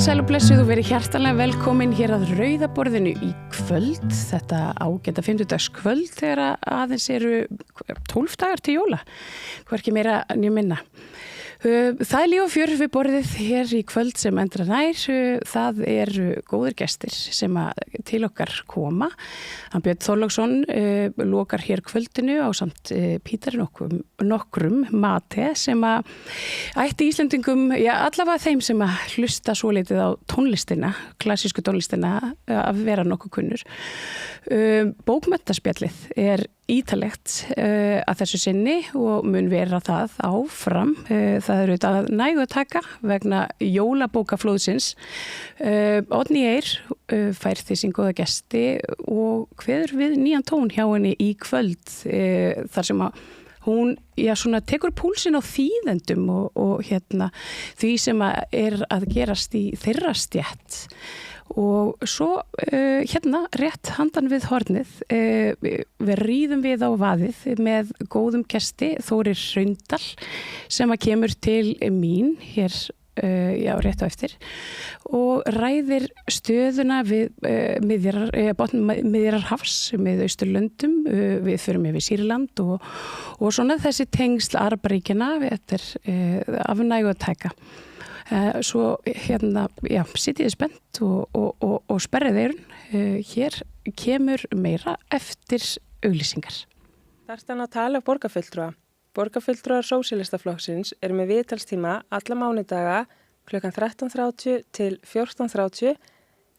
Sæl og blessuð og verið hjartanlega velkomin hér að rauðaborðinu í kvöld, þetta ágæta 50-dags kvöld þegar aðeins eru 12 dagar til jóla, hvorki meira né minna. Það líf og fjör við borðið hér í kvöld sem endra nær, það eru góðir gestir sem til okkar koma. Hann Björn Þorláksson lokar hér kvöldinu á samt Pítar nokkrum mate sem ætti Íslendingum, já allavega þeim sem hlusta svolítið á tónlistina, klassísku tónlistina að vera nokkuð kunnur. Bókmenntaspjallið er ítalegt að þessu sinni og mun vera það áfram. Það eru auðvitað nægu að taka vegna jólabókaflóðsins. Oddný Eir fær því sín góða gesti og kveður við nýjan tón hjá henni í kvöld þar sem hún tekur púlsinn á þýðendum og því sem er að gerast í þeirra stétt. Og svo rétt handan við hornið við ríðum við á vaðið með góðum gesti Þórir Hraundal sem kemur til mín hér rétt á eftir og ræðir stöðuna við Miðjarðarhafs með Austurlöndum, við förum yfir Sýrland og svona þessi tengsl Arabaríkjanna, þetta af nægu að taka. Svo sitið spennt og sperrið eyrun. Hér kemur meira eftir auglýsingar. Þarftan að tala um borgarfulltrúa. Borgarfulltrúar Sósíalistaflokksins eru með viðtalstíma alla mánudaga klukkan 13:30 til 14:30.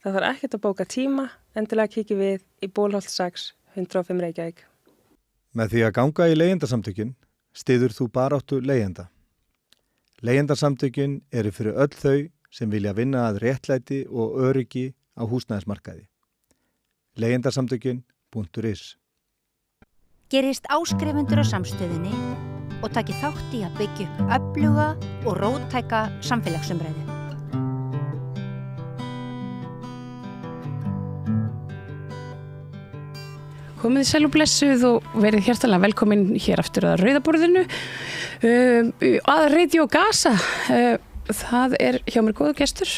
Það þarf ekkert að bóka tíma, endilega kíkjum við í Bólholt 6, 105 Reykjavík. Með því að ganga í leigjendasamtökin styður þú baráttu leigjenda. Leigjendasamtökin eru fyrir öll þau sem vilja vinna að réttlæti og öryggi á húsnæðismarkaði. Leigjendasamtökin.is Gerist áskrifendur á samstöðinni og taki þátt í að byggja upp öfluga og róttæka samfélagsumræðu. Komið sæl og blessuð og verið hjartanlega velkomin hér aftur að rauðaborðinu. Að Radio Gaza, það er hjá mér góður gestur,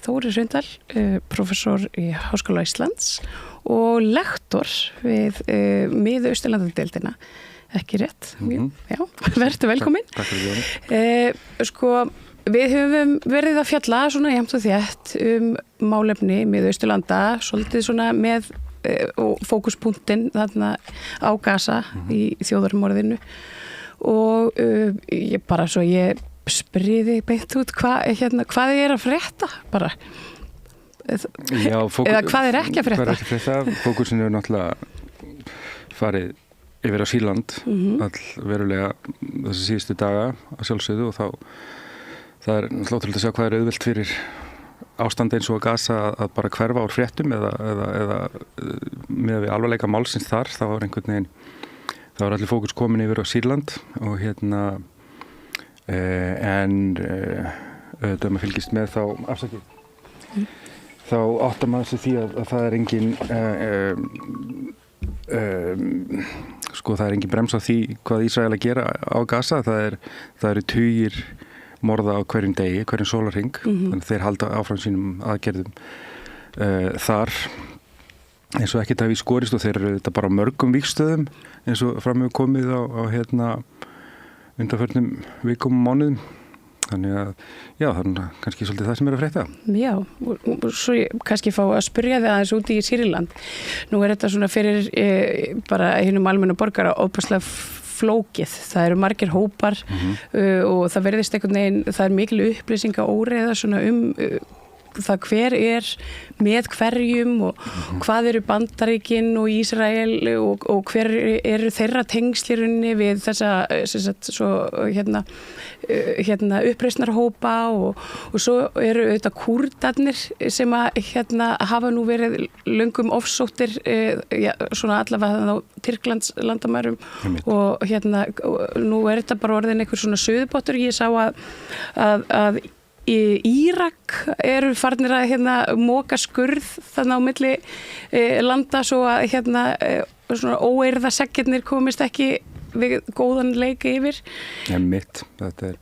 Þórir Hraundal, prófessor í Háskóla Íslands og lektor við Mið-Austurlandadeildina. Ekki rétt? Já, verður velkomin. Takk fyrir því. Við höfum verið að fjalla svona jafnt og þétt málefni Mið-Austurlanda, svolítið svona með og fókuspunktin þarna á Gaza í þjóðarmorðinu og ég spyrði beint út hvað er að frétta bara eða hvað er ekki að frétta? Hvað er ekki að frétta? Fókusin er náttúrulega farið yfir á Sýrland allverulega þessi síðustu daga að sjálfsögðu og þá það er náttúrulega að sjá hvað er auðvelt fyrir ástand eins og að Gaza að bara hverfa úr fréttum eða með við alvarleika málsins þar þá var einhvern veginn þá var allir fókus komin yfir á Sýrland og auðvitað maður fylgist með þá áttar maður sig því að það er engin það er engin brems á því hvað Ísrael að gera á Gaza það eru tugir morða á hverjum degi, hverjum sólarhring þannig að þeir halda áfram sínum aðgerðum þar eins og ekkert hafi skorist og þeir eru þetta bara á mörgum vígstöðum eins og fram hefur komið á undanförnum vikum og mánuðum þannig að já, það er kannski svolítið það sem er að frétta. Já, og svo kannski fá að spyrja þig aðeins úti í Sýrland. Nú er þetta svona fyrir bara hinum almennu borgara óbærslega flókið. Það eru margir hópar og það verðist einhvern veginn, það er mikil upplýsinga óreiða svona það hver er með hverjum og hvað eru Bandaríkin og Ísrael og hver eru þeirra tengslirunni við þessa uppreisnarhópa og svo eru auðvitað Kúrdarnir sem hafa nú verið löngum ofsóttir svona allavega á Tyrklands landamærum og nú er þetta bara orðin einhver svona suðubottur. Ég sá að Írak eru farnir að moka skurð þannig á milli landa svo að svona óeirða seggirnir komist ekki við góðan leik yfir. Þetta er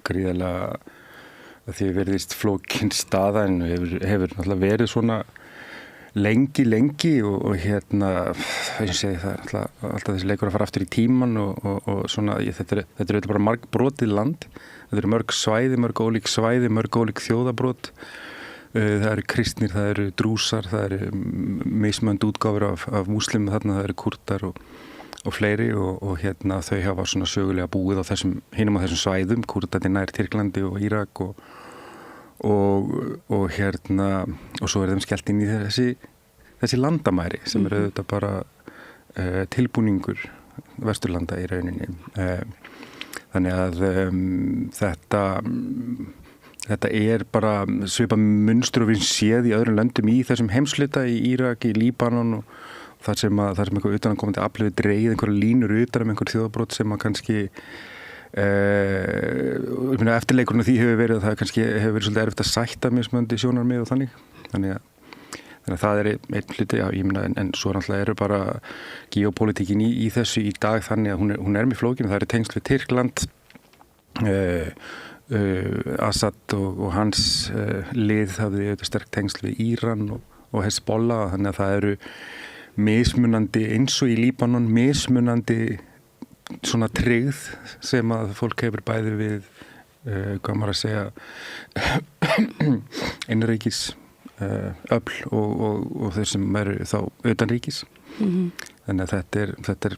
gríðarlega að því verðist flókin staða en hefur náttúrulega verið svona lengi og ég segi það alltaf þessi leikur að fara aftur í tíman og svona, þetta er bara margbrotið land, þetta eru mörg svæði, mörg ólík svæði, mörg ólík þjóðabrot, það eru kristnir, það eru drúsar, það eru mismönd útgáfur af múslimum þarna, það eru kúrdar og fleiri og þau hafa svona sögulega búið á hinum á þessum svæðum, Kúrdarnir nær Tyrklandi og Írak og svo er þeim skellt inn í þessi landamæri sem eru auðvitað bara tilbúningur Vesturlanda í rauninni. Þannig að þetta er bara svipað munstur og við séð í öðrum löndum í þessum heimshluta í Írak, í Líbanon og þar sem eitthvað utanakomandi afl við dreigð einhverja línur utan einhver þjóðabrot sem að kannski eftirleikurinn af því hefur verið að það kannski hefur verið svolítið erfitt að sætta mismunandi sjónarmið og þannig að það er einn hluti, já, ég meina, en svo náttúrulega eru bara geopolítikin í þessu í dag þannig að hún er mjög flókin, það eru tengsl við Tyrkland, Assad og hans lið hafði auðvitað sterk tengsl við Íran og Hezbollah, þannig að það eru mismunandi eins og í Líbanon, mismunandi svona tryggð sem að fólk hefur bæði við, hvað maður að segja, innanríkis öfl og þeir sem eru þá utanríkis. Þannig að þetta er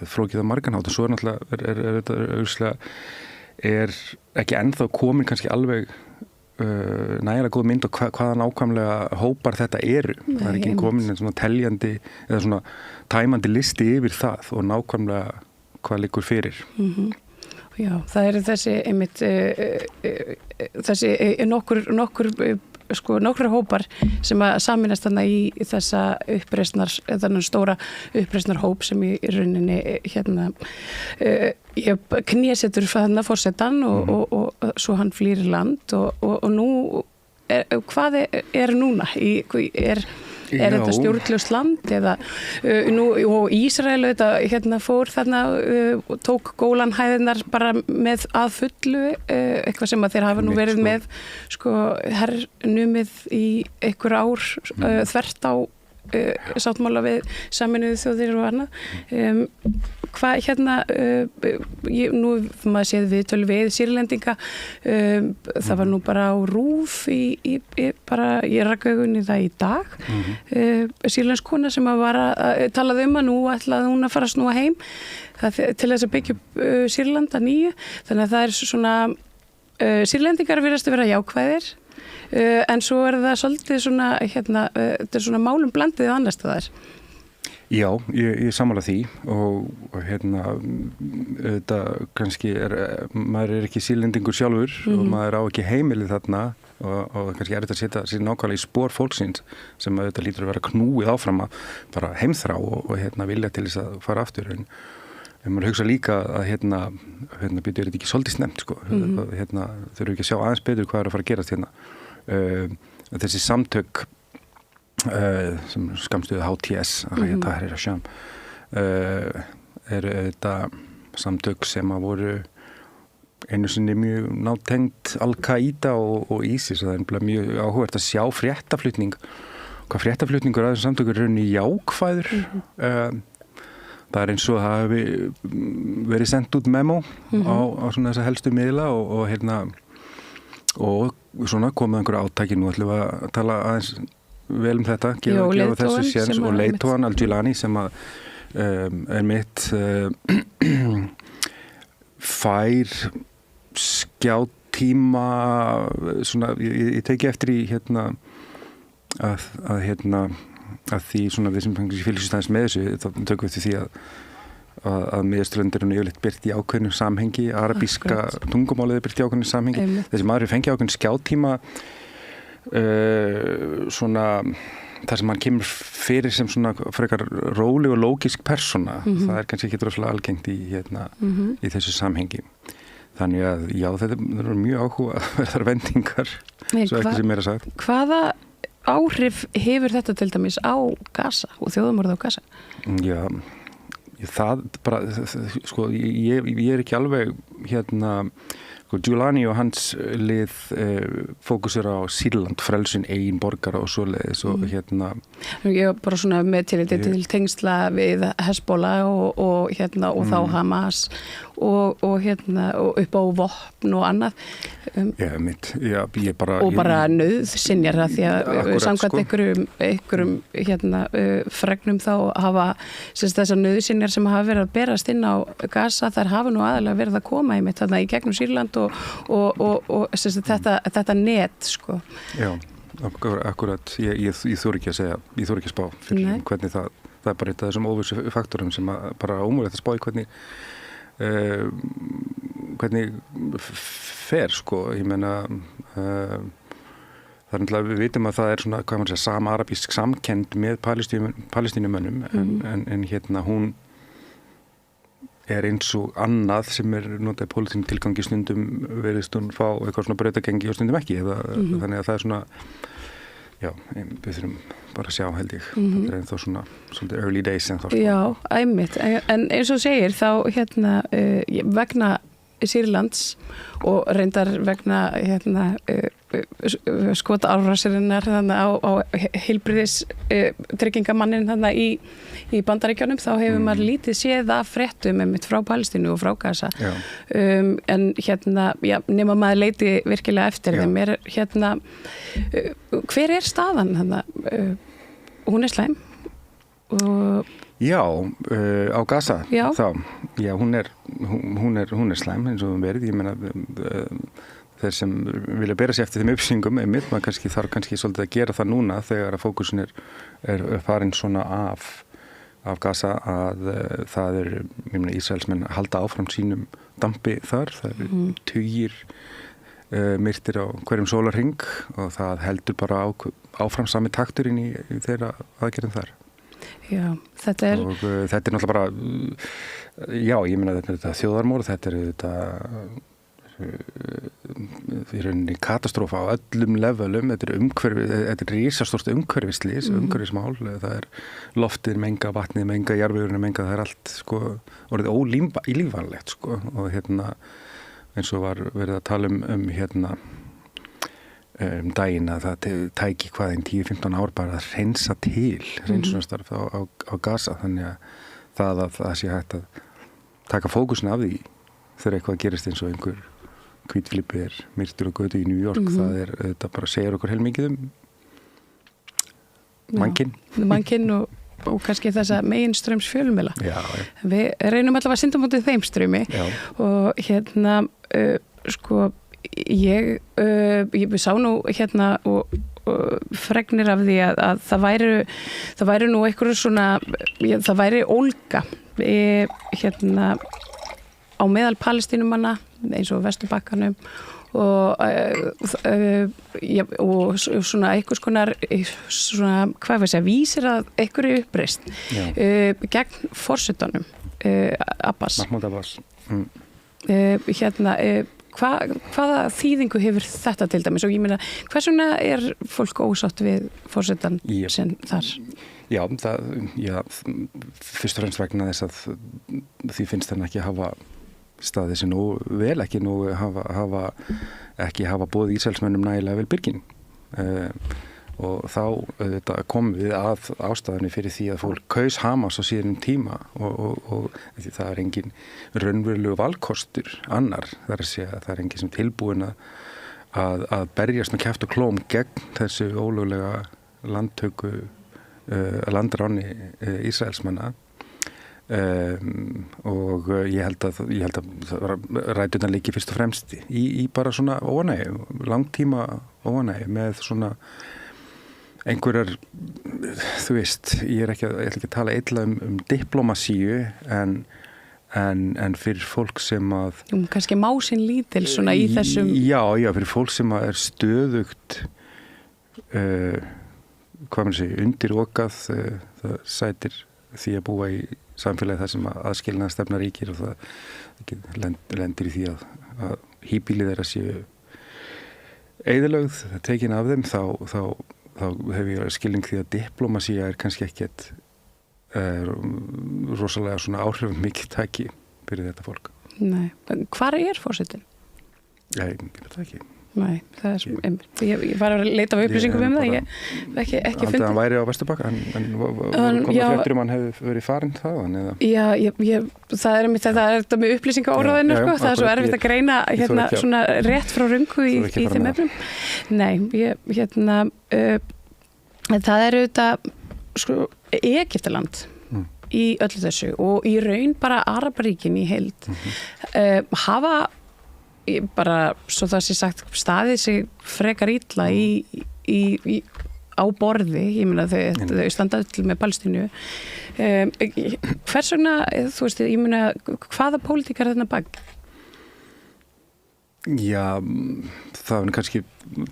flókið á margan hátt og svo náttúrulega er ekki ennþá komin kannski alveg nægilega góð mynd og hvaða nákvæmlega hópar þetta eru. Það er ekki komin en svona teljandi eða svona tæmandi listi yfir það og nákvæmlega hvað liggur fyrir. Já, það eru þessi einmitt þessi nokkur hópar sem að saminast þarna í þessa þennan stóra uppreisnar hóp sem í rauninni knésetur þarna forsetan og svo hann flýr í land og nú hvað er núna? Er þetta stjórnlaust land eða og Ísrael fór þarna og tók Gólanhæðirnar bara með að fullu eitthvað sem að þeir hafa nú verið með hernumið í einhver ár þvert á sáttmála við Sameinuðu þjóðir og annað. Hvað nú maður séð viðtöl við Sýrlendinga, það var nú bara á RÚV ég rak augun í það í dag, sýrlensk kona sem að var að talaði að nú ætlaði hún að fara að snúa heim til þess að byggja upp Sýrland að nýju, þannig að það er svona Sýrlendingar virðast að vera jákvæðir, en svo er það svolítið svona þetta er svona málum blandið annars staðar. Já, ég sammála því og þetta kannski maður er ekki Sýrlendingur sjálfur og maður á ekki heimilið þarna og kannski er þetta að setja sér nákvæmlega í spor fólksins sem þetta lítur að vera knúið áfram að bara heimþrá og vilja til þess að fara aftur en maður hugsa líka að býtur þetta ekki svolítið snemmt sko, þurfum ekki að sjá aðeins betur hvað er að fara að gerast þessi samtök sem skamstuðu HTS Tahrir al-Sham eru þetta samtök sem að voru einu sinni mjög nátengt Al-Qaida og ISIS og það er mjög áhugavert að sjá hvað fréttaflutningur að þessum samtökur eru í jákvæður það er eins og það hafi verið sendt út memo á svona þessa helstu miðla og svona komið einhverja átaki nú ætlum við að tala aðeins vel þetta, gefa þessu séns og leiðtogan Al-Gilani sem að er mitt fær skjáttíma svona, ég teki eftir í að því svona við sem fylgist aðeins með þessu þá tökum við því að miðausturlönd eru yfirleitt birt í ákveðnu samhengi, arabíska tungumálið er birt í ákveðnu samhengi, þessi maður fengi ákveðnu skjáttíma svona þar sem hann kemur fyrir sem svona frekar róleg og lógisk persóna það er kannski ekki droslega algengt í þessu samhengi þannig að já, þetta er mjög áhugaverðar vendingar svo ekki sem meira sagt. Hvaða áhrif hefur þetta til dæmis á Gaza og þjóðamorð á Gaza? Já, það bara, sko, ég er ekki alveg Giuliani og hans lið fókusir á Sýrland, frelsun eigin borgara og svoleiðis og Ég er bara svona með tilliti til tengsla við Hezbollah og þá Hamas og upp á vopn og annað bara nauðsynjar það því að samkvæmt einhverjum fregnum þá hafa þessar nauðsynjar sem hafa verið að berast inn á Gaza, þær hafa nú aðalega verið að koma einmitt þarna í gegnum Sýrland og þetta net sko. Já, akkurat ég þori ekki að segja, ég þori ekki að spá fyrir hvernig það er bara eitt af þessum óvissu faktorum sem bara ómögulegt að spá í hvernig fer sko, ég meina það er náttúrulega, við vitum að það er svona, hvað maður segja, samarabísk samkennd með palestínumönnum en hún er eins og annað sem er notað í pólitískum tilgangi, stundum veriðst hún fá eitthvað svona brautagengi og stundum ekki þannig að það er svona við þurfum bara að sjá held ég þetta er ennþá svona svolítið early days ennþá sko. Já, einmitt, en eins og segir þá vegna Sýrlands og reyndar vegna skotárásirnar á heilbrigðis tryggingamannin í Bandaríkjunum, þá hefur maður lítið séð af fréttum einmitt frá Palestínu og frá Gaza en nema maður leiti virkilega eftir þeim hver er staðan hún er slæm Já, á Gaza hún er slæm eins og verið, ég meina þeir sem vilja bera sér eftir þeim uppsýningum einmitt, maður þarf kannski svolítið að gera það núna þegar að fókusin er farin svona af Gaza að það er, ég meina, Ísraelsmenn halda áfram sínum dampi þar, það er tugir myrtir á hverjum sólarhring og það heldur bara áfram sami takturinn í þeirra aðgerðum þar. Já, þetta er náttúrulega bara ég meina þetta er þjóðarmorð, þetta er í rauninni katastrófa á öllum levelum, þetta er risastórt umhverfismál, það er loftið menga, vatnið menga, jarðvegurinn menga, það er allt sko orðið ólífanlegt sko og eins og var verið að tala um daginn að það tæki 10-15 ár bara að reynsa til reynsunarstarf á Gaza, þannig að það sé hægt að taka fókusinn af því þegar eitthvað gerist eins og einhver hvítflippi er myrtur og götu í New York, þetta bara segir okkur heilmikið mannkinn og kannski þessa meginströms fjölmiðla. Við reynum allavega að synda mútið þeim strömi og sko ég sá nú og fregnir af því að það væri nú einhverju svona það væri ólga á meðal Palestínumanna eins og Vesturbakkanum og svona einhvers konar svona, hvað við segja, vísir að einhverju uppreist gegn forsetanum Abbas. Mahmoud Abbas. Hvaða þýðingu hefur þetta til dæmis og ég meina, hversuna er fólk ósátt við forsetan sem þar? Já, fyrst og fremst vegna þess að því finnst þannig ekki hafa staðið sem nú vel, ekki hafa boðið Ísraelsmönnum nægilega vel byrgin og þá komum við að ástæðunni fyrir því að fólk kaus Hamas á síðan tíma og það er engin raunverulegu valkostur annar, það er að segja að það er engin sem tilbúin að berjast með kjafti og klóm gegn þessu ólöglega landtöku landráni Ísraelsmanna og ég held að ræturnar liggi fyrst og fremst í bara svona óánægju, langtíma óánægju með svona einhverjar, þú veist, ég ætla ekki að tala illa um diplomasíu en fyrir fólk sem að kannski másinn lítil svona í þessum já, fyrir fólk sem að er stöðugt hvað maður segir, undirokað það sætir því að búa í samfélagi þar sem aðskilnaðarstefna ríkir og það lendir í því að híbýli þeirra séu eyðilögð, tekin af þeim þá hef ég skilning því að diplomasía er kannski ekkert rosalega svona áhrifum mikið tæki fyrir þetta fólk. Nei, hvar forsetinn? Ég veit það ekki. Nei, það ég var að leita af upplýsingum það, ég ekki fundið. Hann væri á Vesturbakka, en komið fréttur hann hefði verið farinn þaðan, eða? Já, það er þetta með upplýsingaóráðinu, sko, það er svo erfitt að greina hérna svona rétt frá röngu í þeim efnum. Nei, það er auðvitað, sko, Egyptaland í öllu þessu og í raun bara Araparíkin í heild hafa bara, svo það sé sagt, staðið sig frekar illa á borði, ég meina þau standa öll með Palestínu. Hvers vegna, þú veist, ég meina, hvaða pólitík er þarna bak? Já, það er kannski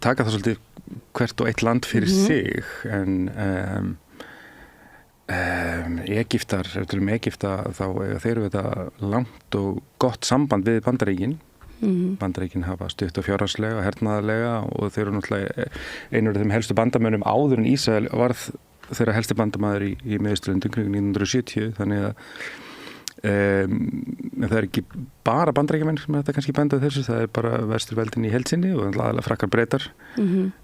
taka það svolítið hvert og eitt land fyrir sig, en Egyptar, ef við tölum Egypta, þá þeir eru þetta langt og gott samband við Bandaríkin. Bandaríkin hafa stutt og fjárhagslega, hernaðarlega og þeir eru náttúrulega einur af þeim helstu bandamönnum áður en Ísrael varð þeirra helsti bandamaður í Miðausturlöndum kring 1970, þannig að það er ekki bara Bandaríkjamenn sem þetta kannski bendað þessu, það er bara vesturveldin í heild sinni og aðalega Frakkar, Bretar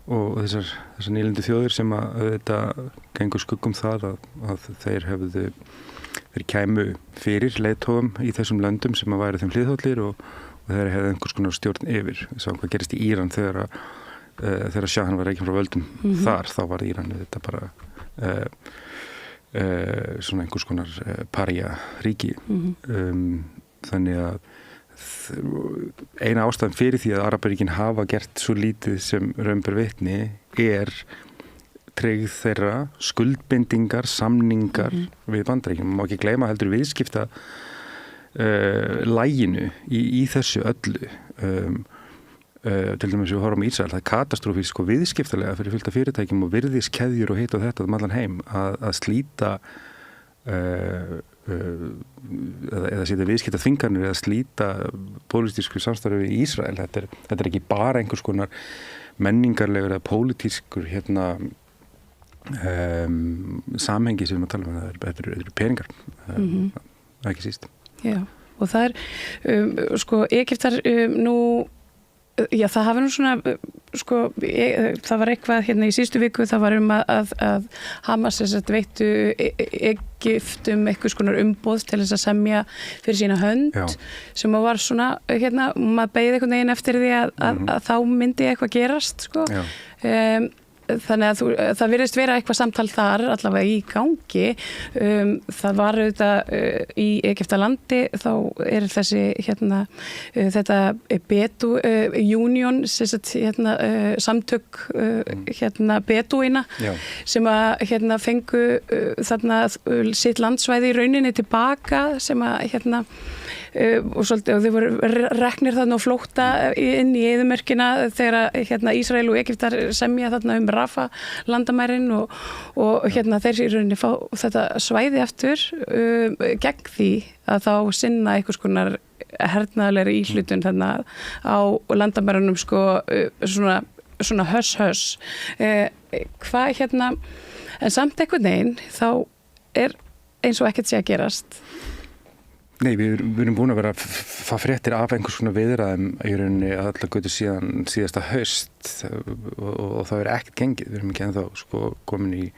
og þessar nýlendu þjóðir sem að þetta gengur skuggum það að þeir kæmu fyrir leiðtogum í þessum löndum sem að væri þeim hliðhollir og þeir hefði einhvers konar stjórn yfir. Við sáum hvað gerist í Íran þegar Sjahan var rekinn frá völdum þar, þá var Íran þetta bara svona einhvers konar paría ríki. Þannig að eina ástæðan fyrir því að Araparíkin hafa gert svo lítið sem raun ber vitni er tryggð þeirra skuldbindingar, samningar við Bandaríkin. Má ekki gleyma heldur viðskipta læginu í þessu öllu. Til dæmis við horfum í Ísrael, það er katastrófísk og viðskiptalega fyrir fullt af fyrirtækjum og virðiskeðjur og hitt og þetta allan heim að slíta eða setja viðskipta þvinganir eða slíta pólitísku samstarfi í Ísrael. Þetta er ekki bara einhvers konar menningarlegur eða pólitískur samhengi sem við tala um, þetta eru peningar, ekki síst. Já, og það er sko, Egyptar nú, já, það hafa nú svona sko, það var eitthvað hérna í síðustu viku, það var að Hamas veittu Egyptum einhvers konar umboð til þess að semja fyrir sína hönd, sem var svona hérna, maður beið einhvern veginn eftir því að þá myndi eitthvað gerast, sko. Þannig að það virðist vera eitthvað samtal þar allavega í gangi. Það var auðvitað í Egyptalandi, þá er þessi hérna, þetta Bedu Union, hérna, samtök hérna Bedúína sem að hérna fengu þarna sitt landsvæði í rauninni tilbaka sem að hérna og þau voru reknir þarna og flótta inn í eyðimörkina þegar hérna Ísrael og Egyptar semja þarna Rafa landamærin og hérna þeir í rauninni fá þetta svæði aftur gegn því að þá sinna einhvers konar hernaðarlegri íhlutun þarna á landamærunum, sko, svona höss. Hvað hérna, en samt einhvern veginn þá er eins og ekkert sé að gerast. Nei, við erum búin að vera að fá fréttir af einhvers svona viðræðum í rauninni allar götu síðan síðasta haust og það er ekkert gengið. Við erum ekki ennþá sko komin í,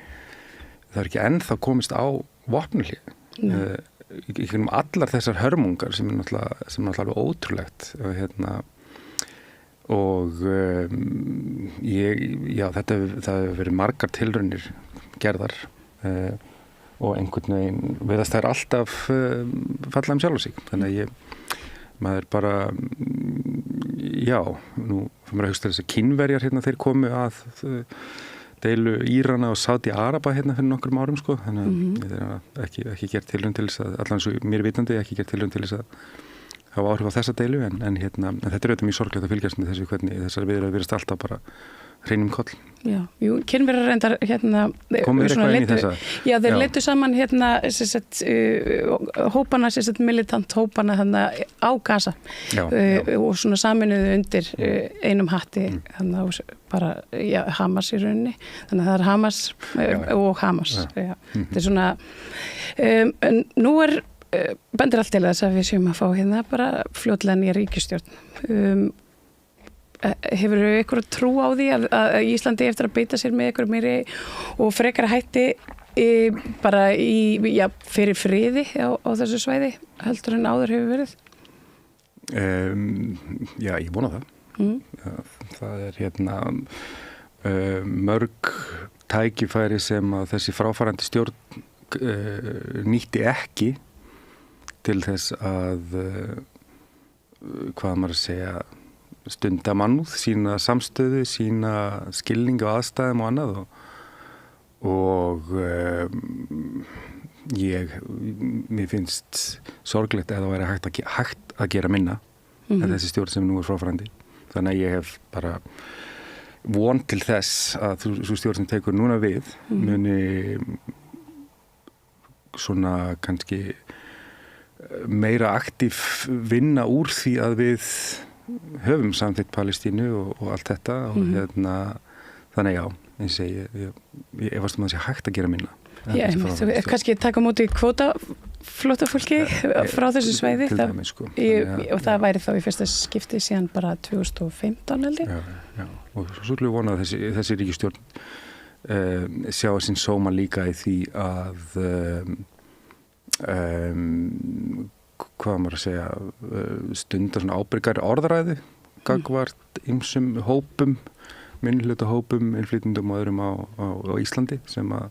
það er ekki ennþá komist á vopnahlé. Í gegnum allar þessar hörmungar sem er náttúrulega alveg ótrúlegt og það hefur verið margar tilraunir gerðar og einhvern veginn verðast þær alltaf falla sjálf sig. Þannig að maður bara, nú fyrir maður að hugsa þess að Kínverjar hérna þeir komu að deilu Írana og Sádi-Araba hérna fyrir nokkrum árum, sko. Þannig að það er ekki gert tilraun til þess að, allan svo mér vitandi, ekki gert tilraun til þess að hafa áhrif á þessa deilu en þetta er auðvitað mjög sorglegt að fylgjast með þessu hvernig þessar viðræður virðast alltaf bara hreinum koll. Já, Kínverjar reyndar komið eitthvað inn í þessa? Já, þeir leiddu saman hópana, militant hópana á Gaza og svona saminuðu undir einum hatti bara, Hamas í rauninni, þannig að það er Hamas og Hamas. Þetta er svona nú bendir allt til þess að við séum að fá bara fljótlega nýja ríkisstjórn. Hefur ykkur trú á því að Íslandi eftir að beita sér með ykkur meiri og frekara hætti bara fyrir friði á þessu svæði heldur en áður hefur verið? Já, ég vona það. Það er mörg tækifæri sem að þessi fráfarandi stjórn nýtti ekki til þess að hvað maður að segja stunda mannúð, sína samstöðu, sína skilning á aðstæðum og annað og mér finnst sorglegt að það væri hægt að gera minna en þessi stjórn sem nú er fráfarandi. Þannig að ég hef bara von til þess að sú stjórn sem tekur núna við muni svona kannski meira aktív vinna úr því að við höfum samþykkt Palestínu og allt þetta og þannig eins og ég efast að sé hægt að gera minna. Kannski taka á móti kvótaflóttafólki frá þessu svæði og það væri þá í fyrsta skipti síðan bara 2015 held ég. Já, og svo skulle við vona að þessi ríkisstjórn sjá sinn sóma líka í því að hvað maður að segja stundar svona ábyrgari orðræðu gagnvart ýmsum hópum, minnihlutahópum, innflytjendum og öðrum á Íslandi sem að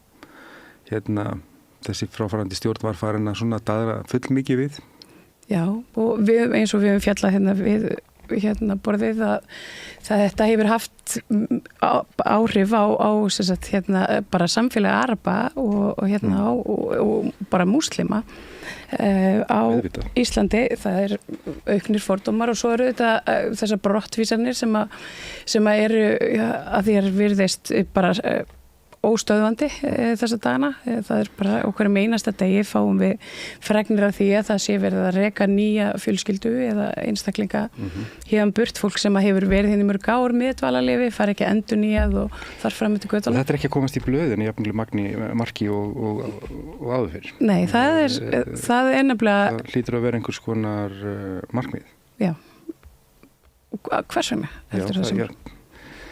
þessi fráfarandi stjórn var farin að svona daðra fullmikið við. Já, og eins og við höfum fjallað við borðið að þetta hefur haft áhrif á bara samfélagi Araba og bara múslima á Íslandi. Það er auknir fordómar og svo eru þetta þessar brottvísanir sem eru að því virðist bara óstöðvandi þessa dagana. Það er bara okkur einasta degi fáum við fregnir af því að það sé verið að reka nýja fjölskyldu eða einstaklinga hérðan burt, fólk sem hefur verið í mörg ár með dvalarleyfi, fara ekki endurnýjað og þar fram eftir götunum. Þetta er ekki að komast í blöðin í jafnvel marki og áður fyrr. Nei, það er nefnilega... Það hlýtur að vera einhvers konar markmið. Já. Hvers vegna?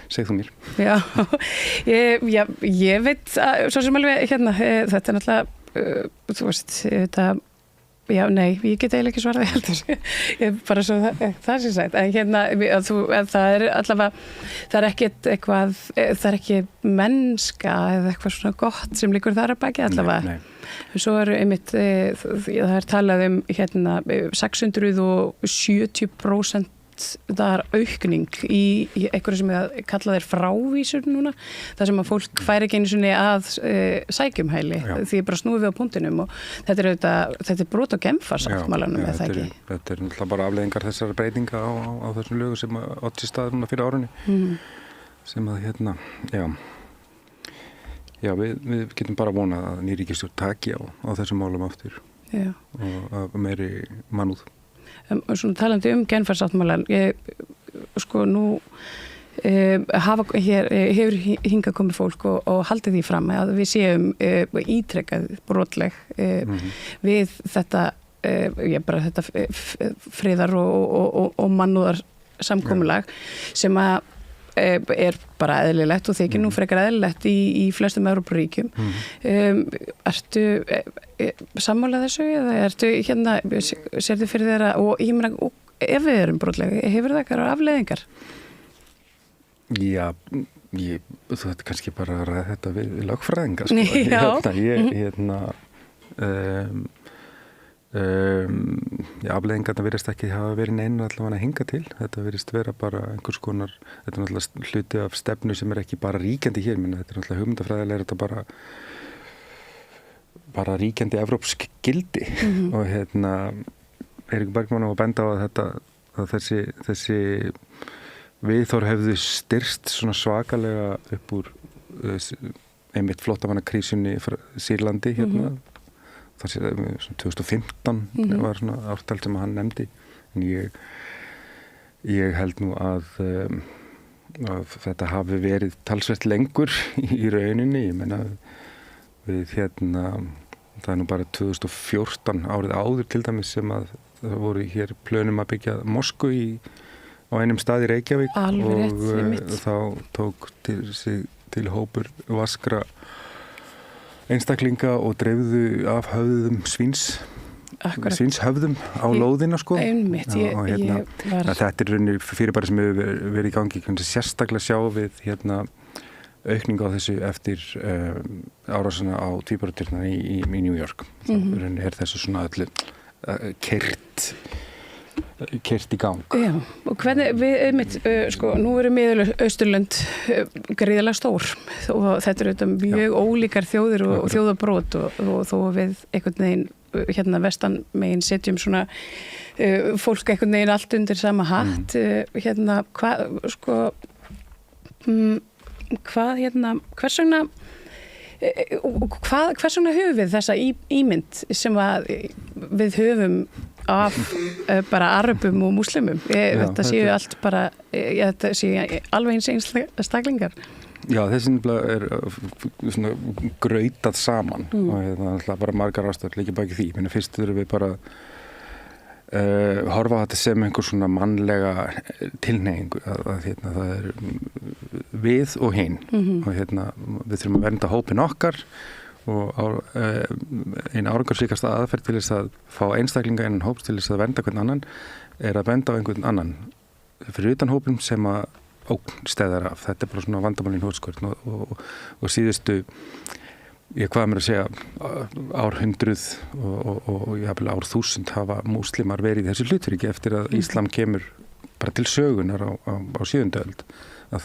Segð þú mér. Ég veit svo sem alveg þetta er náttúrulega þú veist, ég get eiginlega ekki svarað heldur bara svo það sé sagt en það er allavega það er ekkert eitthvað það er ekki mennska eða eitthvað svona gott sem liggur þar að baki allavega. Svo eru einmitt það er talað 670% það er aukning í einhverju sem kalla þeir frávísur núna, það sem að fólk fær ekki einu sinni að sækjumhæli því bara snúið við á punktinum og þetta er brot á Genfarsáttmálanum eða ekki. Þetta er náttúrulega bara afleiðingar þessar breytinga á þessum lögum sem átt sér stað núna fyrir árunni sem að við getum bara vonað að ný ríkisstjórn taki á þessum málum aftur og að meiri mannúð. Svona talandi Genfarsáttmálan nú hefur hingað komið fólk og haldið því fram að við séum ítrekkað brotleg við þetta friðar og mannúðar samkomulag sem að er bara eðlilegt og þykir nú frekar eðlilegt í flestum Evrópuríkjum. Ertu sammála þessu eða ertu sérðu fyrir þeirra og ég meina ef við erum brotlega, hefur það eitthvað afleiðingar? Já, þú ætti kannski bara að ræða þetta við lögfræðinga afleiðingarna virðist ekki hafa verið neina allavega að hinga til. Þetta virðist vera bara einhvers konar, þetta er náttúrulega hluti af stefnu sem er ekki bara ríkjandi hér, þetta er náttúrulega hugmyndafræðilega þetta bara ríkjandi evrópsk gildi og Eiríkur Bergmann á að benda á að þessi viðhorf hefðu styrst svona svakalega upp úr einmitt flóttamannakrísunni frá Sýrlandi hérna. Það sé 2015 var svona ártal sem hann nefndi. En ég held nú að þetta hafi verið talsvert lengur í rauninni. Ég meina við hérna, það nú bara 2014 árið áður til dæmis sem að það voru hér plönum að byggja mosku á einum stað í Reykjavík. Alveg rétt, og þá tók til hópur vaskra einstaklinga og dreifðu af höfðum svínshöfðum á lóðina sko. Einmitt, þetta er rauninni fyrirbæri sem hefur verið í gangi, sérstaklega sjá við hérna aukning á þessu eftir árásina á tvíburaturnana í New York. Rauninni þessu svona öllu keyrt í gang. Já, og hvernig við sko, nú eru Miðausturlönd gríðarlega stór og þetta eru auðvitað mjög ólíkar þjóðir og þjóðabrót og þó við einhvern veginn hérna vestan megin setjum svona fólk einhvern veginn allt undir sama hatt hérna hvers vegna höfum við þessa ímynd sem að við höfum af bara arabum og múslimum þetta séu allt bara þetta séu alveg eins staklingar. Já, þessi er svona grautað saman og það er bara margar ástæður líka baki því. Menni fyrst þurfum við bara horfa á þetta sem einhver svona mannlega tilhneigingu að það er við og hinn og við þurfum að vernda hópin okkar og eina árangursríkasta aðferð til þess að fá einstaklinga innan hóps til þess að vernda hvern annan er að vernda á einhvern annan fyrir utan hópum sem að ógn steðar af. Þetta er bara svona vandamálin hótskvörn og síðustu hvað mér að segja árhundruð og jafnvel árþúsund hafa múslimar verið í þessu hlutverki eftir að Íslam kemur bara til sögunar á 7. öld að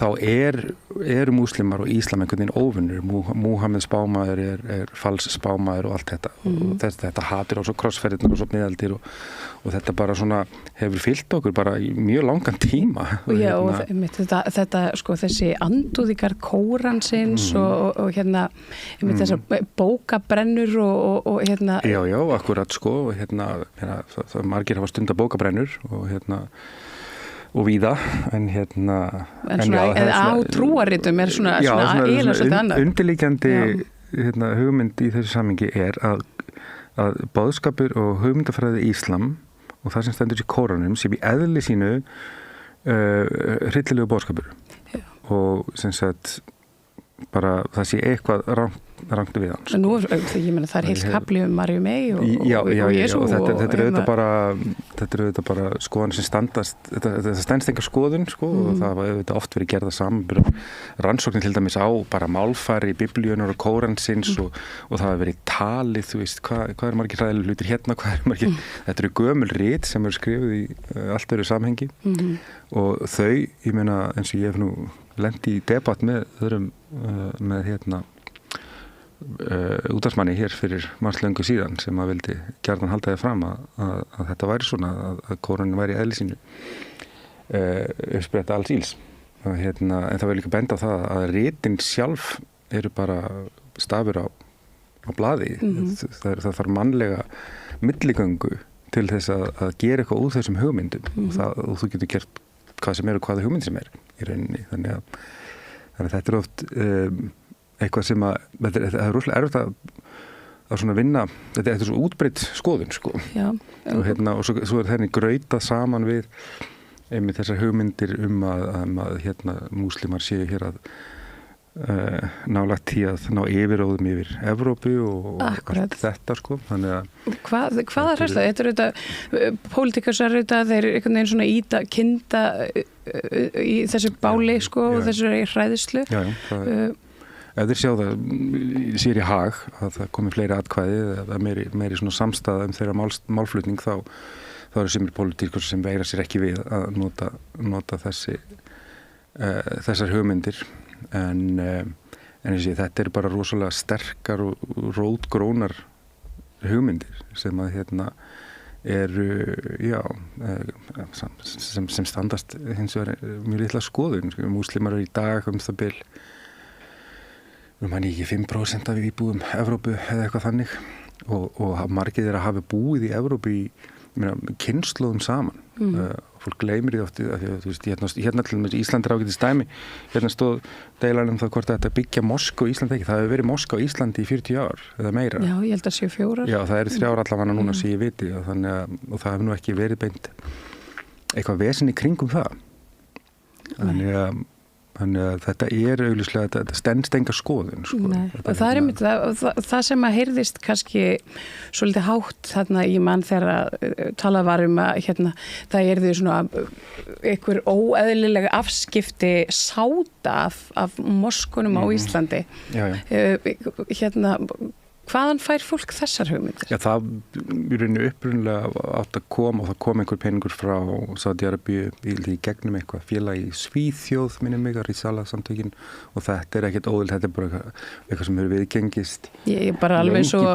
þá eru múslimar og Íslam einhvern veginn óvinnur. Múhameð spámaður er fals spámaður og allt þetta og þetta hatur á svo krossferðirnar og svo miðaldir og þetta bara svona hefur fylgt okkur bara í mjög langan tíma. Já, og þetta sko þessi andúðíkar Kóransins og hérna þessar bókabrennur og hérna. Já, akkurat sko það margir hafa stundar bókabrennur og víða en á trúarritum er svona eiginlega svolítið annað. Undirliggjandi hugmynd í þessu samhengi er að boðskapur og hugmyndafræði Íslam og það sem stendur í Kóranum sem í eðli sínu hryllilegu boðskapur og sem sagt bara það sé eitthvað rangt við hans. Nú, ég meina það er heilt kapli Marju Mey og Jesú og þetta er auðvitað bara skoðan sem þetta stendst enga skoðun sko og það hafa auðvitað oft verið gerða saman rannsóknir til dæmis á bara málfari Biblíunar og Kóransins og það hafa verið talið, þú veist, hvað er margir hræðilegir hlutir hérna, hvað er margir þetta eru gömul rit sem eru skrifuð í allt öðru samhengi og þau, ég meina eins og ég hef nú lendi í debatt með öðrum með útvarpsmanni hér fyrir marslöngu síðan sem að vildi gjarnan halda þið fram að þetta væri svona að Kóranin væri í eðli sínu uppspretta alls íls en það var líka benda á það að ritin sjálf eru bara stafur á blaði það þarf mannlega milligöngu til þess að gera eitthvað úr þessum hugmyndum og þú getur gert hvað sem er og hvaða hugmynd sem er í rauninni þannig að þetta er oft eitthvað sem það er rosalega erfitt að svona vinna þetta er svo útbreidd skoðun sko og svo er þenni grautað saman við einmitt þessar hugmyndir að múslimar séu hér að nálægt því að ná yfiróðum yfir Evrópu og allt þetta sko þannig að hvað er þetta? Þetta er auðvitað pólitíkarsar þeir eru einhvern veginn svona kynda í þessu báli sko og þessu hræðislu ef þeir sjá það sér í hag að það komi fleiri atkvæði eða meiri svona samstæða þeirra málflutning þá eru sumir pólitíkur sem veigra sér ekki við að nota þessar hugmyndir en þetta eru bara rosalega sterkar og rótgrónar hugmyndir sem að sem standast hins vegar mjög litla skoðun. Múslimar eru í dag það bil mann ekki 5% af íbúðum Evrópu eða eitthvað þannig og margir þeirra hafi búið í Evrópu í kynslóðum saman. Fólk gleymir því oft að þú veist, hérna til dæmis Ísland ágætis dæmi, hérna stóð deilan það hvort þetta byggja moskú í Íslandi ekki, það hefur verið moskú á Íslandi í 40 ár eða meira. Já, ég held að séu 4. Já, það eru 3 allavega núna sem ég viti og það hefur nú ekki verið beint eitthvað vesen í kringum það. Þannig að þetta augljóslega, þetta stendst enga skoðun. Sko. Og það einmitt það sem að heyrðist kannski svolítið hátt þarna í mann þegar talað var að það yrði svona einhver óeðlilega afskipti sáta af moskunum á Íslandi. Já. Hvaðan fær fólk þessar hugmyndir? Já, það í rauninu upprunlega átt að koma og það kom einhver peningur frá Sádi-Arabíu í gegnum eitthvað félag í Svíþjóð, minnum mig, Rísala samtökin og þetta ekkert óðild, þetta bara eitthvað sem hefur viðgengist. Ég bara alveg eins og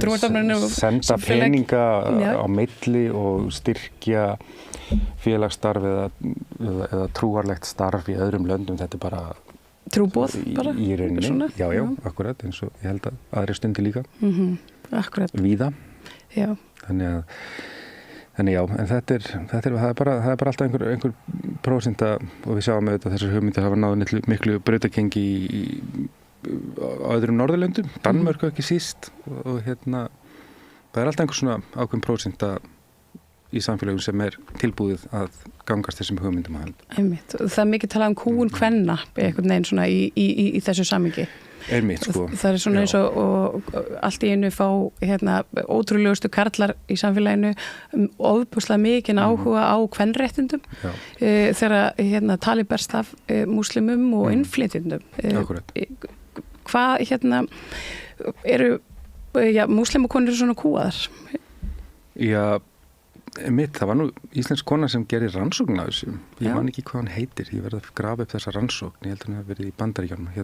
trúarstofnanir senda peninga á milli og styrkja félagsstarf eða trúarlegt starf í öðrum löndum, þetta bara trúboð bara? Í rauninni, já, akkurat, eins og ég held að aðri stundi líka. Akkurat. Víða. Já. Þannig já, en það er bara alltaf einhver prósenta og við sjáum auðvitað þessar hugmyndir hafa náðu miklu brautakengi á öðrum Norðurlöndum, Danmörku ekki síst og það er alltaf einhver svona ákveðin prósenta í samfélagum sem tilbúið að gangast þessum hugmyndum að held. Einmitt. Það er mikið talað kúgun kvenna einhvern veginn svona í þessu samhengi. Einmitt, sko. Það er svona eins og allt í einu fá ótrúlegustu karlar í samfélaginu ofbúslega mikinn áhuga á kvenréttindum þegar tali berst af múslimum og innflytjendum. Akkurat. Hvað eru múslimakonur svona kúaðar? Já, það var nú íslensk kona sem gerir rannsókn af þessu. Ég man ekki hvað hann heitir. Ég verði að grafa upp þessa rannsókn. Ég held að hann hafi verið í Bandaríkjunum. Ég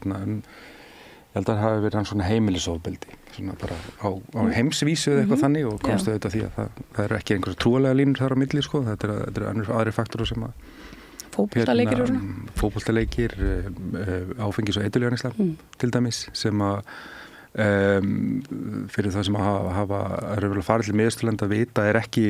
held að hann hafi verið svona heimilisofbeldi. Svona bara á heimsvísu eða eitthvað þannig og komstu auðvitað því að það eru ekki einhverja trúarlega línur þar á milli, sko. Þetta eru aðri faktorar sem að fótboltaleikir og svona? Fótboltaleikir, áfengis- og eiturlyfjaneysla til dæmis sem að fyrir það sem að hafa raunverulega farið til Miðausturlanda að vita er ekki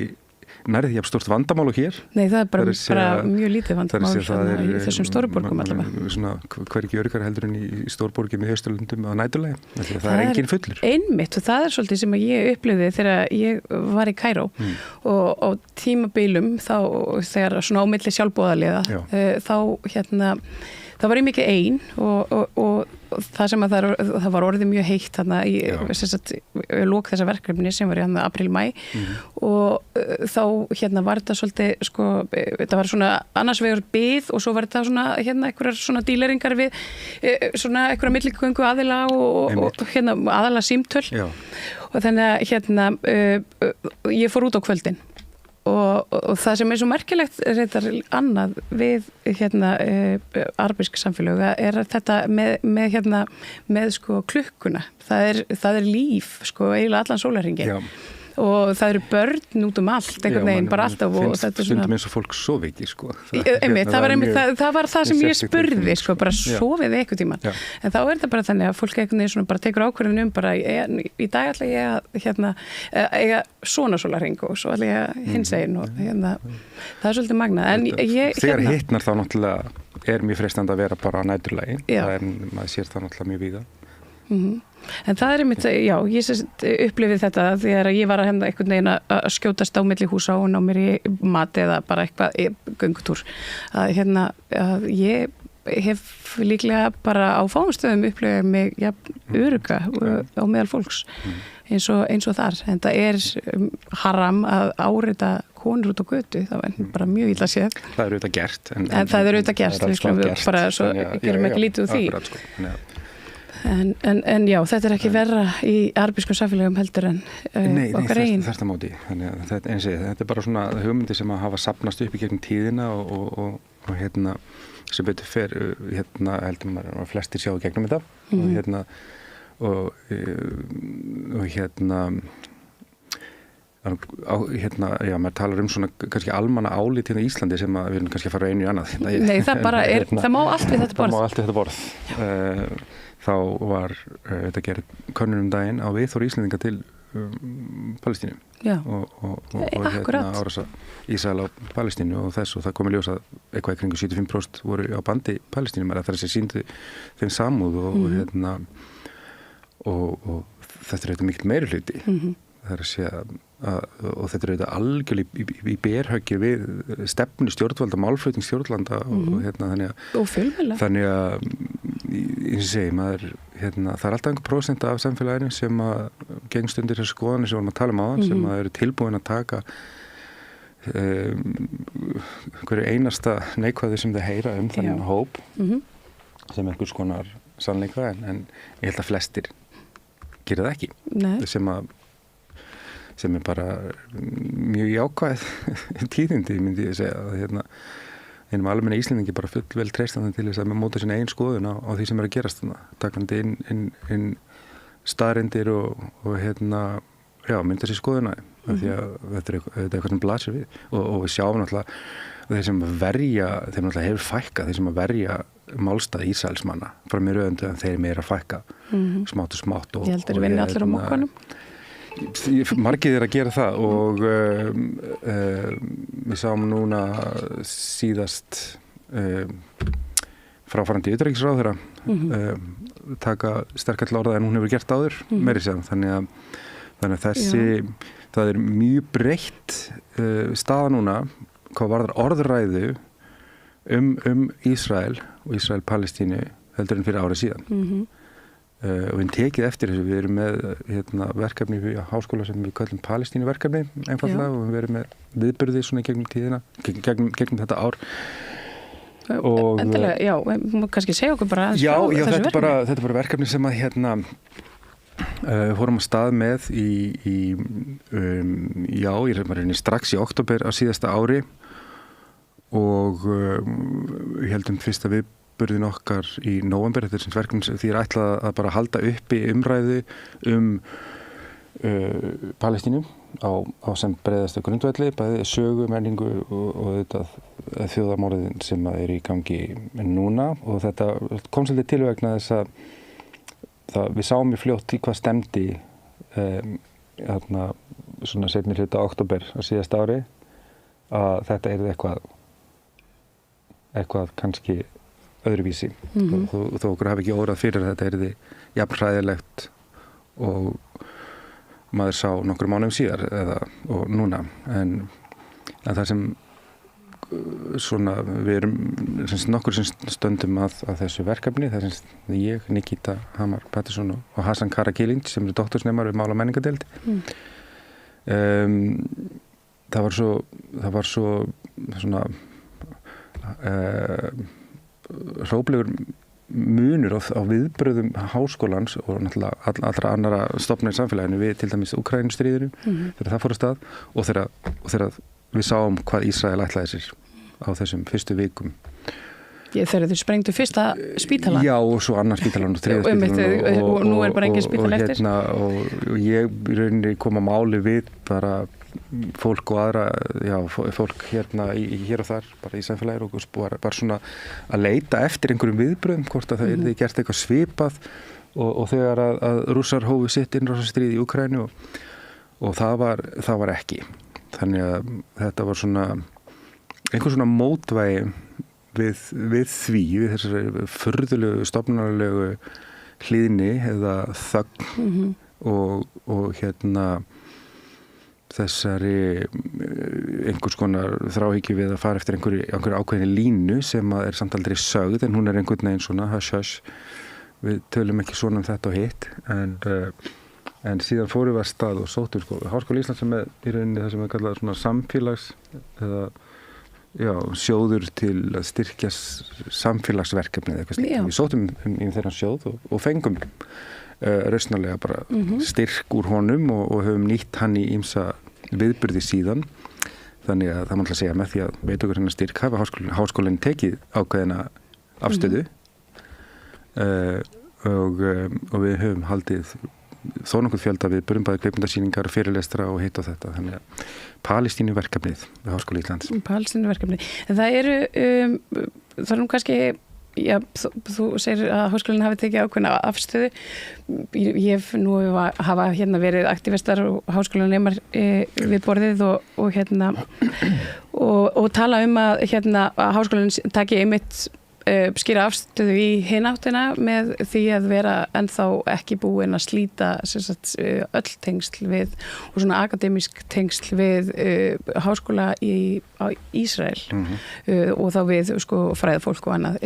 nærið jafn stórt vandamál og hér. Nei, það er bara mjög lítið vandamál í þessum stórborgum allavega. Svona hvergi öryggara heldur en í stórborgum í Austurlöndum á næturlega. Það er engin fullur. Einmitt og það er svolítið sem ég upplifði þegar ég var í Kaíró og á tímabilum þegar svona á milli sjálfboðaliða þá var ég mikið ein og það sem að það var orðið mjög heitt þarna í lok þessa verkefni sem var í apríl-mæ og þá var þetta svolítið þetta var svona annars vegar bið og svo var þetta svona einhverjar svona díleringar við svona einhverja milligöngu aðila og aðala símtöl og þannig að ég fór út á kvöldin og það sem svo merkilegt reyndar annað við arabísk samfélög er þetta með klukkuna það er líf eiginlega allan sólarhringinn og það eru börn út allt einhvern veginn bara alltaf og þetta er svona stundum eins og fólk sofi ekki það var það sem ég spurði bara sofið einhvern tímann en þá er þetta bara þannig að fólk einhvern veginn bara tekur ákvörðun bara í dag ætla ég að eiga svona sólarhring og svo ætla ég að hins einn og það er svolítið magnað þegar hittnar þá náttúrulega er mjög freistandi að vera bara á næturlagi maður sér það náttúrulega mjög víða En það er einmitt, ég upplifið þetta þegar ég var að einhvern veginn að skjótast á milli húsa og ná mér í mat eða bara eitthvað göngutúr að ég hef líklega bara á fáumstöðum upplifið mig örugga á meðal fólks eins og þar en það er haram að áreita konur út á götu, það var bara mjög illa séð. Það er auðvitað gert. En það er auðvitað gert, við skulum bara svo gerum ekki lítið úr því. En já, þetta er ekki verra í arabískum samfélögum heldur en okkar eigin. Nei, þetta móti. Þetta er bara svona hugmyndir sem að hafa safnast upp í gegnum tíðina og sem betur fer heldur maður að flestir sjá gegnum þetta og og já, maður talar svona kannski almanna álit hérna í Íslandi sem við erum kannski að fara einu í annað. Nei, það bara það má allt við þetta borð. Það má allt við þetta borð. Þá var þetta gerð könnun daginn á viðhorf Íslendinga til Palestínu. Já, og árasa Ísrael á Palestínu og þess, og það kom í ljós að eitthvað í kringu 75% voru á bandi Palestínu, það er þessi sýndu þeim samúð og þetta er eitthvað mikill meirihluti. Það er að segja og þetta er auðvitað algjörlega í berhöggi við stefnu stjórnvalda, málflutning stjórnvalda og fjölmiðla. Þannig að eins og segi, það er alltaf einhver prósent af samfélaginu sem að gengst undir þessu skoðanir sem við varum að tala um áðan, sem að eru tilbúin að taka hverju einasta neikvæði sem þau heyra þannig hóp sem einhvers konar sannleika, en ég held að flestir gera það ekki. Nei. Sem er bara mjög jákvæð tíðindi, myndi ég segja, að einum almenna Íslendingi bara fullvel treystandi til þess að móta sína eigin skoðun á því sem er að gerast þarna, takandi inn staðreyndir og mynda sér skoðuna, af því að þetta er eitthvað sem blasir við og við sjáum náttúrulega þeir sem verja, þeir náttúrulega hefur fækkað, þeir sem verja málstað Ísraelsmanna frá mér auðvitað, þeir er meira að fækka smátt og smátt. Ég held að vinna allir á mokkanum. Margir er að gera það og við sáum núna síðast fráfarandi utanríkisráðherra taka sterkar til orða en hún hefur gert áður meiri sem, þannig að það er mjög breytt staða núna hvað varðar orðræðu Ísrael og Ísrael-Palestínu heldur en fyrir árið síðan. Og við tekið eftir þessu, við erum með verkefni í háskóla sem við kallum Palestínu verkefni einfallega og við erum með viðburði svona gegnum tíðina, gegnum þetta ár. Endilega, já, kannski segja okkur bara já, þetta er bara verkefni sem að fórum að stað með í strax í október á síðasta ári og heldum fyrsta viðburðin okkar í nóvember, þetta er sem verkefni því er ætlað að bara halda uppi umræðu Palestínu á sem breiðasta grundvelli, bæði sögu, menningu og þetta þjóðarmorðin sem er í gangi núna og þetta kom svolítið til vegna þess að við sáum í fljótt í hvað stemdi svona seinni hluta október á síðasta ári að þetta yrði eitthvað kannski öðruvísi þó okkur hafi ekki órað fyrir að þetta yrði jafn hræðilegt og maður sá nokkur mánuðum síðar og núna en það sem svona við erum nokkur sem stöndum að þessu verkefni, það sem ég, Nikita Hamar Patterson og Hassan Karakilind sem eru doktorsnemar við mál- og menningadeild það var svo svona hróplegur munur á viðbröðum háskólans og náttúrulega allra annara stofnana í samfélaginu við til dæmis Úkraínustríðinu þegar það fór af stað og þegar við sáum hvað Ísrael ætlaði sér á þessum fyrstu vikum. Þegar þau sprengdu fyrsta spítala? Já, og svo annar spítalan og þriðja spítalan og nú er bara engin spítala eftir? Og ég í rauninni kom að máli við bara fólk og aðra, fólk hér og þar, bara í samfélagir og bara svona að leita eftir einhverjum viðbröðum, hvort að það yrði gert eitthvað svipað og þegar að Rússar hófu sitt innrásarstríð í Úkraínu og það var ekki. Þannig að þetta var svona einhver svona mótvægi við þessari furðulegu stofnanlegu hlýðni eða þögn og þessari einhvers konar þráhyggju við að fara eftir einhverju ákveðinni línu sem er samt aldrei sögð en hún er einhvern veginn svona hush, við tölum ekki svona um þetta og hitt en síðan fórum við að stað og sóttum Háskóli Íslands sem er í rauninni það sem er kallað svona samfélags eða sjóður til að styrkja samfélagsverkefni eða eitthvað slíkt. Við sóttum í þeirra sjóð og fengum rausnarlega bara styrk úr honum og höfum nýtt hann í ýmsa viðburði síðan. Þannig að það má alltaf segja með því að veit okkur hennar styrk hafa háskólinn tekið ákveðina afstöðu og við höfum haldið þó nokkuð fjölda við bæði kvikmyndasýningar, fyrirlestra og hitt og þetta. Þannig að Palestínuverkefnið við Háskóla Íslands. Palestínuverkefnið. En það eru, það er nú kannski, já, þú segir að Háskólinn hafi tekið ákveðna afstöðu. Ég hef nú hafa verið aktivistar og háskólanemar við borðið og tala að að Háskólinn taki einmitt skýra afstöðu í hináttina með því að vera ennþá ekki búin að slíta öll tengsl við og svona akademísk tengsl við háskóla á Ísrael og þá við fræðafólk og annað.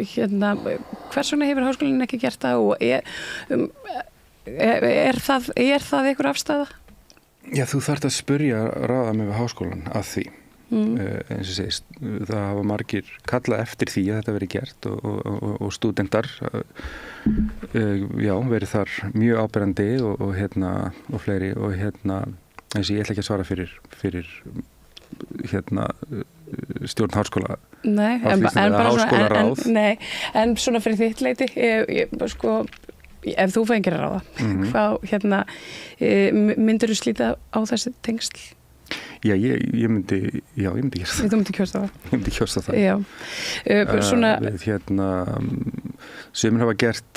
Hvers vegna hefur Háskólinn ekki gert það og er það einhver afstæða? Já, þú þarft að spyrja ráða með Háskólann að því. Eins og segist, það hafa margir kallað eftir því að þetta veri gert og stúdentar verið þar mjög áberandi og fleiri og eins og ég ætla ekki að svara fyrir stjórn háskóla. Nei, en svona fyrir þitt leyti ef þú fengir að ráða hvað myndirðu slíta á þessi tengsl? Já, ég myndi gera það. Þú myndi kjósa það? Ég myndi kjósa það. Já. Sumir hafa gert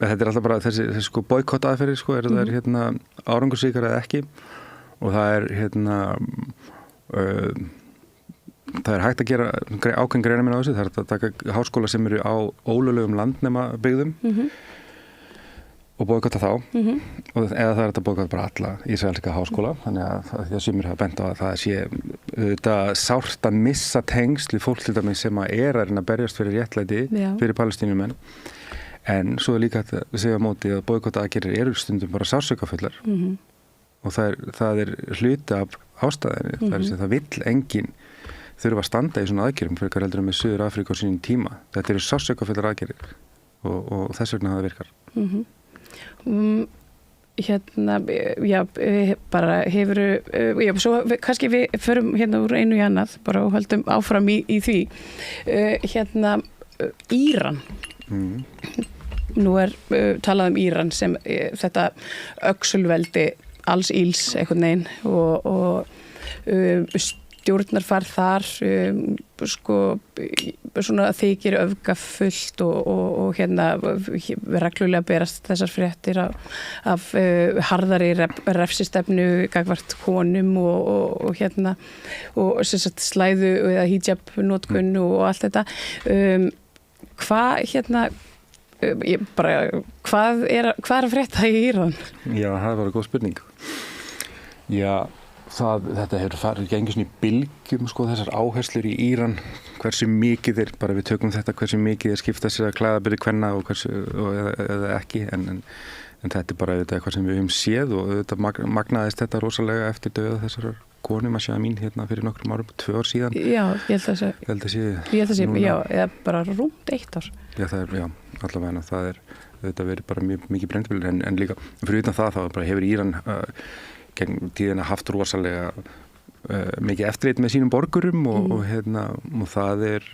þetta er alltaf bara þessi boykott aðferðir er það árangursríkar eða ekki og það er hægt að gera ákveðin greinarmun á þessu, það er að taka háskóla sem eru á ólöglegum landnema byggðum og boykotta þá og eða það er að boykotta bara alla ísraelska háskóla þannig að því að sumir hafa bent á að það sé þetta sárt að missa tengsl við fólk til dæmis sem að reyna að berjast fyrir réttlæti fyrir Palestínumenn en svo er líka að segja á móti að boykotta aðgerðir eru stundum bara sársaukafullar og það er hluti af ástæðinni það er sem það vill enginn þurfa að standa í svona aðgerðum frekar heldur með Suður Afríku á sínum tíma þetta eru sársaukafullar aðgerðir og þess vegna það virkar bara hefur svo kannski við förum úr einu í annað bara og höldum áfram í því Íran nú er talað Íran sem þetta öxulveldi alls íls einhvern veginn og stjórnarfar þar svona þykir öfgafullt og reglulega berast þessar fréttir af harðari refsistefnu gagnvart konum og sem sagt slæðu eða hijab notkun og allt þetta hvað er að frétta í Íran? Já, það var góð spurning. Já, þetta hefur gengið svona í bylgjum þessar áherslur í Íran hversu mikið bara við tökum þetta hversu mikið skipta sér að klæðaburði kvenna og eða ekki en þetta bara eitthvað sem við höfum séð og þetta magnaðist þetta rosalega eftir dauða þessar konu Masha Amini fyrir nokkrum árum 2 ár síðan. Já, ég held að sé eða bara rúmt 1 ár. Já, allavega það þetta verið bara mjög mikið brennbilir en líka fyrir utan það þá bara hefur Íran gegn tíðina haft rosalega mikið eftirlit með sínum borgurum og það er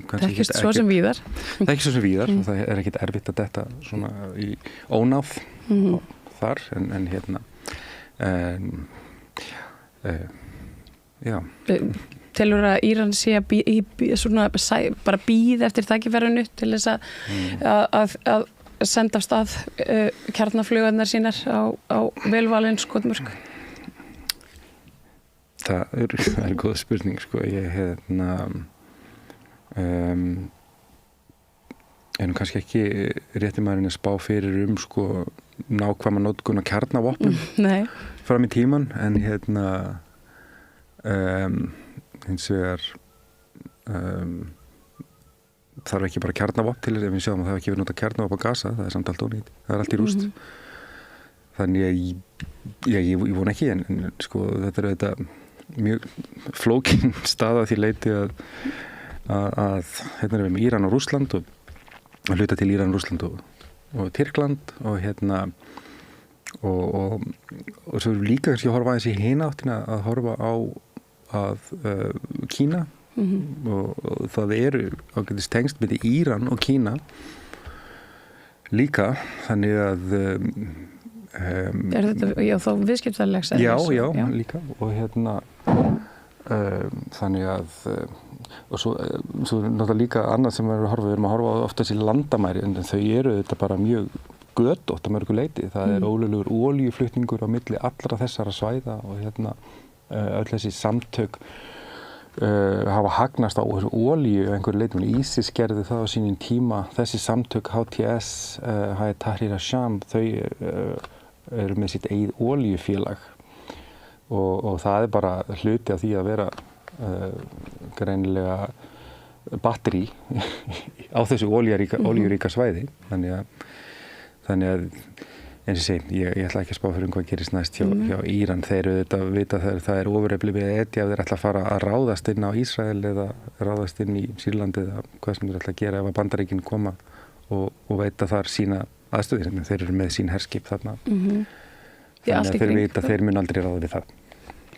þekkist svo sem víðar og það er ekkert erfitt að detta svona í ónáð þar já Telur að Íran sé bara bíð eftir tækifærinu til þess að senda af stað kjarnaflugurnar sínar á velvalin skotmörk? Það er góð spurning ég nú kannski ekki rétti maðurinn að spá fyrir nákvæma notkun á kjarnavopnum fram í tíman en hins vegar þarf ekki bara kjarnavopn til þess ef við sjáum að það ekki verið notað kjarnavopn á Gaza, það er samt allt ónýtt, það er allt í rúst þannig ég vona ekki en þetta er þetta mjög flókin staða því leiti að hérna erum við Íran og Rússland og hluta til Íran, Rússland og Tyrkland og og svo erum við líka kannski að horfa aðeins í hina áttina að horfa á að Kína og það eru ágætis tengst milli Íran og Kína líka, þannig að Er þetta, já, þá viðskiptalega já, líka og þannig að og svo náttúrulega líka annað sem við erum að horfa á ofta þessi landamæri en þau eru þetta bara mjög götótt að mörgu leyti. Það er ólöglegur olíuflutningur á milli allra þessara svæða og öll þessi samtök hafa hagnast á olíu á einhverju leyti. ISIS gerði það á sínum tíma. Þessi samtök HTS, Hayat Tahrir al-Sham, þau eru með sitt eigið olíufélag og það er bara hluti af því að vera greinilega batteri á þessu olíuríka svæði. Þannig að eins og segi, ég ætla ekki að spá fyrir hvað gerist næst hjá Íran. Þeir auðvitað vita það er ofurefli við etja ef þeir ætla að fara að ráðast inn á Ísrael eða ráðast inn í Sýrlandi eða hvað sem þeir ætla að gera ef að Bandaríkin koma og veita þar sína aðstöðir. Þeir eru með sín herskip þarna. Þannig að þeir vita að þeir mun aldrei ráða við það.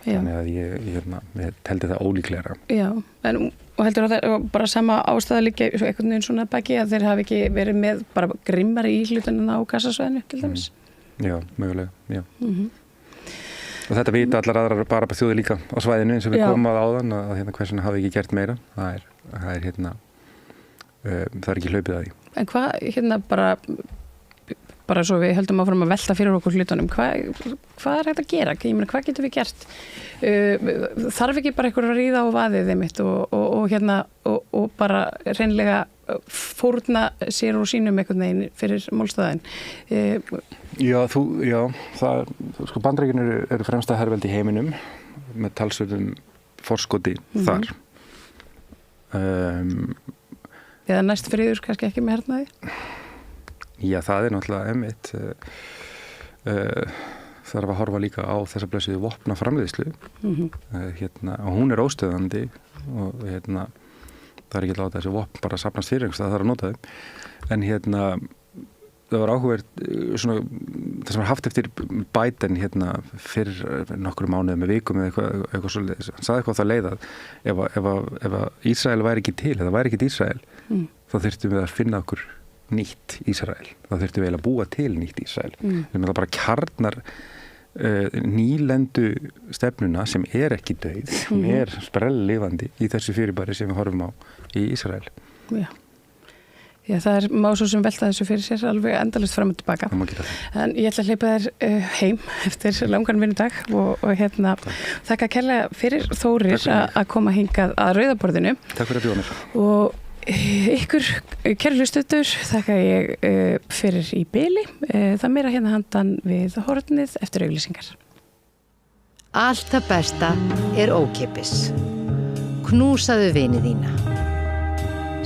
Já. Þannig að ég teldi það ólíklegra. Já, og heldur að það er bara sama ástæða líka einhvern veginn svona baki að þeir hafi ekki verið með bara grimmari íhlutunina á Gaza-svæðinu til dæmis? Já, mögulega, já. Og þetta vita allar aðrar bara þjóðir líka á svæðinu eins og við komum að áðan að hversuna hafi ekki gert meira. Það er ekki hlaupið að því. En hvað, bara svo við höldum áfram að velta fyrir okkur hlutunum, hvað er hægt að gera? Ég meina, hvað getum við gert? Þarf ekki bara einhver að ríða á vaðið einmitt og bara hreinlega fórna sér og sínum einhvern veginn fyrir málstæðin? Sko Bandaríkin eru fremsta herveldi í heiminum með talsverðum forskoti þar. Eða næst friður kannski ekki með hernaði? Já, það er náttúrulega einmitt þarf að horfa líka á þessa blessuðu vopnaframleiðslu og hún er óstöðandi og það er ekki láta þessi vopn bara safnast fyrir einhvers það þarf að nota þau en það var áhugavert svona það sem var haft eftir Biden fyrir nokkru mánuði með vikum eða eitthvað svoleiðis. Hann sagði eitthvað á það leið að ef Ísrael væri ekki til, eða væri ekki Ísrael þá þyrftum við að finna okkur nýtt Ísrael. Það þurfti vel að búa til nýtt Ísrael. Það bara kjarnar nýlendu stefnuna sem er ekki dauð, hún er sprelllifandi í þessu fyrirbæri sem við horfum á í Ísrael. Já, það er má svo sem velta þessu fyrir sér alveg endalaust fram og tilbaka. En ég ætla að hleypa þér heim eftir langan vinnudag og þakka kærlega fyrir Þórir að koma hingað að rauðaborðinu. Takk fyrir að bjóða mér. Og ykkur, kæru hlustendur, þakka ég fyrir í bili. Það meira handan við hornið eftir auglýsingar. Allt það besta er ókeypis. Knúsaðu vini þína.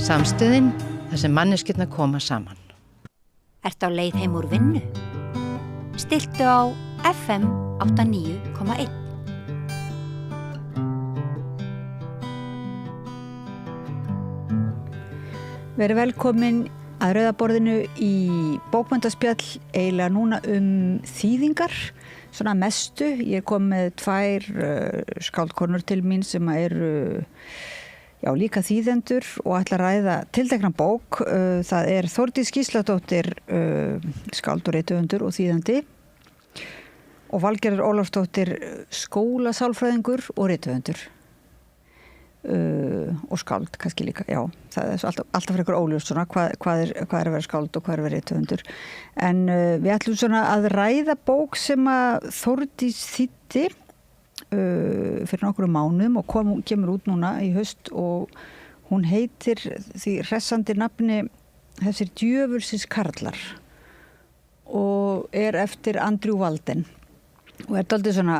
Samstöðin, þar sem manneskjurnar koma saman. Ertu á leið heim úr vinnu? Stilltu á FM 89,1. Verið velkomin að rauðaborðinu í bókmenntaspjall eiginlega núna þýðingar, svona mestu. Ég kom með 2 skáldkonur til mín sem eru líka þýðendur og ætla að ræða tiltekna bók. Það er Þórdís Gísladóttir, skáld og rithöfundur og þýðandi og Valgerður Ólafsdóttir, skólasálfræðingur og rithöfundur. Og skáld kannski líka, já, það er alltaf fyrir ykkur óljóst svona hvað er að vera skáld og hvað er að vera rithöfundur en við ætlum svona að ræða bók sem að Þórdís þýddi fyrir nokkrum mánuðum og kemur út núna í haust og hún heitir því hressandi nafni Þessir djöfulsins karlar og er eftir Andrew Walden og er dálítið svona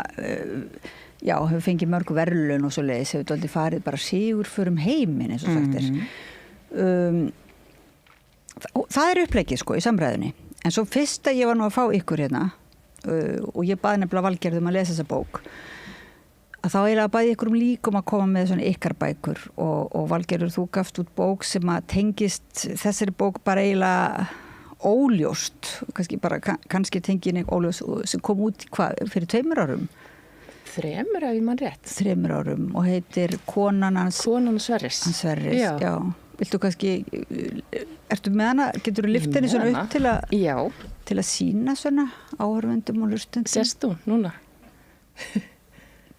hefur fengið mörg verðlaun og svo leiðis, hefur dálítið farið bara sigur fyrir heiminn eins og sagt er. Það er uppleggið sko í samræðunni. En svo fyrst að ég var nú að fá ykkur og ég baði nefnilega Valgerðum að lesa þessa bók, að þá eiginlega baði ykkur líkum að koma með svona ykkar bækur og Valgerður, þú gafst út bók sem að tengist þessari bók bara eiginlega óljóst, kannski tengið óljóst sem kom út fyrir 2 árum. 3 ef ég man rétt. 3 árum og heitir Konan Sverris. Hans Sverris, já. Viltu kannski, ertu með hana, getur þú lyft henni svona upp til að sýna svona áhorfendum og hlustendum? Sést þú núna?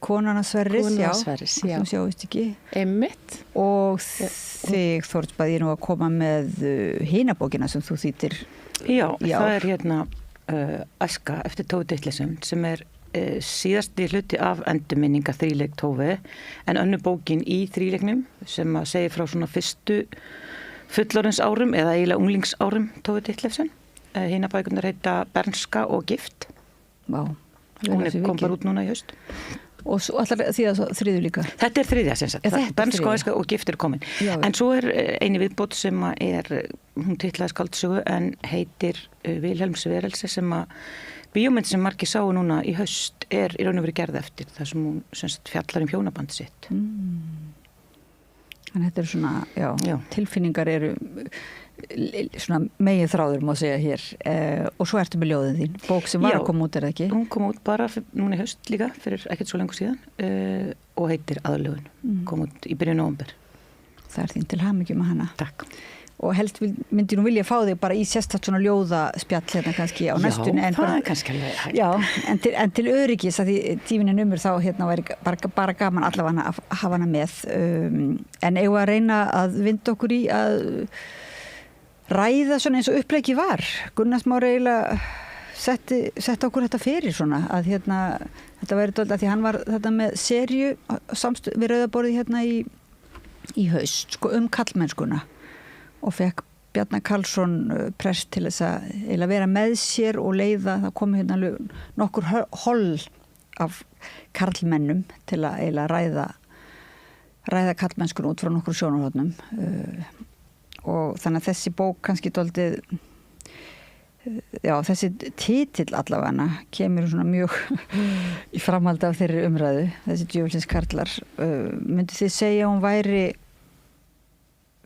Konan Hans Sverris, já. Já. Þú sjáist ekki. Einmitt. Og þig, Þórdís, bað ég nú að koma með hinabókina sem þú þýttir. Já, það er hérna Æska eftir Tove Ditlevsen sem er síðasti hluti af endurminninga þríleik Tove, en önnur bókin í þríleiknum sem að segja frá svona fyrstu fullorðins árum eða eiginlega unglingsárum Tove Ditlevsen. Hinabækunar heita Bernska og gift. Vá. Hún kom bara út núna í haust. Og allar því að þriðju líka? Þetta er þriðja sem sagt. Bernska og Æska og gift er komin. Já. En svo er eini viðbót sem hún titlaði skáldsögu en heitir Vilhelms Verelse sem að bíómynd sem margir sáu núna í haust er í raun og veru gerð eftir þar sem hún sem sagt fjallar hjónaband sitt. En þetta er svona, já. Tilfinningar eru svona megin þráður má segja hér og svo ertu með ljóðin þín, bók sem var að koma út er það ekki? Hún kom út bara núna í haust líka fyrir ekkert svo lengur síðan og heitir Aðlögun, kom út í byrjun nóvember. Það er þín til hamingju með hana. Takk. Og myndi nú vilja fá þig bara í sérstakt svona ljóðaspjall hérna kannski á næstunni. Já, það er kannski alveg hægt. Já, en til öryggis að því tíminn er þá hérna væri bara gaman allavega að hafa hana með. En eigum að reyna að vinda okkur í að ræða svona eins og uppleggi var. Gunnar Smári eiginlega setti okkur þetta fyrir svona að hérna, þetta væri dálítið að því hann var þetta með seríu við Rauðaborðið hérna í haust, sko kallmennskuna og fekk Bjarnar Karlsson prest til þess að eiginlega vera með sér og leiða, það komi hérna nokkur holl af karlmennum til að eiginlega ræða kallmennskuna út frá nokkur sjónarhornum og þannig að þessi bók kannski dálítið þessi titill allavega kemur svona mjög í framhaldi af þeirri umræðu, þessi djöfulsins karlar. Myndi þið segja að hún væri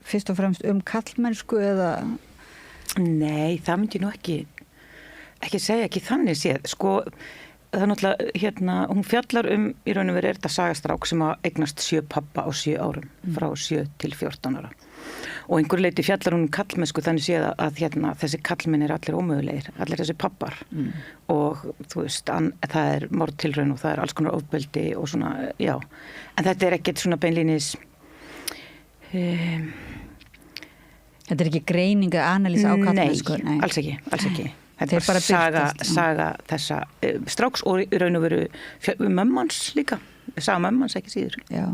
fyrst og fremst kallmennsku eða? Nei, það myndi ég nú ekki segja, ekki þannig séð. Sko, það er náttúrulega, hérna, hún fjallar í raun og veru er þetta sagastrák sem að eignast 7 pappa á 7 árum, frá 7 til 14 ára. Og einhver leiti fjallar hún kallmennsku þannig séð að hérna, þessi kallmenn er allir ómögulegir, allir þessi pappar. Og þú veist, það er mordtilraun og það er alls konar ofbeldi og svona, já. En þetta er ekkert svona beinlínis Þetta er ekki greining eða analýsa á kallmennsku? Nei, alls ekki. Þetta er bara saga þessa stráks og í raun og veru mömmans líka. Saga mömmans ekki síður. Já,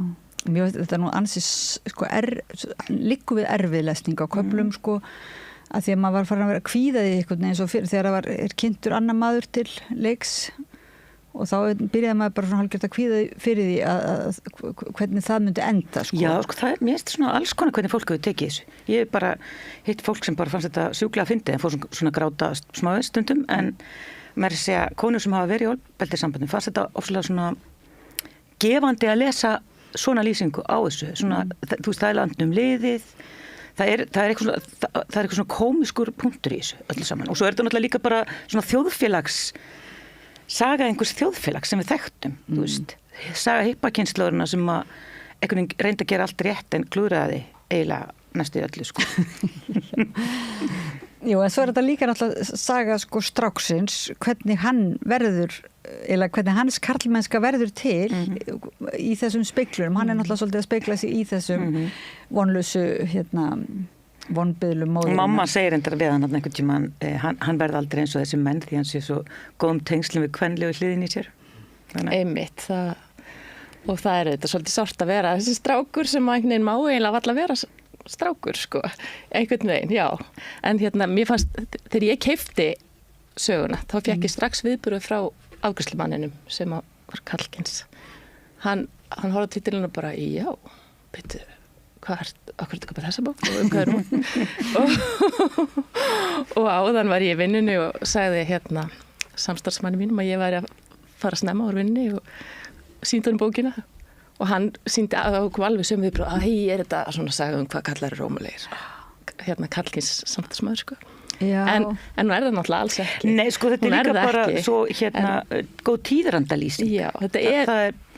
þetta er nú ansið sko, liggur við erfiðlesning á köflum sko, að því að maður var farin að vera kvíðaði einhvern veginn eins og þegar er kynntur annar maður til leiks og þá byrjaði maður bara svona hálfgjört að kvíða fyrir því að hvernig það myndi enda sko. Já, sko, það er mér svona alls konar hvernig fólk hefur tekið þessu. Ég hef bara hitt fólk sem bara fannst þetta sjúklega að fyndi en fór svona gráta smáðu stundum en maður segja, konur sem hafa verið í ofbeldissambandum fannst þetta ofslega svona gefandi að lesa svona lýsingu á þessu svona, þú veist, það er landnum liðið það er eitthvað svona komiskur punktur í þessu öllu saman og svo er þetta náttúrulega líka bara svona þjóðfélags saga einhvers þjóðfélags sem við þekktum, þú veist, saga hippakynslóðurna sem að einhvern veginn reyndi að gera allt rétt en klúðraði eiginlega næstu öllu, sko. Jú, en svo er þetta líka náttúrulega saga, sko, stráksins, hvernig hann verður, eða hvernig hans karlmennska verður til í þessum speiklurum. Hann er náttúrulega svolítið að speikla sig í þessum vonlausu, vonbyðlum móðurinn. Mamma segir endara við hann einhvern tímann, hann verði aldrei eins og þessi menn því hann sé svo góðum tengslum við kvenlegu hliðin í sér. Einmitt, og það er þetta svolítið sárt að vera þessi strákur sem einhvern veginn má eiginlega valla vera strákur, sko, einhvern veginn, já. En hérna, mér fannst, þegar ég keypti söguna, þá fékk ég strax viðburð frá afgreiðslumanninum sem var Karlkins. Hann horfði á titilinu bara, já, byrju, hvað er þetta bara þessa bók og hvað er hún og áðan var ég í vinnunni og sagði hérna samstarfsmanni mínum að ég væri að fara snemma úr vinnunni og sýndi hann bókina og hann sýndi að það kom alveg sömu viðbröð að hei, er þetta svona saga hvað kallar er rómulegir hérna Karlkins samstarfsmaður sko en nú það náttúrulega alls ekki. Nei, sko þetta líka bara ekki. Svo góð tíðrandalýsing. Já, þetta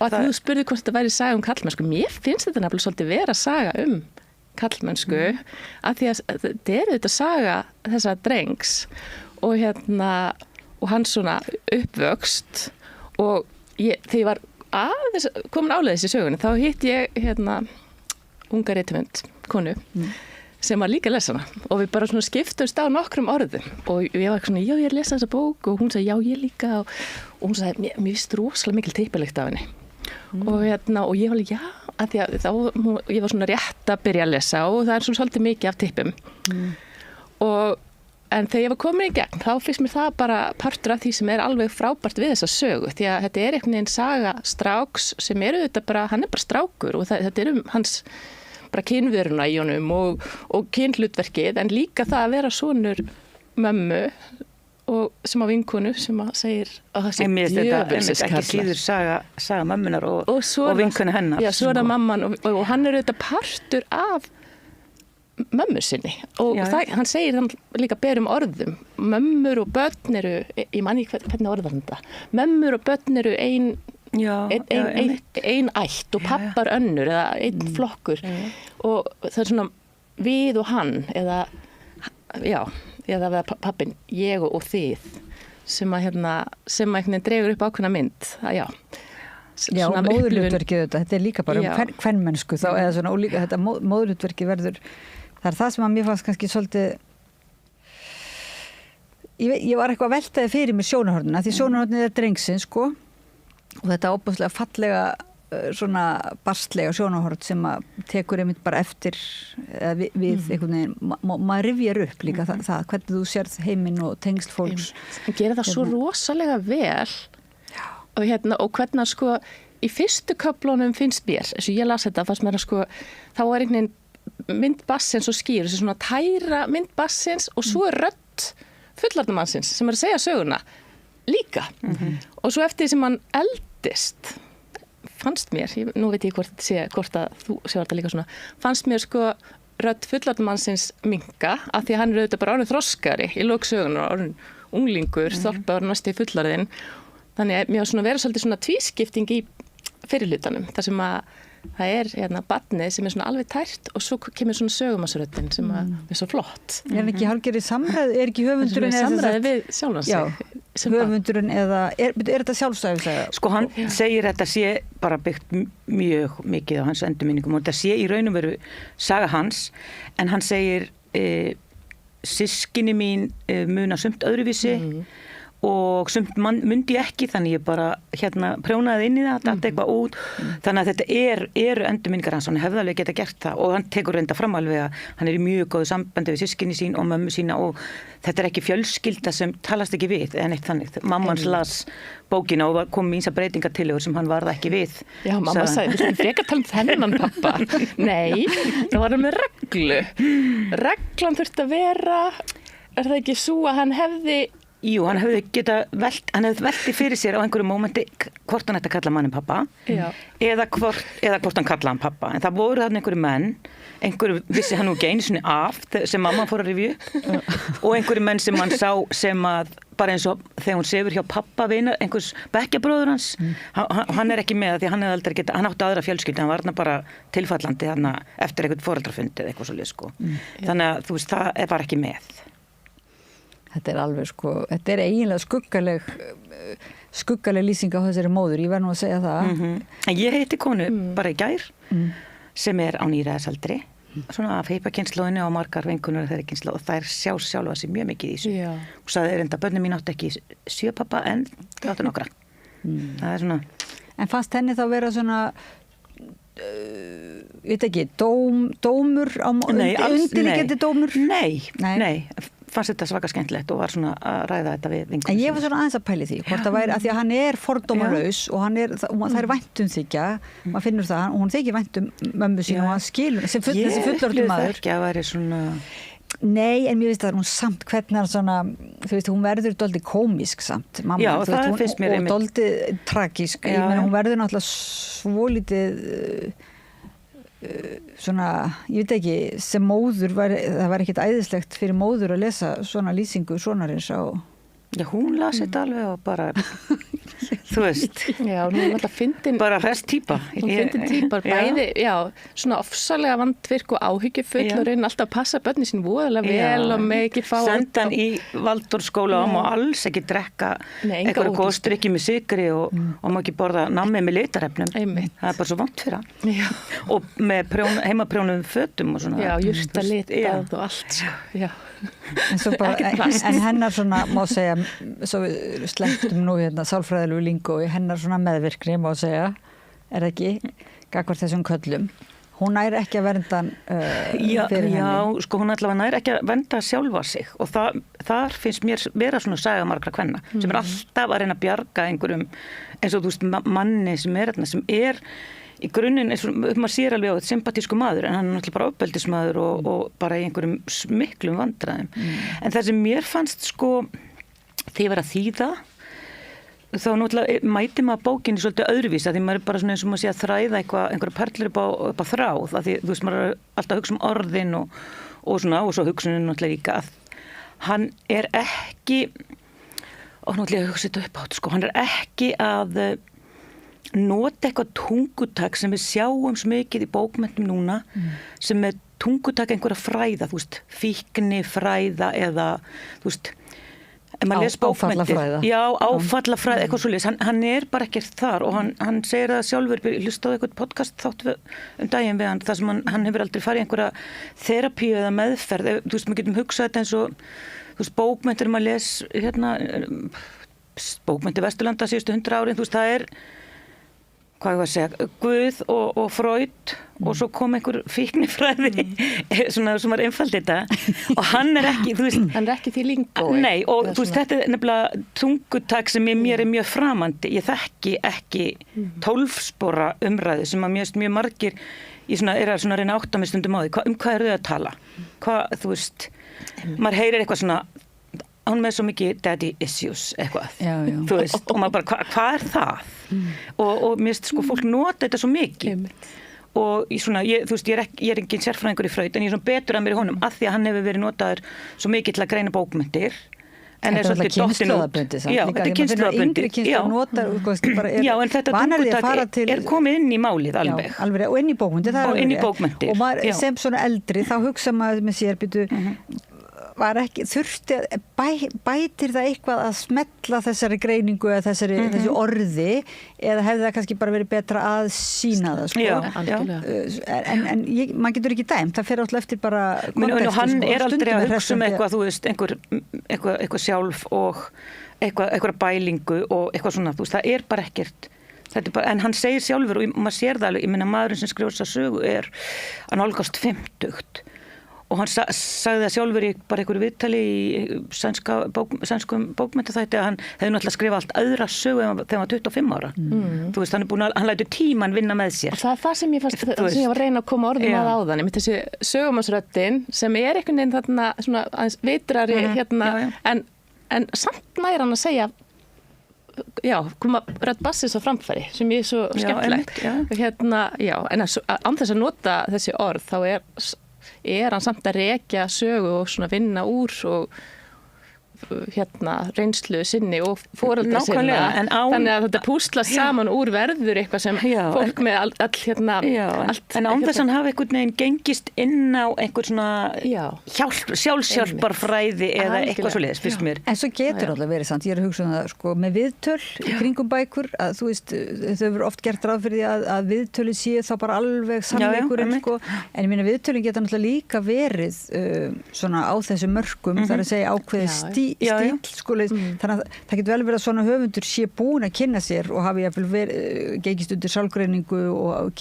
og að þú spurði hvort þetta væri saga karlmennsku, mér finnst þetta nefnilega svolítið vera saga karlmennsku, af því að þetta þetta saga þessa drengs og og hans svona uppvöxt og þegar ég var komin áleiðis í sögunni, þá hitt ég unga rithöfund, konu, sem var líka að lesa hana og við bara svona skiptumst á nokkrum orðum og ég var svona, já, ég lesa þessa bók og hún sagði, já, ég líka og hún sagði, mér finnst rosalega mikil typilegt af henni og ég var líka, já, að því að ég var svona rétt að byrja að lesa og það svona svolítið mikið af typum en þegar ég var komin í gegn, þá finnst mér það bara partur af því sem alveg frábært við þessa sögu, því að þetta einhvern veginn saga stráks sem þetta bara, hann bara strákur og þetta hans bara kynveruna í honum og kynhlutverkið, en líka það að vera sonur mömmu og sem á vinkonu sem að segir að það sé djöfulsins ekki síður saga mömmunar og vinkonu hennar. Já, svo það mamman og hann þetta partur af mömmu sinni og hann segir hann líka berum orðum, mömmur og börn ég manni hvernig orðar þetta, mömmur og börn ein ætt og pappar önnur eða einn flokkur og það svona við og hann eða pappin, ég og þið sem að dregur upp ákveðna mynd Já, móðurhlutverkið þetta líka bara kvenmennsku þá eða svona og líka þetta móðurhlutverkið verður það sem að mér fannst kannski svolítið ég var eitthvað veltaði fyrir mér sjónarhornina því sjónarhornið drengsins sko og þetta óbúslega fallega svona barstlega sjónarhorn sem að tekur einmitt bara eftir við einhvern veginn, maður rifjar upp líka það hvernig þú sérð heiminn og tengsl fólks. Það gerir það svo rosalega vel og hvernig sko í fyrstu köflunum finnst mér, eins og ég las þetta fannst mér sko, þá var einhvern veginn mynd bassins og skýr, þessi svona tæra mynd bassins og svo rödd fullorðnumannsins sem að segja söguna líka og svo eftir því sem hann eldist fannst mér, nú veit ég hvort að þú séu þetta líka svona, fannst mér sko rödd fullorðnumannsins minka af því að hann auðvitað bara orðin þroskari í lok sögunar, orðin unglingur þorpaður næstu í fullorðin, þannig að mér svona vera svolítið svona tvískipting í fyrirhlutanum, þar sem að það barnið sem svona alveg tært og svo kemur svona sögumansröddin sem er svo flott. Ekki hálfgerði samræði, ekki höfundurinn samræði við sjálfan sig. Höfundurinn eða, þetta sjálfstæðislega? Sko hann segir þetta sé bara byggt mjög mikið á hans endurminningum og þetta sé í raun og veru saga hans, en hann segir systkini mín muna sumt öðruvísi og sumt mundi ég ekki, þannig ég bara prjónaði inn í það, datt eitthvað út þannig að þetta eru endurminningar hans, hann hefði alveg geta gert það og hann tekur reynda fram alveg að hann í mjög góðu sambandi við systkini sín og mömmu sína og þetta ekki fjölskylda sem talast ekki við en eitt þannig, mammans las bókina og kom með ýmsar breytingartillögur sem hann varð ekki við. Já, mamma sagði, við frekar tala þennan pappa. Nei, það var hann með reglan þurfti að vera, það ekki svo að hann hefði Jú, hann hefði velti fyrir sér á einhverju mómenti hvort hann ætti að kalla mannin pappa eða hvort hann kallaði hann pappa, en það voru þarna einhverju menn, einhverju vissi hann nú ekki einu sinni af sem mamma fór að rifja og einhverju menn sem hann sá sem að bara eins og þegar hún sefur hjá pappa vina, einhvers bekkjabróður hans hann ekki með því hann átti aðra fjölskyldu, hann var bara tilfallandi þarna eftir einhvern foreldrafund eða eitthvað svolítið sko. Þannig að þú veist, það bara ekki með. Þetta alveg sko, þetta eiginlega skuggaleg lýsing á þessari móður, ég verð nú að segja það. En ég heiti konu bara í gær sem á nýræðisaldri, svona af heipakynslóðinu og margar vinkunur þeirri kynslu og þær sjálfa sig mjög mikið í þessu. Og sagði enda, börnum mín átti ekki 7 pappa en þau áttu nokkra. Það svona. En fannst henni þá vera svona veit ekki, dómur undirliggjandi dómur? Nei. Fannst þetta svaka skemmtilegt og var svona að ræða þetta við vinkunum. En ég var svona aðeins að pæli því, hvort það væri að því að hann er fordómalaus og það er væntumþykja, maður finnur það, og hún þykir væntum mömmu sín og hann skilur, þessi fullorðni maður. Ég ekki að væri svona. Nei, en mér veist að hún samt hvernig hann svona, þú veist, hún verður dálítið komisk samt, mamma. Já, það finnst mér einmitt. Og dálítið tragísk, ég meina hún verður náttúrulega svolítið svona, ég veit ekki, sem móður það var ekkert æðislegt fyrir móður að lesa svona lýsingu sonarins á. Já, hún las þetta alveg og bara, þú veist. Já, hún er alltaf fyndin. Bara hress típa. Hún fyndin típar, bæði, já, svona ofsalega vandvirk og áhyggjufull og reyna alltaf að passa börnin sín voðalega vel og með ekki fá. Senda hann í Valdórsskóla og má alls ekki drekka einhverju góðstrykki með sykri og má ekki borða nammi með litarefnum. Einmitt. Það er bara svo vant fyrir hann. Já. Og með heimaprjónum fötum og svona. Já, jurtalitað og allt, sko, já. En hennar svona má segja, svo við slettum nú hérna sálfræðilegu lingu og hennar svona meðvirkni má segja, er það ekki, gagnvart þessum köllum, hún nær ekki að vernda fyrir henni. Já, sko hún allavega nær ekki að vernda sjálfa sig og þar finnst mér vera svona saga margra kvenna sem alltaf að reyna að bjarga einhverjum, eins og þú veist manni sem er í grunninn, maður sér alveg á þetta sympatísku maður en hann er náttúrulega bara ofbeldismadur og bara í einhverjum miklum vandræðum. En það sem mér fannst sko, þegar ég var að þýða, þá náttúrulega mæti maður bókinni svolítið öðruvísi, því maður er bara svona eins og maður sé að þræða einhverja perlur upp á þráð, því þú veist maður er alltaf að hugsa um orðin og svo hugsunin náttúrulega líka að hann er ekki, og náttúrulega ég hugsa þetta upp á þetta sko, hann er ekki að nota eitthvað tungutak sem við sjáum svo mikið í bókmenntum núna sem er tungutak einhverja fræða, þú veist, fíkni fræða eða, þú veist, ef maður les bókmenntir. Já, áfallafræða, eitthvað svo leys. Hann er bara ekkert þar og hann segir það sjálfur, hlustaði eitthvað podcast þátt daginn við hann, þar sem hann hefur aldrei farið einhverja þerapíu eða meðferð. Þú veist, maður getum hugsað þetta eins og, þú veist, bókmenntir maður les, hérna, bókmenntir Vesturlanda síðustu 100 árin, þú veist, það er hvað ég var að segja, Guð og Freud og svo kom einhver fíknifræði svona sem var einfald þetta og hann er ekki, þú veist hann er ekki því lingói. Nei, og þú veist, þetta er nefnilega tungutak sem mér er mjög framandi. Ég þekki ekki 12 spora umræðu sem að mjög margir er að reyna að átta mig stundum á því. Hvað eru þau að tala? Hvað, þú veist, maður heyrir eitthvað svona hann með svo mikið daddy issues eitthvað, þú veist, og maður bara hvað er það? Og mér finnst sko fólk nota þetta svo mikið og þú veist, ég er engin sérfræðingur í Freud en ég er svona betur að mér í honum af því að hann hefur verið notaður svo mikið til að greina bókmyndir en er svolítið dottinn út. Já, þetta er kynslóðabundið. Já, en þetta tungutak er komið inn í málið alveg. Já, alveg, og inn í bókmyndir. Og inn í bókmyndir. Og maður sem svona eldri, þá hugsa maður með sér býtu var ekki, bætir það eitthvað að smetla þessari greiningu eða þessi orði eða hefði það kannski bara verið betra að sína það sko. En maður getur ekki dæmt, það fer alltaf eftir bara kontekstu. Hann er aldrei að hugsa um eitthvað, þú veist, eitthvað sjálf og eitthvað bælingu og eitthvað svona, þú veist, það er bara ekkert. En hann segir sjálfur og maður sér það alveg, ég meina maðurinn sem skrifur þessa sögu er að nálgast 50 og hann sagði það sjálfur í bara einhverju viðtali í sænskum bókmenntaþætti að hann hefði náttúrulega skrifað allt aðra sögu þegar hann var 25 ára. Þú veist, hann lætur tíman vinna með sér. Og það er það sem ég fannst, sem ég var að reyna að koma orðum að áðan, ég myndi þessi sögumannsröddin sem er einhvern veginn þarna svona aðeins vitrari hérna, en samt næra hann að segja koma rödd bassins á framfæri sem ég er svo skemmtilegt. En án þess að nota þessi orð þá er hann samt að rekja sögu og svona vinna úr og reynslu sinni og foreldra sinna þannig að þetta púslast saman úr verður eitthvað sem fólk með allt en án þess að hann hafi einhvern veginn gengist inn á einhver svona sjálfshjálparfræði eða eitthvað svo leiðis, fyrst mér. En svo getur alltaf verið samt, ég er að hugsa það sko með viðtöl í kringum bækur að þú veist, þau eru oft gert ráð fyrir því að viðtölu séu þá bara alveg sannleikurinn sko, en ég meina viðtölin geta náttúrulega líka verið svona á þessu mörkum, þar að segja ákveðið stíl sko, þannig að það getur vel verið að svona höfundur sé búin að kynna sér og hafi gengist undir sálgreiningu og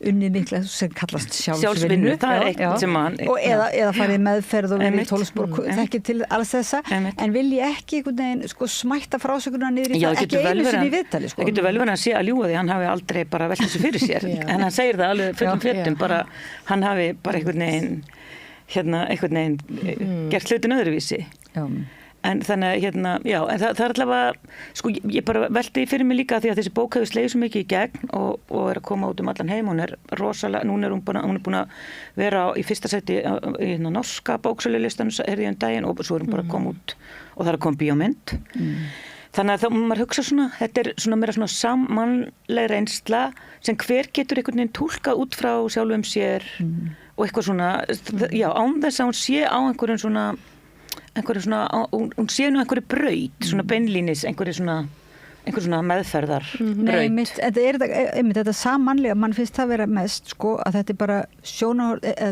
unnið mikla sem kallast sjálfsvinnu það er eitt sem hann eða farið meðferð og verið í 12 spor þekkir til alls þessa en vilji ekki einhvern veginn sko smætta frásökunna niður í það ekki einu sinni í viðtali sko. Það getur vel verið að sé að ljúga því hann hafi aldrei bara velt þessu fyrir sér en hann segir það alveg fullum fjöldum bara hann hafi bara einhvern veginn gert hlutin öðruvísi En þannig hérna, já, en það er allavega, sko, ég bara velti fyrir mig líka því að þessi bók hefur slegið svo mikið í gegn og er að koma út allan heim, hún er rosalega, núna er hún búin að vera í fyrsta seti í norska bóksölulistanum, herði daginn, og svo er hún bara að koma út og það er að koma bíómynd. Þannig að þá maður hugsa svona, þetta er svona meira svona sammannleg reynsla sem hver getur einhvern veginn túlkað út frá sjálfum sér og eitthvað svona, já, án þess að hún sé á einhverjum svona, hún sé nú einhverju braut, svona beinlínis, einhverju svona meðferðar braut. Nei, þetta sammannlega, mann finnst það vera mest, sko, að þetta er bara þetta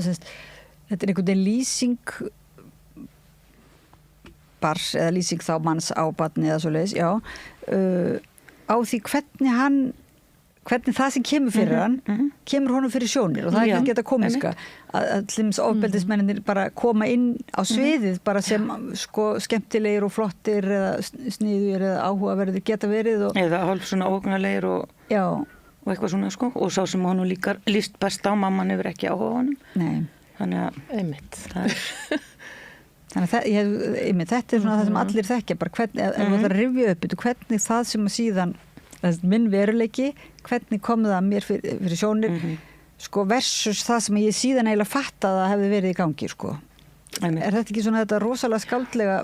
er einhvern veginn lýsing bars eða lýsing þá manns á barni eða svoleiðis, já, á því hvernig það sem kemur fyrir hann kemur honum fyrir sjónir og það er ekki þetta komiska að hlims ofbeldismenninir bara koma inn á sviðið bara sem sko skemmtilegir og flottir eða sniðugir eða áhugaverðir geta verið eða hálf svona óhugnarlegir og eitthvað svona sko og sá sem honum líka líst best á mamman hefur ekki áhuga á honum. Nei. Þannig að einmitt. Þannig að þetta er svona það sem allir þekkja bara hvernig, ef það rifja upp hvernig það sem að síðan minn veruleiki, hvernig kom það mér fyrir sjónir sko versus það sem ég síðan eiginlega fatt að það hefði verið í gangi sko. Er þetta ekki svona þetta rosalega skáldlega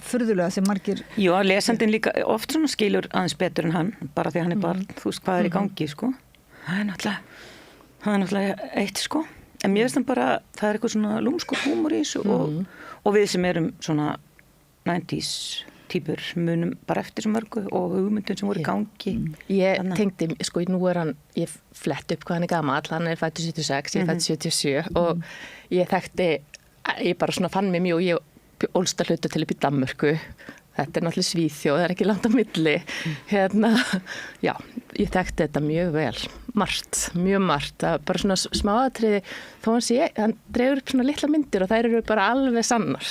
furðulega sem margir Jú, lesandinn líka oft svona skilur aðeins betur en hann bara því hann er barn, þú veist hvað er í gangi sko. Það er náttúrulega eitt sko en mér veist hann bara, það er eitthvað svona lúmskur húmor í þessu og við sem erum svona 90s týpur munum bara eftir sem mörgu og hugmyndum sem voru í gangi. Ég tengdi, sko, nú er hann, ég flett upp hvað hann er gamall, hann er fættur 76, ég er fættur 77 og ég þekkti, ég bara svona fann mig mjög, ég ólst að hluta til upp í Danmörku, þetta er náttúrulega Svíþjóð, það er ekki langt á milli, já, ég þekkti þetta mjög vel, mjög margt, bara svona smáatriði, þó hann dregur upp svona litla myndir og þær eru bara alveg sannar,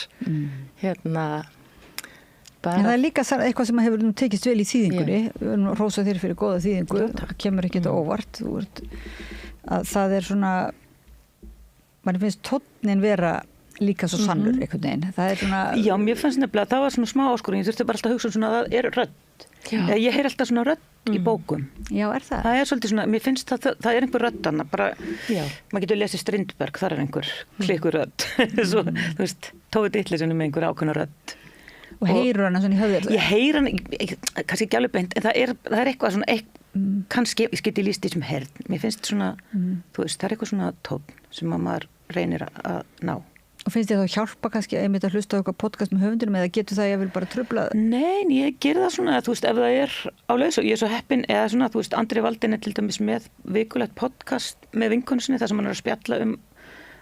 En það er líka eitthvað sem hefur nú tekist vel í þýðingunni, rósa þér fyrir góða þýðingu, það kemur ekki þetta óvart, að það er svona, mann finnst tónnin vera líka svo sannur einhvern veginn, það er svona... Já, mér fannst nefnilega, það var svona smá áskorun, ég þurfti bara alltaf að hugsa svona að það er rödd, ég heyr alltaf svona rödd í bókum. Já, er það? Það er svolítið svona, mér finnst það er einhver rödd annað, bara, maður getur lesið Strindberg, þar er einhver klikkur rödd, svo, þú veist, Tói Ditlevsen með einhver ákveðna rödd. Og heyrur hana svona í höfðir? Ég heyr hana, kannski ekki alveg beint, en það er eitthvað svona, kannski, ég geti líst því sem heyrn. Mér finnst svona, þú veist, það er eitthvað svona tónn sem maður reynir að ná. Og finnst þér þá hjálpa kannski einmitt að hlusta á eitthvað podcast með höfundunum eða getur það ég vil bara trufla? Nei, ég ger það svona, þú veist, ef það er á leið og ég er svo heppin, eða svona, þú veist, Andri Valdin er til dæmis með vikulegt podcast með vinkonsinni þar sem hann er að spjalla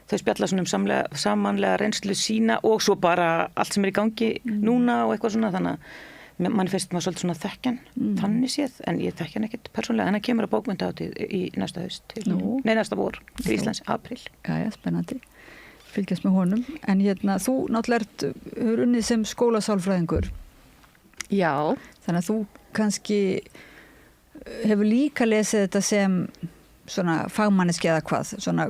þau spjalla svona samanlega reynslu sína og svo bara allt sem er í gangi núna og eitthvað svona þannig að mann finnst maður svolítið svona þekkjan þannig séð, en ég þekkjan ekkert persónlega en það kemur að bókmenntahátíð í næsta haust næsta vor, til Íslands, apríl. Já, spennandi. Fylgjast með honum. En þú náttúrulega hefur unnið sem skólasálfræðingur. Já. Þannig að þú kannski hefur líka lesið þetta sem svona fagmanniski eða hvað svona,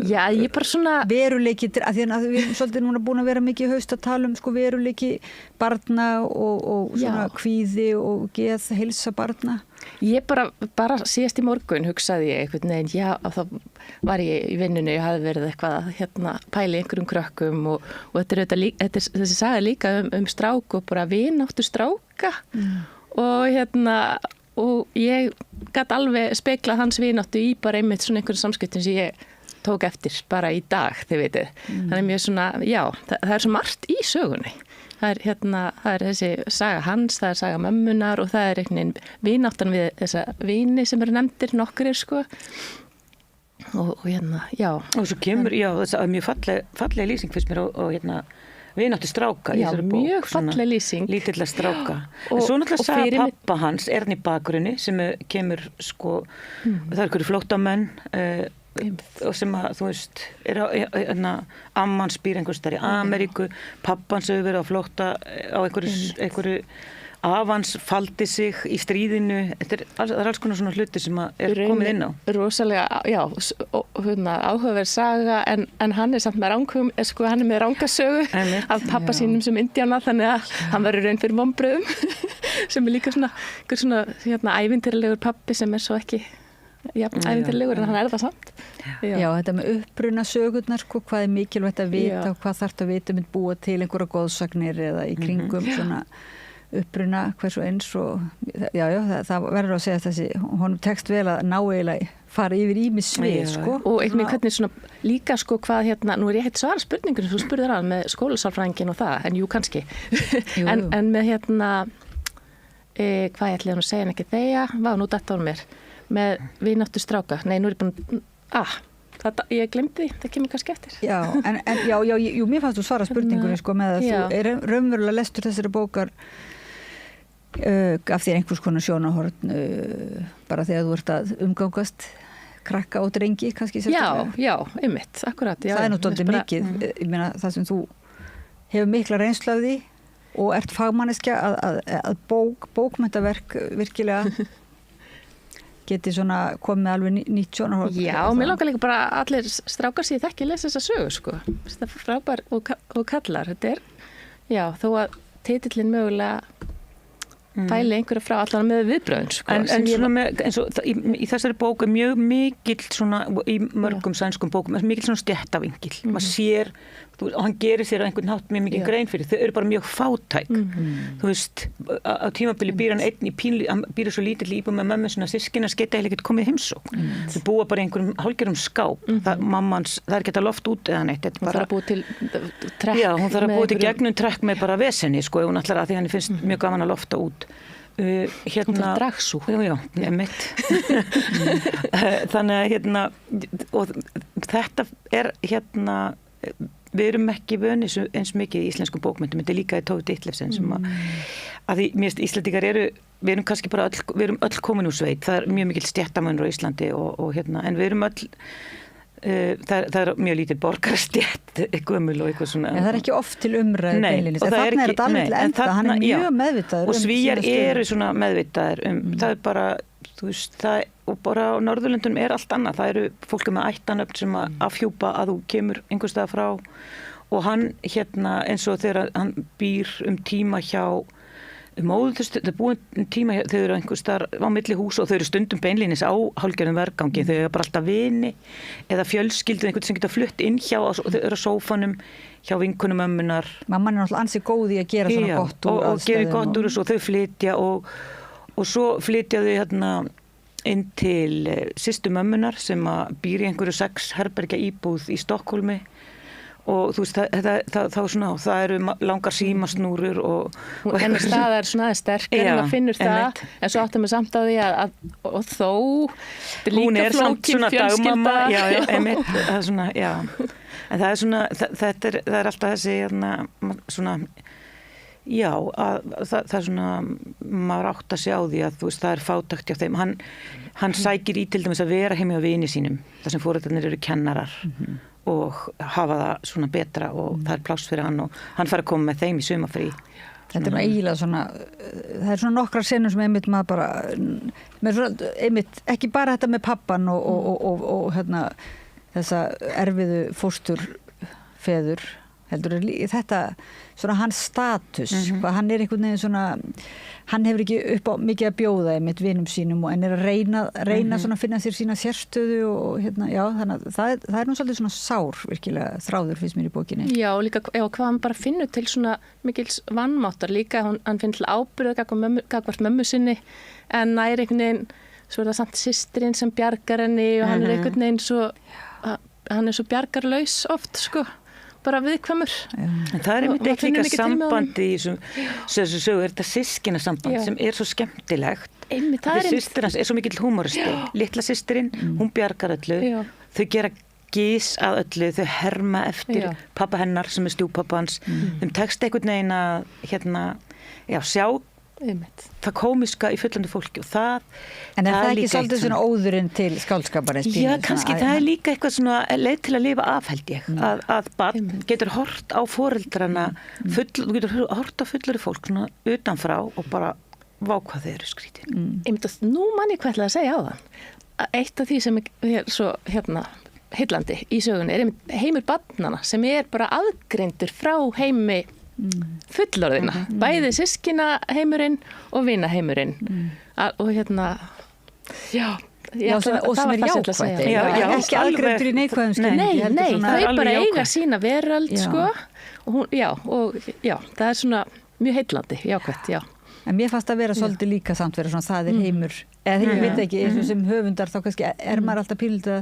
já, ég bara svona veruleiki, að því að við erum svolítið núna búin að vera mikið í haust að tala sko veruleiki barna og svona kvíði og geð heilsa barna. Ég bara síðast í morgun hugsaði ég einhvern veginn, já, þá var ég í vinnunni og hafði verið eitthvað pæli einhverjum krökkum og þetta er þessi saga líka strák og bara vináttu stráka og ég gat alveg speklað hans vináttu í bara einmitt svona einhverjum samskiptum sem ég tók eftir bara í dag, þið veitir. Þannig mjög svona, já, það er svo margt í sögunni. Það er þessi saga hans, það er saga mömmunar og það er einhvern veginn vináttan við þessa vini sem eru nefndir nokkrir, sko. Og já. Og svo kemur, já, það er mjög falleg lýsing fyrst mér og vináttu stráka í þessari bók. Já, mjög falleg lýsing. Lítilla stráka. En svo náttúrulega saga pappa hans er hann í bakgrunni sem kemur, sko, það er einhverju flóttamenn og sem að, þú veist, amman spýr einhvers þar í Ameríku, pappans hefur verið á flótta á einhverju Avans faldi sig í stríðinu, það er alls konar svona hluti sem er komið inn á. Rosalega, já, áhugaverð saga en hann er samt með hann er með rangasögu af pappa sínum sem indjána, þannig að hann verður raun fyrir vonbrigðum sem er líka svona ævintýralegur pappi sem er svo ekki ævintýralegur en hann er það samt. Já, þetta með uppruna sögurnar, sko, hvað er mikilvægt að vita og hvað þarf að vita með búa til einhverja góðsagnir eða í kringum svona uppruna hversu eins og það verður að segja þessi, honum tekst vel að ná eiginlega fara yfir ýmis svið, sko. Og einhvern hvernig svona líka, sko, hvað nú er ég heitt svara spurningur sem þú spurðir að með skólasálfræðingin og það, en jú, kannski. en með hvað ég ætlaði að segja en ekki þegar, nú datt á mér, með vináttu stráka, nei, nú er ég búin, ég glemdi því, það kemur kannski eftir. Já, jú, mér fannst þú svara spurningunni, sko, með að þú er raunverulega lestur þessari bókar af þér einhvers konar sjónarhorn bara þegar þú ert að umgangast krakka og drengi, kannski sérstaklega. Já, einmitt, akkurat. Já, það er náttúrulega mikið, ég meina, það sem þú hefur mikla reynslu af því og ert fagmanneskja að bókmenntaverk virkilega geti svona komið alveg nýtt sjónarhorn. Já, mér langar líka bara allir strákar sér þekki lesa þessa sögu, sko. Þetta er frábær og kallar. Þetta er, já, þó að titillinn mögulega fæli einhverja frá allan með viðbröðun, sko. En svona með, eins og í þessari bóku mjög mikill svona, í mörgum sænskum bókum, mikill svona stjættavingil. Maður sér, og hann gerir sér á einhvern hátt mjög mikið grein fyrir, þau eru bara mjög fátæk. Þú veist, á tímabili býr hann einn í pínli, hann býr svo lítill íbúð með mömmu svona systkina, geta heila ekkert komið heimsókn. Þau búa bara í einhverjum hálfgerðum skáp. Mammans, það er ekki að loft út eða neitt. Hún þarf að búa til trekk. Já, hún þarf að búa til gegnum trekk með bara vesenni, sko, ef hún ætlar að því hann finnst mjög gaman að lofta út. Hún þarf dragsú. Já, emitt. Þannig að og þetta er við erum ekki vöni eins mikið í íslenskum bókmyndum, þetta er líka í Tove Ditlevsen sem að því mér finnst Íslendingar við erum kannski bara við erum öll komin úr sveit, það er mjög mikil stéttamunur á Íslandi og en við erum öll það er mjög lítið borgarastétt gömul og eitthvað svona. En það er ekki oft til umræðu beinlínis. En þarna er þetta alveg til enda, hann er mjög meðvitaður. Og Svíar eru svona meðvitaður það er bara, þú veist, og bara á Norðurlöndunum er allt annað. Það eru fólk með ættanöfn sem að afhjúpa að þú kemur einhvers staðar frá og hann eins og þegar hann býr tíma hjá móðurstöð, það er búin tíma þau eru einhvers staðar á milli hús og þau eru stundum beinlínis á hálfgerðum vergangi, þau eru bara alltaf vini eða fjölskyldu, einhvern sem geta flutt inn hjá og þau eru á sófanum hjá vinkunum ömmunar. Mamman er náttúrulega ansið góð í að gera svona gott úr og gerir gott úr og þau flytja og svo flytja þau inn til systur mömmunar sem að býr í einhverju 6 herbergja íbúð í Stokkólmi og þú veist, það eru langar símasnúrur og hennar staða er svona aðeins sterkar en maður finnur það, en svo áttum við samt á því og þó hún er samt svona dagmamma einmitt, það er svona, já en það er svona, það er alltaf þessi svona já, það er svona maður átt að sjá því að þú veist, það er fátækt hjá þeim, hann sækir í til dæmis að vera heim hjá vini sínum, þar sem foreldrarnir eru kennarar og hafa það svona betra og það er pláss fyrir hann og hann fær að koma með þeim í sumarfrí. Þetta er eiginlega svona, það er svona nokkrar senur sem einmitt maður bara, með svona einmitt, ekki bara þetta með pappan og þessa erfiðu fósturfeður, heldur þetta svona hans status, hvað hann er einhvern veginn svona, hann hefur ekki upp á mikið að bjóða einmitt vinum sínum en er að reyna svona að finna sér sína sérstöðu og já, þannig að það er nú svolítið svona sár virkilega þráður finnst mér í bókinni. Já, líka hvað hann bara finnur til svona mikils vannmáttar líka, hann finnur til ábyrgð gagnvart mömmu sinni en nær einhvern veginn, svo er það samt systrinn sem bjargar henni og hann er einhvern veginn svo, hann er svo bjargarlaus oft, sko. Bara viðkvæmur. En það er einmitt ekki líka sambandi í þessu sögu, er þetta systkinasamband sem er svo skemmtilegt. Systir hans er svo mikill húmoristi. Litla systirinn, hún bjargar öllu. Þau gera gís að öllu, þau herma eftir pappa hennar sem er stjúpappa hans. Þeim tekst einhvern veginn að sjá það komiska í fullandi fólki og það En er það ekki líka svolítið svona óðurinn til skáldskaparins? Já, kannski það er líka eitthvað svona leið til að lifa af, held ég, að barn getur hort á foreldrana þú getur hort á fullari fólk svona utanfrá og bara vá hvað þeir eru skrítin. Nú man ég hvað ætlaði að segja á það. Eitt af því sem er svo heillandi í sögunni er heimur barnana sem er bara aðgreindur frá heimi fullorðina, bæði systkina heimurinn og vina heimurinn og og sem er jákvætt ekki aðgreindur í neikvæðum skilningi. Nei, þau bara eiga sína veröld sko, og það er svona mjög heillandi, jákvætt, já. En mér fannst að vera svolítið líka samt vera svona það er heimur, eða ég veit ekki eins og sem höfundar þá kannski maður alltaf pílið að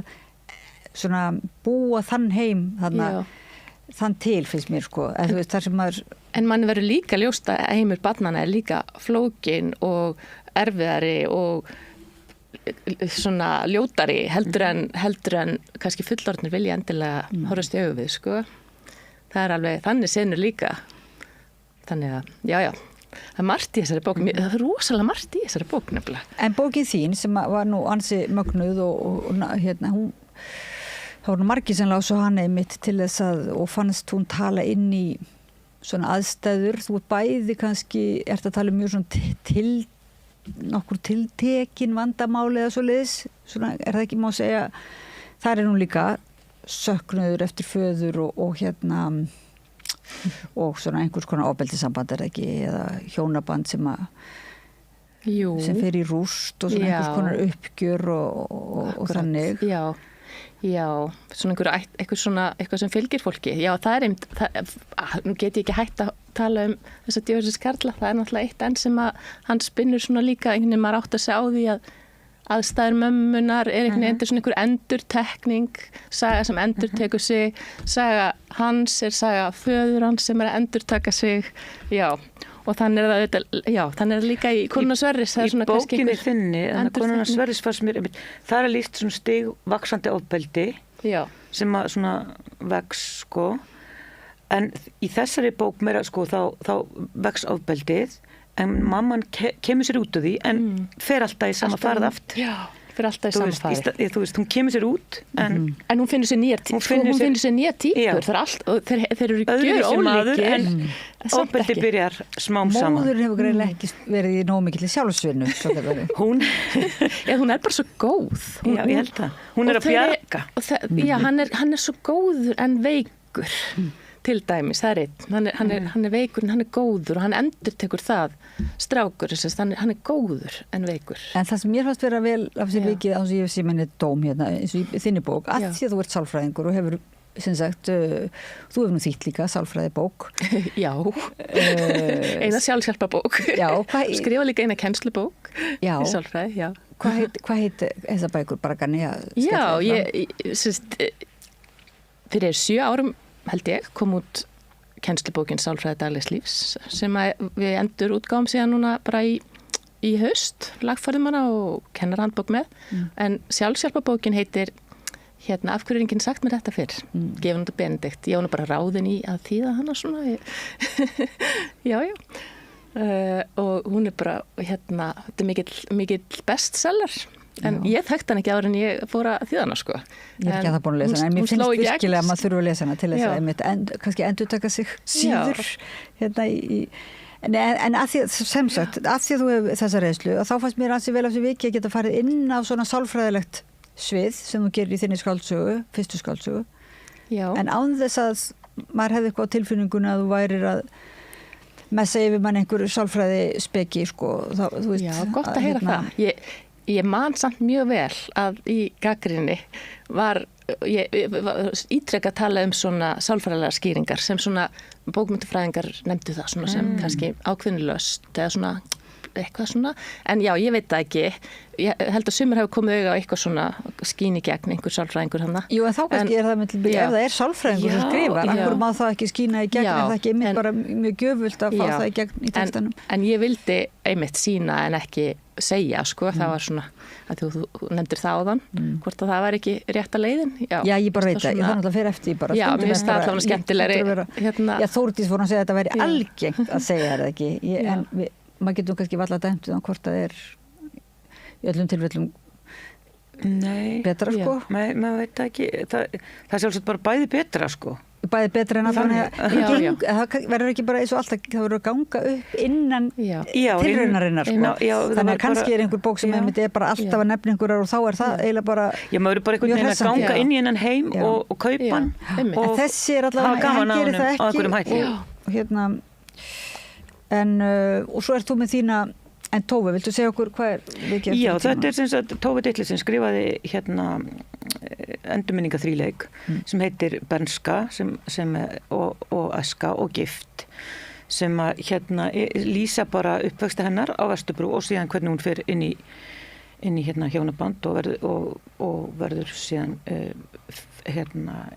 svona búa þann heim þann til finnst mér sko, eða þú veist þar sem maður En mann verður líka ljóst að heimur barnana er líka flókin og erfiðari og svona ljótari heldur en kannski fullorðnir vilja endilega horfast í augu við sko. Það er alveg þannig senur líka. Þannig að, já. Það er margt í þessari bók, það er rosalega margt í þessari bók nefnilega. En bókin þín sem var nú ansi mögnuð og hún þá var nú margir sem lásu hana einmitt til þess og fannst hún tala inn í svona aðstæður, þú bæði kannski ert að tala mjög svona nokkur tiltekin vandamáli eða svoleiðis, svona það ekki má segja, þar er hún líka söknuður eftir föður og og svona einhvers konar ofbeldissamband ekki, eða hjónaband sem fer í rúst og svona einhvers konar uppgjör og þannig. Já, svona eitthvað sem fylgir fólki. Já, það er nú get ég ekki hægt að tala þessa djöfiskarla, það er náttúrulega eitt enn sem að hann spinnur svona líka, einhvern veginn maður átt að segja á því að aðstæður mömmunar er einhvern veginn svona einhver endurtekning, saga sem endurtekur sig, saga hans er saga föður hans sem er að endurtaka sig, og þannig er það líka í Konuna Sverris. Í bókinni þinni, Konuna Sverris fannst mér, það er líkt svona stigvaxandi ofbeldi sem að svona vex sko, en í þessari bók meira sko þá vex ofbeldið, en mamman kemur sér út úr því en fer alltaf í sama farið aftur. Já, fer alltaf í sama farið. Þú veist, hún kemur sér út en hún finnur sér nýja típur. Þeir eru gjör ólíkir en ofbeldi byrjar smám saman. Móðurinn hefur greinilega ekki verið í nógu mikilli sjálfsvinnu. Hún er bara svo góð. Já, ég held það. Hún er að bjarga. Já, hann er svo góður en veikur. Til dæmis, það er einn. Hann er veikur en hann er góður og hann endurtekur það strákur, hann er góður en veikur. En það sem mér fannst vera vel af sér vikið á þess að ég sé minni dóm hérna eins og í þinni bók, að því að þú ert sálfræðingur og hefur, sem sagt, þú hefur nú þýtt líka sálfræðibók. Já, eina sjálfshjálparbók. Skrifa líka eina kennslubók í sálfræði, já. Hvað heit þessar bækur bara ganni að skella fyrir 7 árum held ég, kom út kennslubókin Sálfræði daglegs lífs sem við endur útgáfum síðan núna bara í haust, lagfærðum hana og kennarhandbók með, en sjálfshjálparbókin heitir af hverju er enginn sagt mér þetta fyrr, gefin út af Benedikt, ég var nú bara ráðin í að þýða hana svona og hún er bara þetta er mikill bestseller. En ég þekkti hann ekki áður en ég fór að þýða hana sko. Ég er ekki að það búin að lesa hana, en mér finnst virkilega að maður þurfa að lesa hana til þess að kannski endurtaka sig síður en að því sem sagt, að því að þú hefur þessa reynslu, þá fannst mér ansi vel af sér viki að geta farið inn á svona sálfræðilegt svið sem þú gerir í þinni skáldsögu, fyrstu skáldsögu, en án þess að maður hefði eitthvað á tilfinningunni að þú værir að messa yfir mann einhverju sálfræði speki sko, þú veist. Já, gott að heyra það. Ég man samt mjög vel að í gagnrýni ég ítrekka að tala svona sálfræðilegar skýringar sem svona bókmyndafræðingar nefndu það svona sem kannski ákveðnilöst eða svona eitthvað svona, en já, ég veit það ekki. Ég held að sumir hafa komið auga á eitthvað svona skín í gegn einhver sálfræðingur hana. Jú, en þá kannski er það með til byrja, ef það er sálfræðingur sem skrifar, akkur má það ekki skína í gegn, en það ekki einmitt bara mjög gjöfult að fá það í gegn í textanum. En ég vildi einmitt sína en ekki segja, sko, það var svona að þú nefndir það áðan, hvort að það var ekki rétta leiðin. Já, ég bara veit það, ég þannig að fyrir eftir bara. Já, mér finnst það allavega skemmtilegri. Já, Þórdís fór að segja að þetta væri algengt að segja það ekki, maður getur kannski valla dæmt um hvort það í öllum tilfellum betra sko. Nei, maður veit ekki. Það sjálfsagt bara bæði betra sko. Bæði betra en það verður ekki bara eins og alltaf, það verður að ganga upp innan tilraunarinnar sko. Þannig að kannski einhver bók sem er bara alltaf að nefna einhverjar og þá það eiginlega bara maður er bara einhvern veginn að ganga inn í hennan heim og kaupa hann og þessi allavega, hann gerir það ekki og svo ert þú með þína. En Tove, viltu segja okkur hvað við gerum? Já, þetta sem sagt, Tove Ditlevsen skrifaði endurminninga þríleik sem heitir Bernska og Æska og gift sem að lýsa bara uppvexti hennar á Vesturbrú og síðan hvernig hún fer inn í hjónaband og verður síðan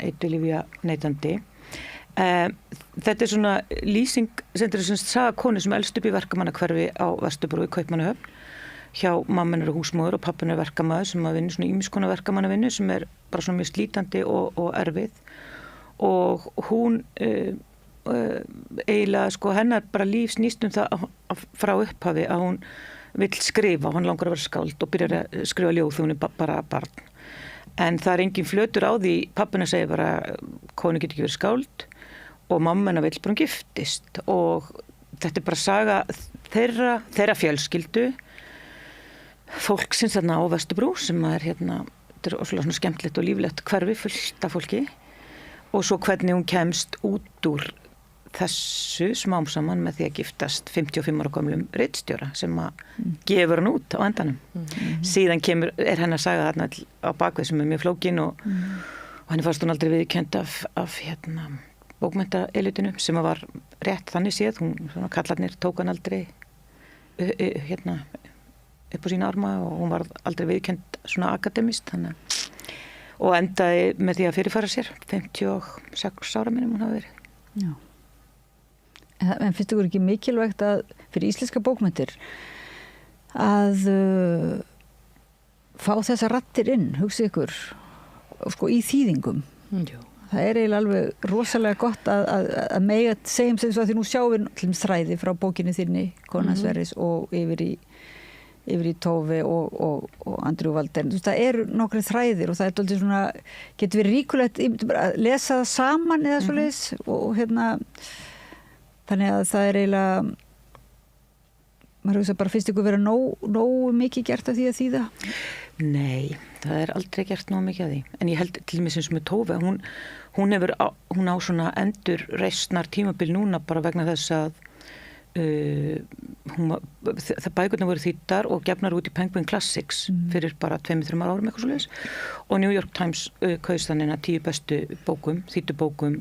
eiturlyfja neytandi. Þetta er svona lýsing sem saga konu sem elst upp í verkamannahverfi á Vesturbrú í Kaupmannahöfn hjá mamma er húsmóður og pappa er verkamaður sem að vinna svona ýmiss konar verkamannavinnu sem er bara svona mjög slítandi og erfið og hún eiginlega sko hennar bara líf snýst það frá upphafi að hún vill skrifa, hann langar að vera skáld og byrjar að skrifa ljóð þegar hún er bara barn en það er engin flötur á því pappina segir bara konu getur ekki verið skáld og mamma hennar vill bara giftist og þetta er bara saga þeirra fjölskyldu fólksins þarna á Vesturbrú sem þetta er svona skemmtilegt og líflegt hverfi fullt af fólki og svo hvernig hún kemst út úr þessu smám saman með því að giftast 55 ára gömlum ritstjóra sem að gefur hann út á endanum síðan er hennar saga þarna á bakvið sem er mjög flókin og henni fannst hún aldrei viðurkennd af bókmenntaelitinu sem var rétt þannig séð, svona kallarnir tók hann aldrei upp á sína arma og hún var aldrei viðurkennd svona akademist og endaði með því að fyrirfara sér 56 ára minnum hún hafi verið. Já. En finnst ykkur ekki mikilvægt að fyrir íslenska bókmenntir að fá þessa raddir inn, hugsa ykkur sko í þýðingum. Jú. Það er eiginlega alveg rosalega gott að mega segjum sem svo að því nú sjáum við til þræði frá bókinni þinni Konan Sverris og yfir í Tove og Andrew Walden. Það eru nokkri þræðir og það er alltaf svona, getur verið ríkulegt að lesa það saman eða svoleiðis og þannig að það er eiginlega maður hugsa bara finnst ykkur vera nógu mikið gert af því að þýða? Nei, það er aldrei gert nógu mikið af því. En ég held til mig sem með Tove, hún á svona endurreisnar tímabil núna bara vegna þess að það bækurnar voru þýddar og gefnar út í Penguin Classics fyrir bara 2-3 árum eitthvað svoleiðis og New York Times kaus þannig 10 bestu bókum, þýddu bókum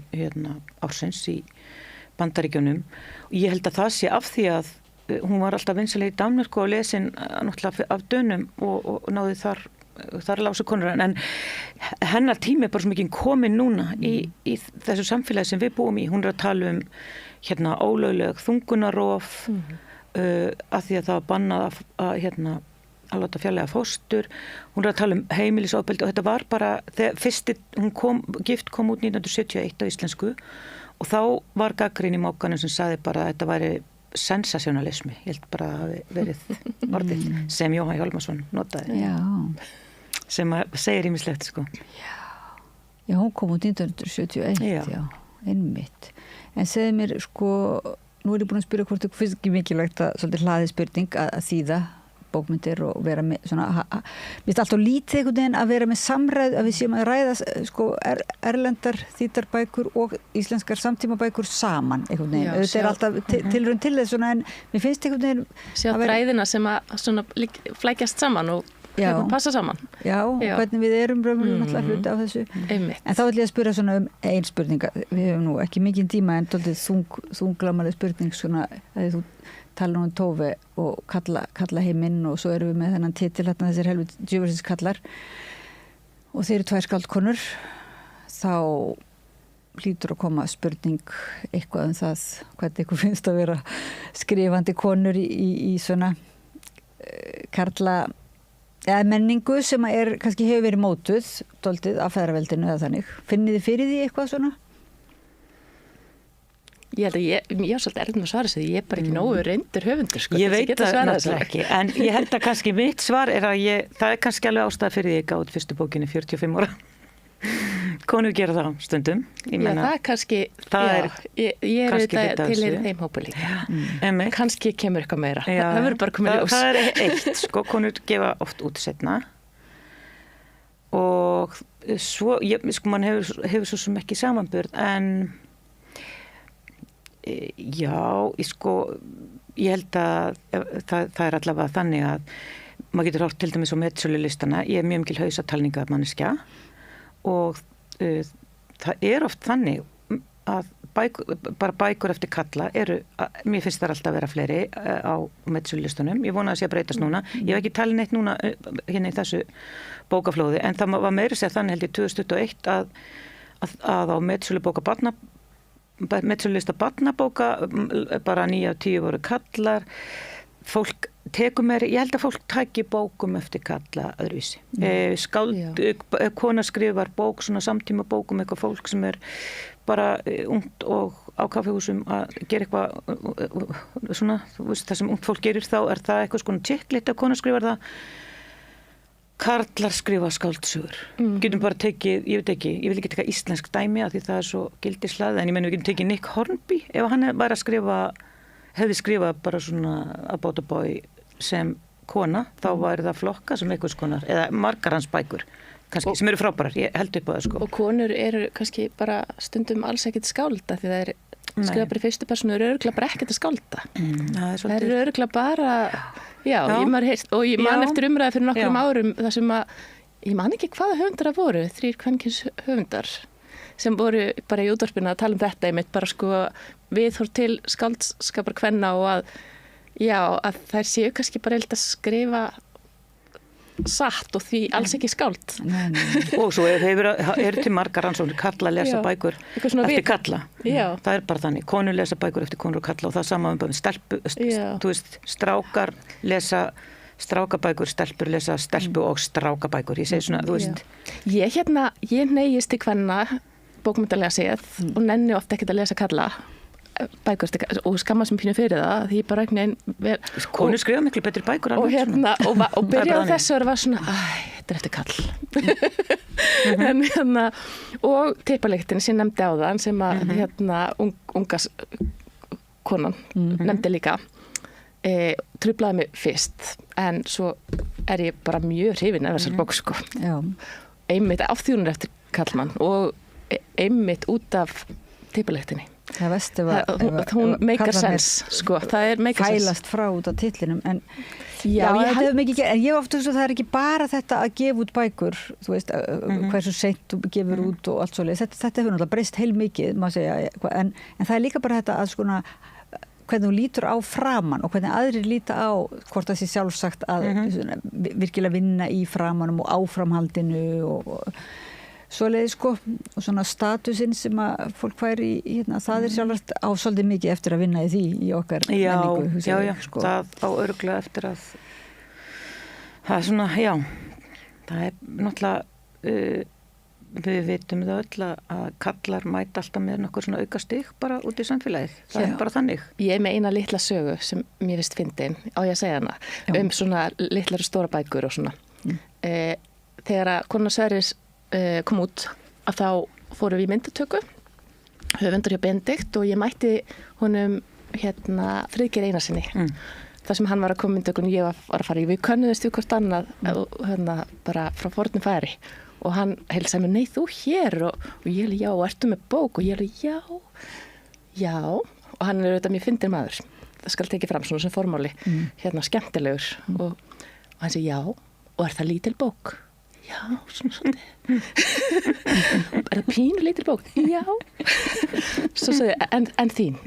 ársins í Bandaríkjunum og ég held að það sé af því að hún var alltaf vinsæleg í Danmörku og lesin náttúrulega af Dönum og náði þar lása konur en hennar tími er bara svo mikið komin núna í þessu samfélagi sem við búum í. Hún er að tala um ólögleg þungunarof að því að það var bannað að láta fjarlæga fóstur. Hún er að tala um heimilisofbeldi og þetta var bara þegar gift kom út 1971 á íslensku og þá var gagnrýni í Mókanum sem sagði bara að þetta væri sensasjonalismi, ég held bara að það hafi verið orðið sem Jóhann Hjálmarsson notaði. Já. Sem segir ýmislegt sko. Já, hún kom út 1971, já, einmitt. En segðu mér sko, nú er ég búin að spyrja hvort þú finnst ekki mikilvægt að svolítið hlaðið spurning að þýða bókmyndir og vera með svona, mér finnst alltaf lítið einhvern veginn að vera með samræð, að við séum að ræða sko erlendar þýddarbækur og íslenskar samtímabækur saman einhvern veginn, þetta er alltaf tilraun til þess svona en mér finnst einhvern veginn sjá þræðina sem að svona flækjast saman og passa saman. Já, og hvernig við erum raunverulega náttúrulega hluti á þessu. En þá ætlum ég að spyrja svona ein spurninga, við hefum nú ekki mikið tíma en dálítið þunglamaleg spurning svona að þú tala um Tove og kalla heiminn og svo erum við með þennan titil hérna þessir helviti djöfursins kallar og þeir eru 2 skáldkonur þá hlýtur að koma spurning eitthvað það hvernig ykkur finnst að vera skrifandi konur í svona karla eða menningu sem kannski hefur verið mótuð dálítið af feðraveldinu eða þannig. Finnið þið fyrir því eitthvað svona? Ég held að ég er svolítið erfinn að svara þessu, ég er bara ekki nógu reyndur höfundur, sko. Ég veit það náttúrulega ekki, en ég held að kannski mitt svar er að það er kannski alveg ástæða fyrir því ég gáði fyrstu bókinni 45 ára. Konur gera það stundum. Já, það er kannski, ég er auðvitað til þeim hópa líka. Kannski kemur eitthvað meira. Það verður bara komið ljós. Það er eitt, sko, konur gefa oft út setna og svo, sko, mann hefur svo sem ekki samanburð, en já, sko, ég held að það er allavega þannig að maður getur átt til dæmis á metsölulistana, ég er mjög mikil hausatalninga manneskja og það er oft þannig að bækur eftir kalla mér finnst það alltaf að vera fleiri á metsölulistunum, ég vona að það sé að breytast núna, ég hef ekki talið neitt núna hérna í þessu bókaflóði, en það var meira sér þannig held ég 2021 að á metsölulista barnabóka bara 9 af 10 voru kallar, fólk tekur mér, ég held að fólk taki bókum eftir kalla öðruvísi. Kona skrifar bók, svona samtíma bókum, eitthvað fólk sem er bara ungt og á kaffihúsum að gera eitthvað svona, það sem ungt fólk gerir þá er það eitthvað svona tjekklitt að kona skrifar það. Karlar skrifa skáldsögur. Getum bara tekið, ég vil ekki teka íslensk dæmi af því það er svo gildislað, en ég menn við getum tekið Nick Hornby, ef hann væri að skrifa hefði skrifað bara svona About a Boy sem kona, þá væri það flokka sem einhvers konar, eða margar hans bækur kannski, sem eru frábærar, ég held upp á það, sko. Og konur eru kannski bara stundum alls ekkert skálda, því það er skrifa bara í fyrstu persónu, eru örugglega bara ekkert að skálda. Það eru örugglega bara, og ég man eftir umræði fyrir nokkrum árum, þar sem að, ég man ekki hvaða höfundar það voru, 3 kvenkins höfundar, sem voru bara í útvarpinu að tala þetta einmitt, bara sko viðhorf til skáldskapar kvenna og að þær séu kannski bara að skrifa satt og því alls ekki skáld. Og svo eru til margar rannsóknir karla að lesa bækur eftir kalla. Það er bara þannig, konur lesa bækur eftir konur og kalla og það sama um stelpu, þú veist, strákar lesa strákabækur, stelpur lesa stelpu og strákabækur, ég segi svona, þú veist. Ég neyjist til kvenna bókmyndalega séð og nenni ofta ekkert að lesa kalla bækur og skammast mér pínu fyrir það því bara konur skrifa miklu betri bækur og byrja á þessu og var svona, þetta er eftir kall en og tippalyktin sem nefndi á það sem að unga konan nefndi líka truflaði mig fyrst en svo er ég bara mjög hrifin af þessar bók, sko. Einmitt afþjónur eftir kallmann og einmitt út af tippalyktinni. Það veist ef hún meikar sens, sko, það er meikar sens. Fælast frá út af titlinum, en þetta hefur mikið gerð, en ég ofta þess að það er ekki bara þetta að gefa út bækur, þú veist, hversu seint þú gefur út og allt svoleiðis, þetta hefur náttúrulega breyst heilmikið, maður segja, en það er líka bara þetta að svona, hvernig þú lítur á framan og hvernig aðrir líta á hvort það sé sjálfsagt að virkilega vinna í framanum og áframhaldinu og svoleiðis, sko, og svona statusinn sem að fólk fær í það er sjálfsagt á svolítið mikið eftir að vinna í því í okkar menningu. Já, sko. Það á örugglega eftir að það er svona, það er náttúrulega við vitum það öll að kallar mæta alltaf með nokkur svona auka stig bara út í samfélagið, það er bara þannig. Ég er með eina litla sögu sem mér finnst fyndin, á ég að segja hana, svona litlar og stóra bækur og svona. Þegar að Kona Sverris kom út að þá fórum við í myndatöku höfundur hjá Benedikt og ég mætti honum Friðgeir Einarsinni þar sem hann var að koma myndatökun og ég var að fara við könnuðumst við hvort annað bara frá fornum færi og hann heilsaði mér, nei þú hér og ég já, ertu með bók og ég já og hann er auðvitað mjög fyndin maður, það skal tekið fram svona sem formáli skemmtilegur og hann segi já, og er það lítil bók? Já, svona. Er það pínu lítil bók? Já. Svo sagði ég, en þín?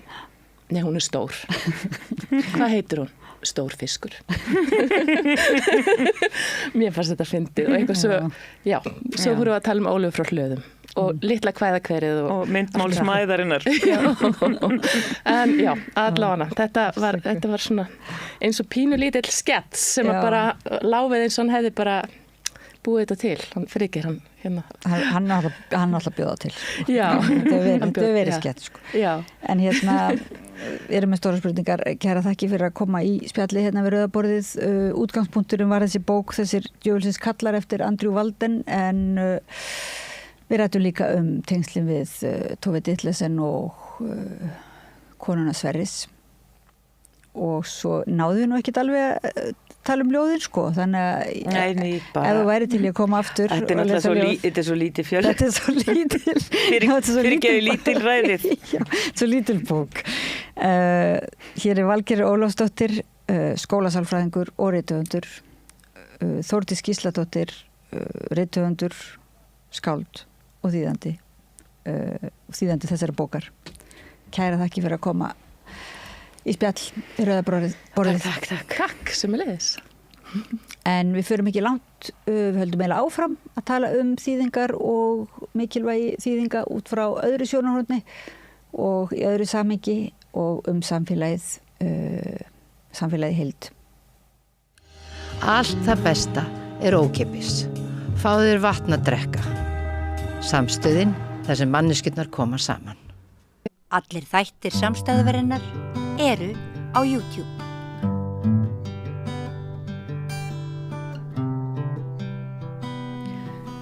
Nei, hún er stór. Hvað heitir hún? Stór fiskur. Mér fannst þetta fyndið og eitthvað svo, svo vorum við að tala um Ólöfu frá Hlöðum og litla kvæðakverið og myndmálsmæðarinnar. En allavega, þetta var svona eins og pínu lítill skets sem að bara láfið eins og hann hefði bara búið þetta til, hann Friðgeir, hann hérna. Hann alltaf bjóða til. Sko. Já. Þetta er verið skett, sko. Já. En erum með stóra spurningar, kæra þakki fyrir að koma í spjalli hérna við rauðaborðið. Útgangspunkturinn var þessi bók, þessir djöfulsins kallar eftir Andrew Walden, en við rættum líka tengslin við Tove Ditlevsen og konuna Sverris. Og svo náðum við nú ekkert alveg að tala ljóðin, sko. Þannig að ef þú væri til að koma aftur Þetta er náttúrulega svo lítið fjöld. Þetta er svo lítil. Fyrirgeðu lítil ræðið. Já, svo lítil bók. Hér er Valgerður Ólafsdóttir, skólasálfræðingur og rithöfundur. Þórdís Gísladóttir, rithöfundur, skáld og þýðandi. Þýðandi þessari bókar. Kæra þakki fyrir að koma í spjall í rauðaborðið. Takk sem er leiðis. En við förum ekki langt, við höldum eiginlega áfram að tala þýðingar og mikilvægi þýðinga út frá öðru sjónarhorni og í öðru samhengi og samfélagið heild. Allt það besta er ókeypis. Fáðu þér vatn að drekka. Samstöðin þar sem manneskjurnar koma saman. Allir þættir samstæðuverinnar eru á YouTube.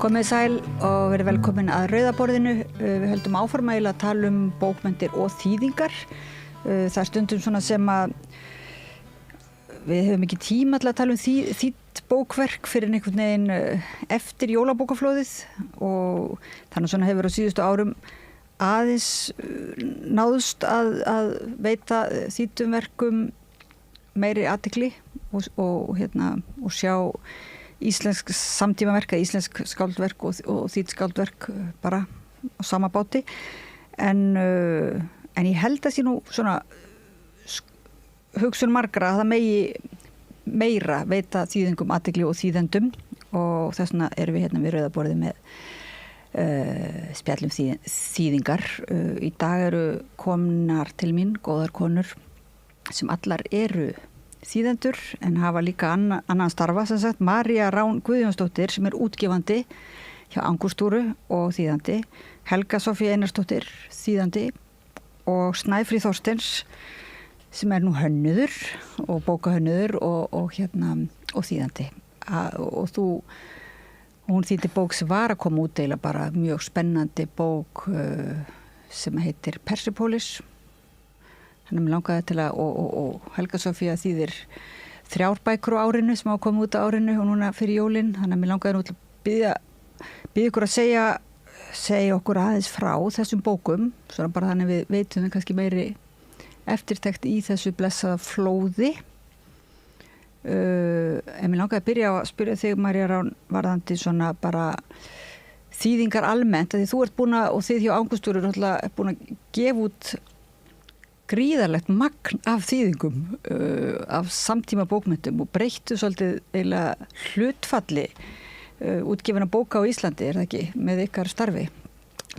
Komið sæl og verið velkomin að rauðaborðinu. Við höldum áfram að tala bókmenntir og þýðingar. Það er stundum svona sem að við höfum ekki tíma til að tala þýtt bókverk fyrir einhvern veginn eftir jólabókaflóðið og þannig svona hefur á síðustu árum aðeins náðust að veita þýddum verkum meiri athygli og sjá íslensk samtímaverk, íslensk skáldverk og þýdd skáldverk bara á sama báti en ég held að sé nú svona hugsun margra að það megi meira veita þýðingum athygli og þýðendum og þess vegna erum við hérna við rauðaborðið með spjallum þýðingar. Í dag eru komnar til mín góðar konur sem allar eru þýðendur en hafa líka annan starfa, sem sagt María Rán Guðjónsdóttir sem er útgefandi hjá Angústúru og þýðandi, Helga Sofía Einarsdóttir þýðandi og Snæfríð Þorsteins sem er nú hönnuður og bókahönnuður og þýðandi og hún þýddi bók sem var að koma út eiginlega bara mjög spennandi bók sem heitir Persepolis. Þannig að mér langaði til að, og Helga Sofía þýðir 3 bækur á árinu sem hafa komið út á árinu og núna fyrir jólin. Þannig að mér langaði nú til að biðja ykkur að segja okkur aðeins frá þessum bókum, svona bara þannig við veitum það kannski meiri eftirtekt í þessu blessaða flóði. En mér langaði að byrja að spyrja þig, María Rán, varðandi svona bara þýðingar almennt, því þú ert búin að, og þið hjá Angústúru er búin að gefa út gríðarlegt magn af þýðingum af samtíma bókmenntum og breyttu svolítið eiginlega hlutfalli útgefina bóka á Íslandi, er það ekki, með ykkar starfi?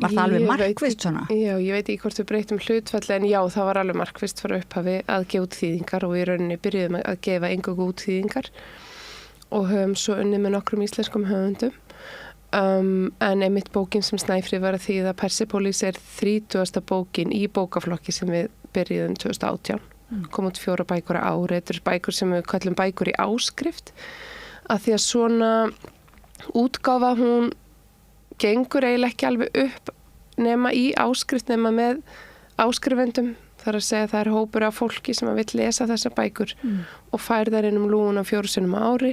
Var það alveg markvisst svona? Já, ég veit ekki hvort við breytum hlutfalli en já, það var alveg markvisst frá upphafi að gefa út þýðingar og í rauninni byrjuðum að gefa eingöngu út þýðingar og höfum svo unnið með nokkrum íslenskum höfundum. En einmitt bókin sem Snæfríð var að þýða, Persepolis, er 30. bókin í bókaflokki sem við byrjuðum 2018. Kom út 4 bækur á ári. Þetta eru bækur sem við kallum bækur í áskrift að því að svona útgáfa hún gengur eiginlega ekki alveg upp nema í áskrift, nema með áskrifendum. Það er að segja að það er hópur af fólki sem vill lesa þessa bækur og fær þær innum lúguna 4 sinnum á ári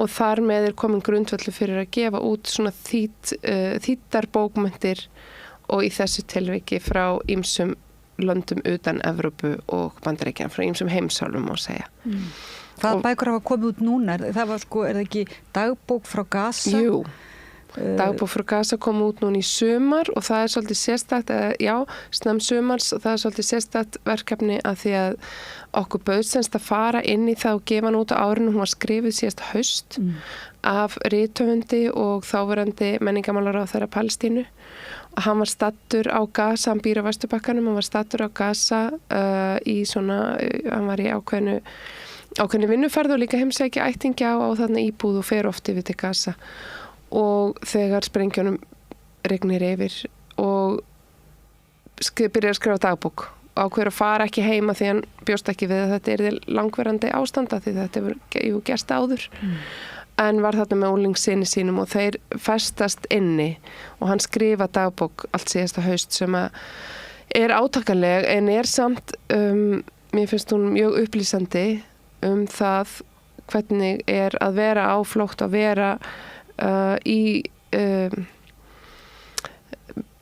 og þar með er komin grundvöldu fyrir að gefa út svona þýddar bókmenntir og í þessu tilviki frá ýmsum löndum utan Evrópu og Bandaríkjanna, frá ýmsum heimsálfum má segja. Hvaða bækur hafa komið út núna? Það var er það ekki dagbók frá Gaza? Jú. Dagbók frá Gaza kom út núna í sumar og það er svolítið sérstakt, snemsumars og það er svolítið sérstakt verkefni að því að okkur bauðst semst að fara inn í það og gefa hann út á árinu. Hún var skrifið síðast haust af rithöfundi og þáverandi menningarmálaráðherra Palestínu og hann var stattur á Gaza, hann býr á Vesturbakkanum, hann var stattur á Gaza í svona, hann var í ákveðnu ákveðni vinnuferð og líka heimsækja ættingja á þarna íbúð og fer oft yfir til Gaza og þegar sprengjónum rignir yfir og byrjar að skrifa dagbók ákveður að fara ekki heima því hann bjóst ekki við að þetta er langverandi ástanda því þetta hefur gerst áður en var þarna með úlingssyni sínum og þeir festast inni og hann skrifa dagbók allt síðasta haust sem að er átakanleg en er samt mér finnst hún mjög upplýsandi það hvernig er að vera á flótt að vera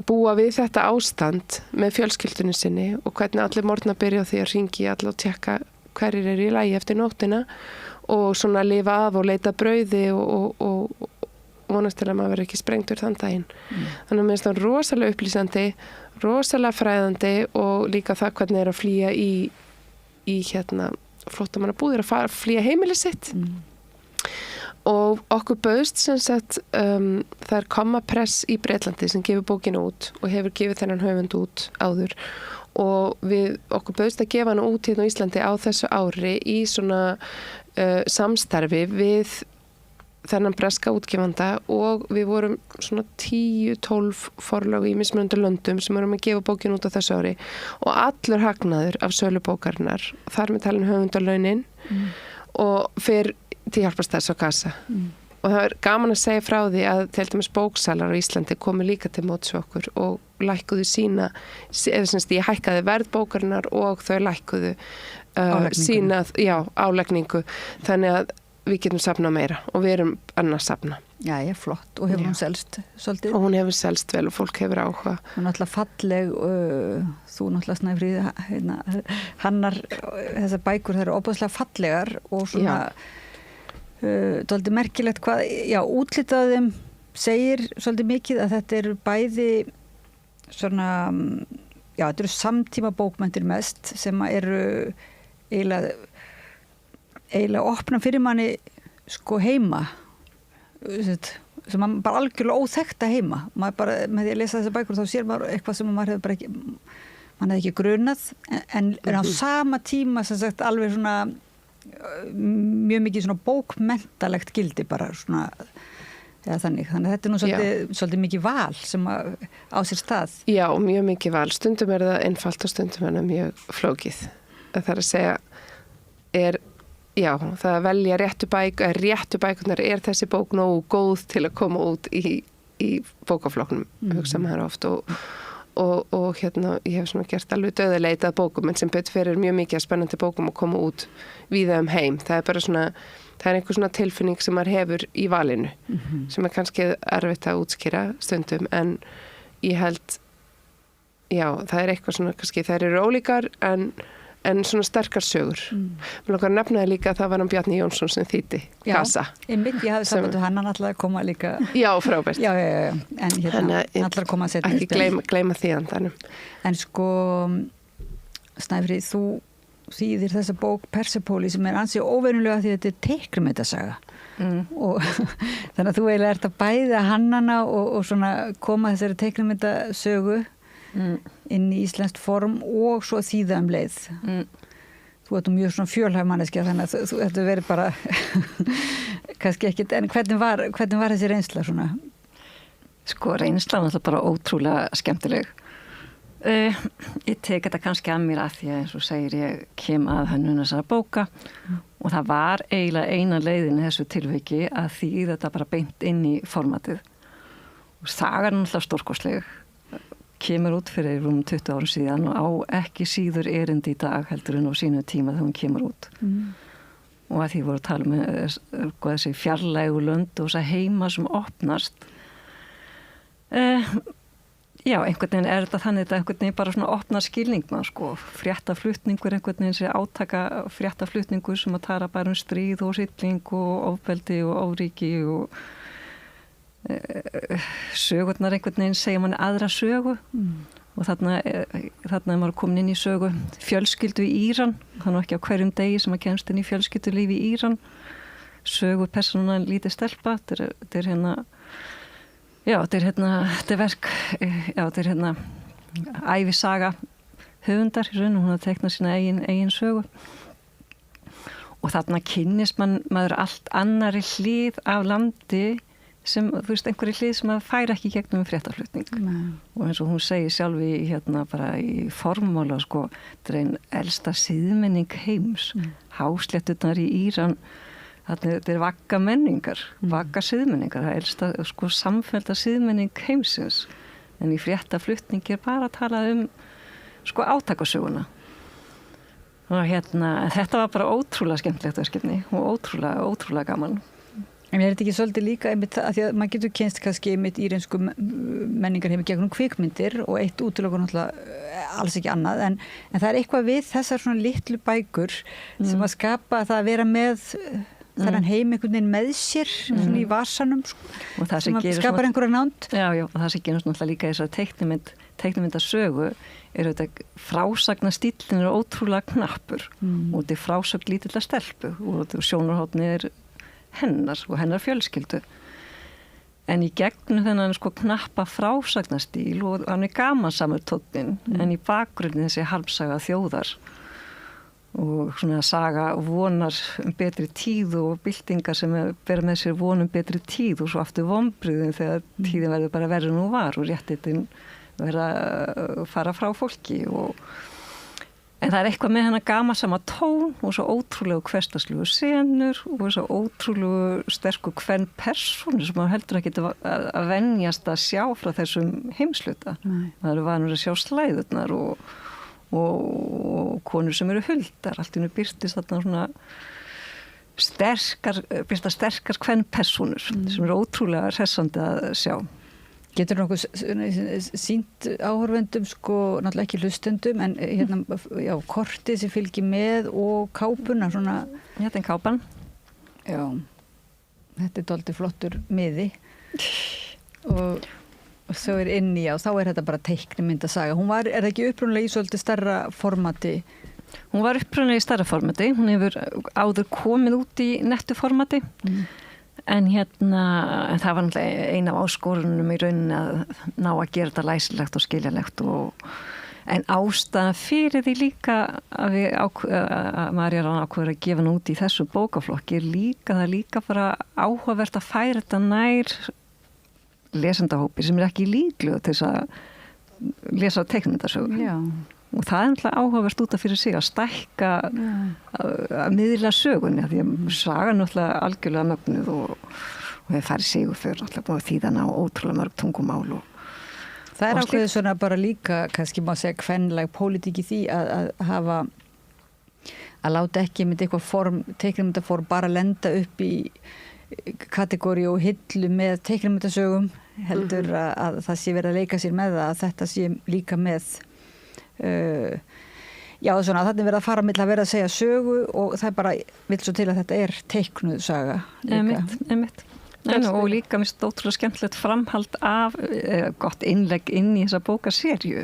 búa við þetta ástand með fjölskyldunni sinni og hvernig allir morgna byrja á því að hringi allir og tjekka hverjir eru í lagi eftir nóttina og svona lifa af og leita brauði og vonast til að maður verður ekki sprengtur þann daginn. Þannig að mér finnst það rosalega upplýsandi, rosalega fræðandi og líka það hvernig er að flýja í flóttamannabúðir að flýja heimili sitt. Og okkur bauðst sem sagt það er Kommapress í Bretlandi sem gefur bókinu út og hefur gefið þennan höfund út áður og okkur bauðst að gefa hann út hérna á Íslandi á þessu ári í svona samstarfi við þennan breska útgefanda og við vorum svona 10-12 forlög í mismunandi löndum sem vorum að gefa bókinu út á þessu ári og allur hagnaður af sölu bókarinnar þar með talin höfundalaunin og fyrir til hjálpastæðs á Gaza og það er gaman að segja frá því að til dæmis bóksalar á Íslandi komu líka til móts okkur og lækkuðu sína eða semst ég hækkaði verð bókarinnar og þau lækkuðu sína álagningu þannig að við getum safnað meira og við erum annars safna. Já, flott. Og hefur hún selst svolítið? Og hún hefur selst vel og fólk hefur áhuga. Hún er náttúrulega falleg, þú náttúrulega Snæfríð, hannar þessar bækur, það eru óbúðslega fallegar og svona svolítið merkilegt hvað, útlitið á þeim segir svolítið mikið að þetta eru bæði svona, þetta eru samtíma bókmenntir mest sem eru eiginlega opna fyrir manni sko heima sem maður bara algjörlega óþekkta heima maður bara, með því að lesa þessar bækur þá sér maður eitthvað sem maður hefur bara ekki mann hefði ekki grunað en á sama tíma sem sagt alveg svona mjög mikið svona bókmenntalegt gildi bara svona þannig að þetta er nú svolítið mikið val sem á sér stað. Já, mjög mikið val. Stundum er það einfalt og stundum er það mjög flókið. Það er að segja það að velja réttu bækunar er þessi bók nógu góð til að koma út í bókaflokknum, hugsa maður oft og ég hef svona gert alveg dauðaleitað bókum en sem betur fyrir mjög mikið spennandi bókum að koma út víða heim. Það er bara svona, það er einhver svona tilfinning sem maður hefur í valinu sem er kannski erfitt að útskýra stundum en ég held, það er eitthvað svona kannski þær eru ólíkar en svona sterkar sögur. Mér langar að nefna það líka að það var hann Bjarni Jónsson sem þýddi Gaza. Ég hafði sagt að hann alltaf koma líka. Já, frábært. Já, en alltaf koma að setja. Ekki gleyma því andanum. En sko, Snæfríð, þú þýðir þessa bók Persepóli sem er ansi óverulega því að þetta er teiknimyndasaga. Og þannig að þú eiginlega ert að bæða hannana og svona koma þessari teiknimyndasögu inn í íslenskt form og svo þýða leið. Þú ert mjög svona fjölhæf manneskja þannig að þetta verið bara kannski ekkit, en hvernig var þessi reynsla svona? Sko, reynslan er bara ótrúlega skemmtileg. Ég tek þetta kannski að mér að því að eins og segir ég kem að hönnun þessara bóka og það var eiginlega eina leiðin í þessu tilviki að þýða þetta bara beint inn í formatið. Og sagan er náttúrulega stórkostleg. Kemur út fyrir rúm 20 árum síðan og á ekki síður erindi í dag heldur en á sínu tíma þegar hún kemur út. Og að því voru að tala með þessi fjarlægu lönd og þess að heima sem opnast. Einhvern veginn er þetta þannig að einhvern veginn bara svona opnar skilning maður sko. Fréttaflutningur, einhvern veginn sem átaka fréttaflutningur sem að tala bara stríð og silling og ofbeldi og óríki og sögurnar einhvern veginn segja manni aðra sögu og þarna er maður komin inn í sögu fjölskyldu í Íran, þannig ekki á hverjum degi sem að kemst inn í fjölskyldulífi í Íran sögu persóna lítið stelpa þetta er ævisaga höfundar í raun og hún að tekna sína eigin sögu og þarna kynnist maður allt annari hlið af landi sem, þú veist, einhverju hlið sem maður fær ekki gegnum fréttaflutning. Og eins og hún segir sjálf bara í formála, sko, þetta er einn elsta siðmenning heims. Háslétturnar í Íran, þetta er vagga menningar, vagga siðmenningar, það er elsta, sko, samfellda siðmenning heimsins. En í fréttaflutning er bara að tala sko, átakasöguna. Og þetta var bara ótrúlega skemmtilegt verkefni og ótrúlega gaman. En er þetta ekki svolítið líka einmitt að því að maður getur kynst kannski einmitt írensku menningarheimi gegnum kvikmyndir og eitt útilokur náttúrulega alls ekki annað en það er eitthvað við þessar svona litlu bækur sem að skapa það að vera með þennan heim einhvern veginn með sér svona í vasanum og það sem skapar einhverja nánd. Já, og það sem gerist náttúrulega líka þessar teiknimyndasögu er þetta frásagnastíllinn er ótrúlega knappur og þetta er frásögn lítilla stelpu og þetta sjónarhornið er hennar og hennar fjölskyldu. En í gegnum þennan sko knappa frásagnastíl og hann er gamansamur tónninn en í bakgrunni þessi harmsaga þjóðar og svona saga vonar betri tíð og byltingar sem bera með sér vonum betri tíð og svo aftur vonbrigðin þegar tíðin verður bara verður nú var og réttitinn verða að fara frá fólki en það er eitthvað með hennar gamasama tón og svo ótrúlegu hversdagslegu senur og svo ótrúlegu sterku hvern persónu sem maður heldur ekki að venjast að sjá frá þessum heimsluta. Það eru vanur að sjá slæðurnar og konur sem eru huldar, allt í nú byrtist þarna svona sterkar hvern persónur sem eru ótrúlega hressandi að sjá. Getur nokkuð sýnt áhorfendum, sko, náttúrulega ekki hlustendum, en já, kortið sem fylgir með og kápuna, svona... Þetta er kápan. Já, þetta er dálítið flottur miði og svo er inni á, þá er þetta bara teiknimyndasaga. Er það ekki upprunalega í svolítið stærra formati? Hún var upprunalega í stærra formati, hún hefur áður komið út í nettu formati. En en það var náttúrulega ein af áskorunum í rauninni að ná að gera þetta læsilegt og skiljalegt en ástæðan fyrir því líka að María ákveður að gefa út í þessu bókaflokki er líka bara áhugavert að færa þetta nær lesendahópi sem er ekki líklegur til þess að lesa teiknimyndasögu. Já. Og það er náttúrulega áhugavert út af fyrir sig að stækka að miðla sögunni því að saga náttúrulega algjörlega mögnuð og við farið sigur fyrir náttúrulega búið þýðana og ótrúlega mörg tungumál það er ákveðið svona bara líka kannski má segja kvenleg pólitík í því að láta ekki með eitthvað form, teiknimyndaform bara lenda upp í kategóri og hillu með teiknimyndasögum heldur að það sé verið að leika sér með það að þetta sé líka með já, svona þannig verið að fara mitt að vera að segja sögu og það er bara vill svo til að þetta er teiknuð saga Einmitt. Og líka mist ótrúlega skemmtilegt framhald af gott innlegg inn í þessa bókaserju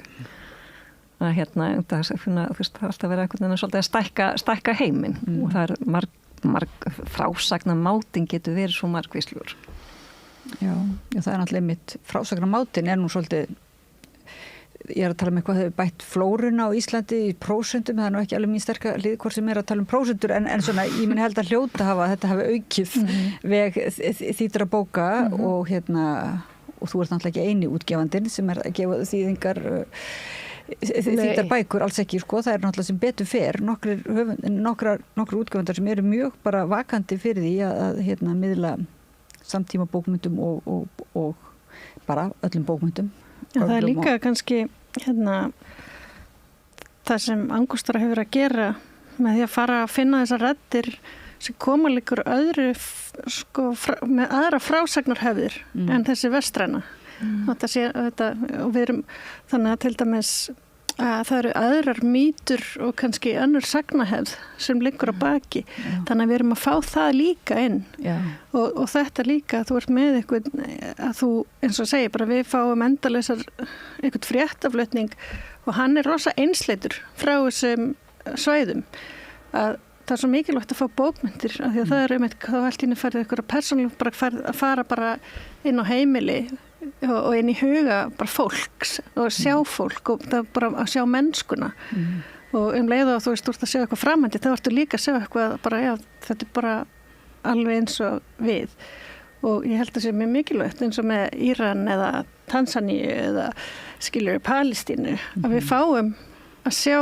að það er alltaf verið einhvern veginn svolítið að stækka heiminn og það er marg frásagnamátin getur verið svo margvíslur. Já, það er náttúrulega mitt frásagnamátin er nú svolítið ég er að tala um eitthvað hefur bætt flóruna á Íslandi í prósentum, það er nú ekki alveg mín sterka lið hvort sem er að tala um prósentur en svona ég minn held að hljóta hafa þetta hafi aukið veg þýtra bóka og og þú ert náttúrulega ekki eini útgefandinn sem er að gefa þýðingar þýddar bækur alls ekki sko, það er náttúrulega sem betur fer nokkrar útgefandar sem eru mjög bara vakandi fyrir því að miðla samtíma bókmyndum og bara öllum bókmyndum. Já, það er líka kannski það sem Angústra hefur að gera með því að fara að finna þessar raddir sem koma líkur öðru með aðra frásagnarhefðir en þessi vestræna og við erum þannig að til dæmis að það eru aðrar mýtur og kannski önnur sagnahefð sem liggur á baki þannig að við erum að fá það líka inn og þetta líka þú ert með eitthvað að þú eins og segir bara við fáum endalausar eitthvað fréttaflutning og hann er rosa einsleitur frá þessum svæðum að það er svo mikilvægt að fá bókmyndir af því að það er einmitt þá allt í einu færið eitthvað persónulega bara að fara bara inn á heimili og inn í huga bara fólks og sjá fólk og það bara að sjá mennskuna og leið og þú veist, þú ert að segja eitthvað framhandi, þá ertu líka að segja eitthvað bara, já, þetta bara alveg eins og við og ég held að það sé mjög mikilvægt eins og með Íran eða Tansaníu eða skiljur Palestínu að við fáum að sjá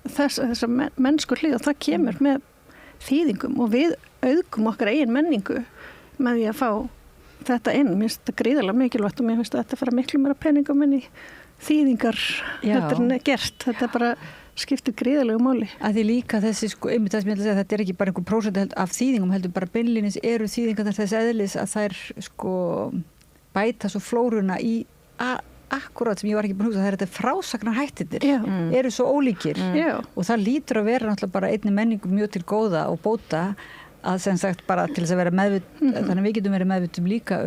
þessa mennsku hlið og það kemur með þýðingum og við auðgum okkar eigin menningu með því að fá þetta inn. Mér finnst þetta gríðarlega mikilvægt og mér finnst þetta fara miklu meira peningum inn í þýðingar þetta er gert, þetta bara skiptir gríðarlegu máli. Að því líka þessi einmitt það sem ég ætla að segja, þetta er ekki bara einhver prósent af þýðingum, heldur bara beinlínis eru þýðingar þess eðlis að þær bæta svo flóruna í akkurat sem ég var ekki búin að hugsa, það er þetta frásagnarhættirnir eru svo ólíkir og það lítur að vera náttúrulega bara einni menningu mjög til góða og bóta að sem sagt bara til þess að vera þannig að við getum verið meðvitum líka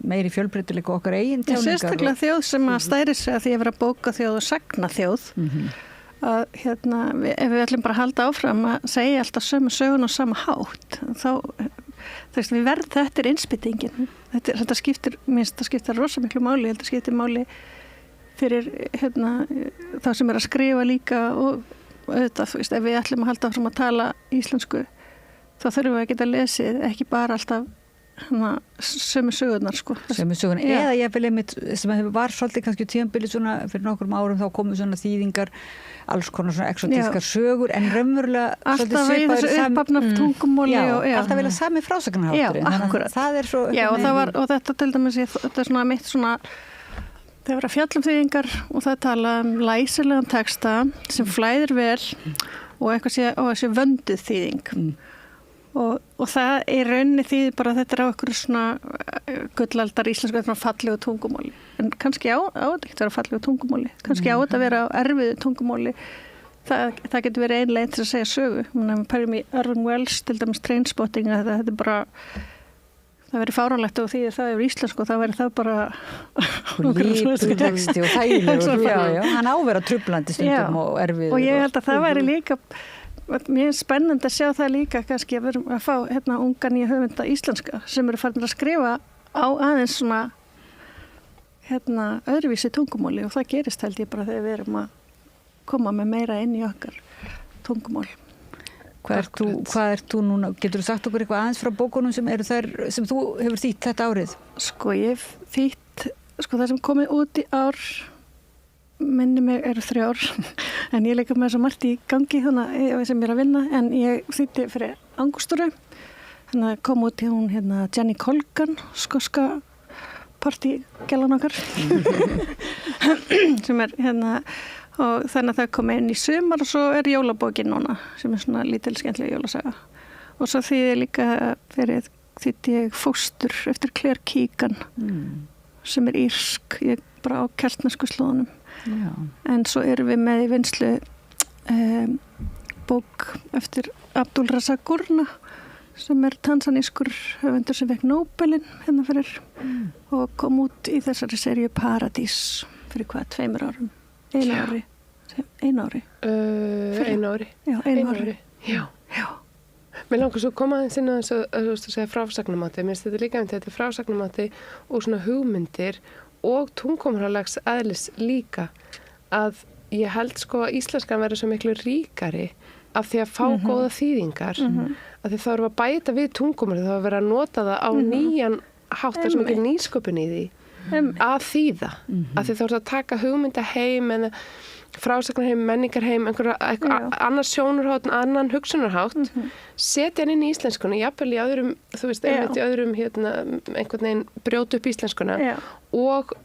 meiri fjölbreytileika okkar eigin tjáningar. Sérstaklega þjóð sem að stæri sig að því að vera bókaþjóð og sagnaþjóð að ef við ætlum bara að halda áfram að segja alltaf sömu sögun og sama hátt þá þetta er innspýtingin þetta skiptir rosa miklu máli, þetta skiptir máli fyrir þá sem er að skrifa líka og auðvitað, ef við ætlum að halda áfram að tala íslensku þá þurfum við að geta lesið ekki bara alltaf sömu sögurnar sömu sögurnar, eða ég vil einmitt sem var svolítið kannski tímabili svona fyrir nokkrum árum þá komu svona þýðingar alls konar svona exotískar sögur en raunverulega alltaf í þessu uppafna tungumóli alltaf vilja sami frásagnarhátturinn akkurat það er svo og þetta til dæmis þetta er svona mitt svona það var að fjalla þýðingar og það tala læsilegan texta sem flæðir vel og eitthvað sé vönduð þýðing og það í rauninni þýðir bara að þetta er á einhverju svona gullaldar íslensku eða fallegu tungumóli en kannski á þetta ekki að vera fallegu tungumóli kannski á þetta að vera á erfiðu tungumóli það getur verið ein leið til að segja sögu við pærum í Irving Welsh til dæmis Trainspotting að þetta er bara það verið fáránlegt og því það er íslensku og það verið það bara lítur texti og þægilegur hann ávera trublandi stundum og erfið og ég held að það væri líka mér er spennandi að sjá það líka kannski að við erum að fá unga nýja höfunda íslenska sem eru farin að skrifa á aðeins svona öðruvísi tungumóli og það gerist held ég bara þegar við erum að koma með meira inn í okkar tungumól. Hvað ert þú núna? Getur þú sagt okkur eitthvað aðeins frá bókunum sem eru þær sem þú hefur þýtt þetta árið? Ég hef þýtt það sem komið út í ár minni mig eru 3 ár en ég leika með svo margt í gangi þannig sem ég er að vinna en ég þýtti fyrir Angústuru þannig að kom út í hún Jenny Colgan skoska partygælan okkar sem er og þannig að það kom inn í sumar og svo er jólabókin núna sem er svona lítil skemmtileg jólasaga og svo þýði líka fyrir þýtti ég Fóstur eftir Claire Keegan sem er írsk ég bara á keltnesku slóðunum en svo erum við með í vinslu bók eftir Abdul Razak Gurna sem er tansanískur höfundur sem fekk Nobelin fyrir og kom út í þessari seríu Paradís fyrir 2 árum 1 ári 1 ári 1 ári já, 1 ári já. Mér langar svo að koma aðeins inn á þess að þú segja frásagnamáti mér finnst þetta líka þetta er frásagnamáti og svona hugmyndir og tungumálalegs eðlis líka að ég held að íslenskan verður svo miklu ríkari af því að fá góða þýðingar að því þá erum að bæta við tungumáli þá að vera að nota það á nýjan hátt þar sem ekki nýsköpun í því að þýða að því þá er að taka hugmyndaheim en frásagnarheim, menningarheim annar sjónarhátt, annan hugsunarhátt setja hann inn í íslenskuna jafnvel í öðrum, þú veist, einmitt í öðrum einhvern veginn brjóta upp íslenskuna og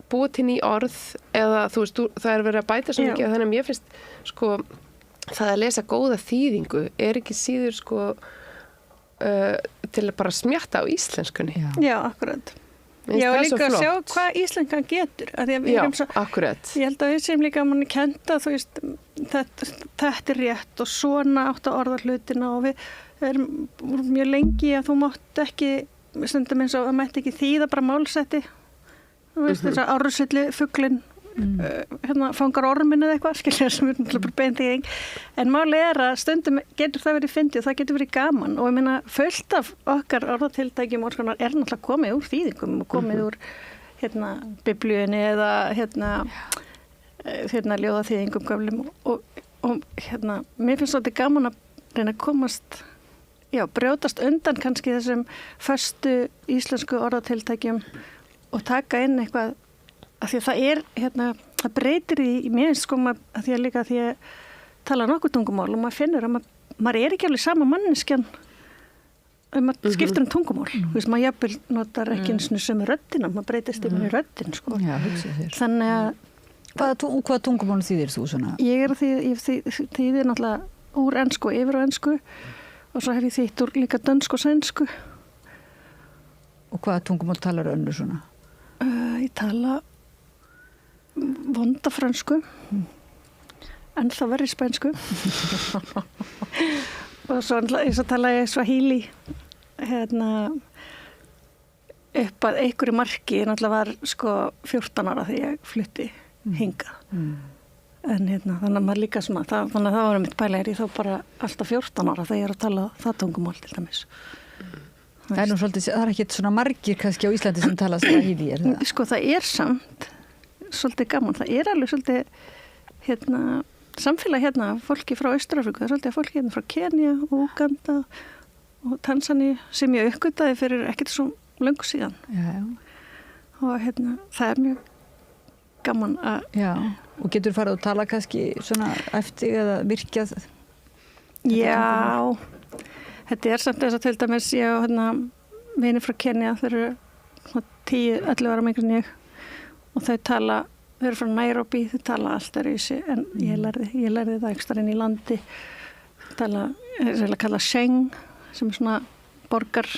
búa til ný orð eða þú veist, það er verið að bæta svo mikið þannig að mér finnst það að lesa góða þýðingu er ekki síður til að bara smjatta á íslenskunni Já, akkurat Já, líka að sjá hvað íslenskan getur akkurat Ég held að við sem líka manni kenda þú veist, þetta er rétt og svona átt að orða hlutina og við erum mjög lengi að þú mátt ekki stundum eins og það mætti ekki þýða bara málsetti þú veist þess að árusvilli fuglinn fangar ormin eða eitthvað skilja sem er náttúrulega bara beinþýðing en máli er að stundum getur það verið fyndið og það getur verið gaman og ég meina fullt af okkar orðatildækjum er náttúrulega komið úr þýðingum og komið úr biblíunni eða ljóðaþýðingum gömlum og og mér finnst þetta gaman að reyna að komast, brjótast undan kannski þessum föstu íslensku orðatiltækjum og taka inn eitthvað, af því að það það breytir í mér sko, að því að ég tala nokkuð tungumál og maður finnur að maður er ekki alveg sama manneskjan maður skiptir tungumál maður jafnvel notar ekki eins og sömu röddina, maður breytist í röddin sko. Já, hugsa þér. Þannig að Hvað tungumál þýðir þú svona? Ég þýðir náttúrulega úr ensku, yfir á ensku og svo hef ég þýtt úr líka dönsku og sænsku. Og hvaða tungumál talar önnur svona? Ég tala vonda fransku en það verður spænsku og svo tala ég Swahili upp að einhverju marki náttúrulega var sko 14 ára þegar ég flutti hingað en þannig að maður líka svona þannig að það var mitt pælæri þá bara alltaf 14 ára þegar ég er að tala það tungumál til dæmis Það er nú svolítið, það er ekkert svona margir kannski á Íslandi sem tala Swahili Sko það er samt svolítið gaman, það er alveg svolítið samfélag fólki frá Austur-Afríku, það er svolítið fólki frá Kenya og Uganda og Tanzania sem ég uppgötaði fyrir ekkert svo löngu síðan og það er mjög gaman að Já, og getur farið að tala kannski svona eftir eða virkjað Já þetta er samt þess að til dæmis ég og vinir frá Kenya þeir eru 10-11 ára mikil en ég og þau tala, þau eru frá Nairobi þau tala alltaf í sig en ég lærði það ekstra inn í landi tala, það er að kalla Sheng sem er svona borgar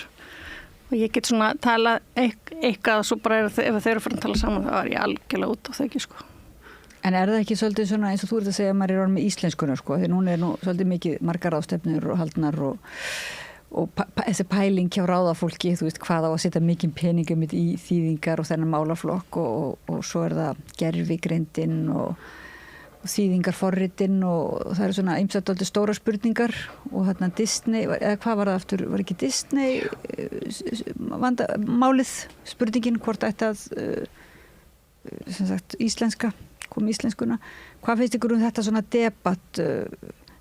og ég get svona tala eitthvað svo bara ef þau eru frá að tala saman þá er ég algjörlega út á þau ekki sko En er það ekki svolítið svona eins og þú ert að segja að maður er orðin með íslenskuna sko því núna nú svolítið mikið margar ráðstefnur og haldnar og þessi pæling hjá ráðafólki, þú veist hvað á að setja mikið peningum í þýðingar og þennan málaflokk og svo er það gervigreindin og þýðingarforritin og það eru svona ýmsagt aldrei stóra spurningar og Disney, eða hvað var það aftur, var ekki Disney málið spurningin hvort ætti að sem sagt íslenska kom íslenskuna. Hvað finnst ykkur þetta svona debatt?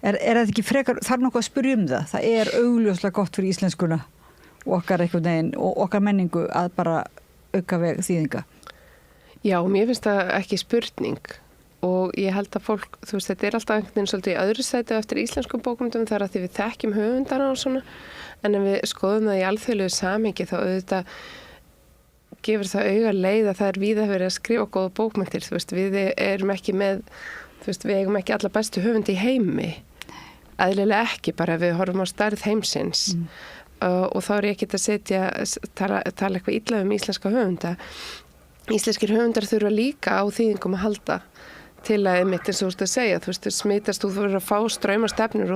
Er það ekki frekar, þarf nokkuð að spyrja það? Það er augljóslega gott fyrir íslenskuna og okkar einhvern veginn og okkar menningu að bara auka veg þýðinga. Já, mér finnst það ekki spurning og ég held að fólk, þú veist, þetta er alltaf einhvern veginn svolítið í öðru sæti eftir íslenskum bókmyndum þar að því við þekkjum höfundana og svona en ef við skoðum það í alþjóðlegu samhengi þá auðvitað gefur það auga leið að það er víða verið að skrifa góða bókmyndir, þú veist, við erum ekki með, þú veist, við eigum ekki alla bestu höfundi í heimi, eðlilega ekki bara ef við horfum á stærð heimsins og þá er ég ekki að tala eitthvað illa íslenska höfunda. Íslenskir höfundar þurfa líka á þýðingum að halda til að einmitt eins og þú veist að segja, þú veist, smitast, þú þurfur að fá straumarstefnur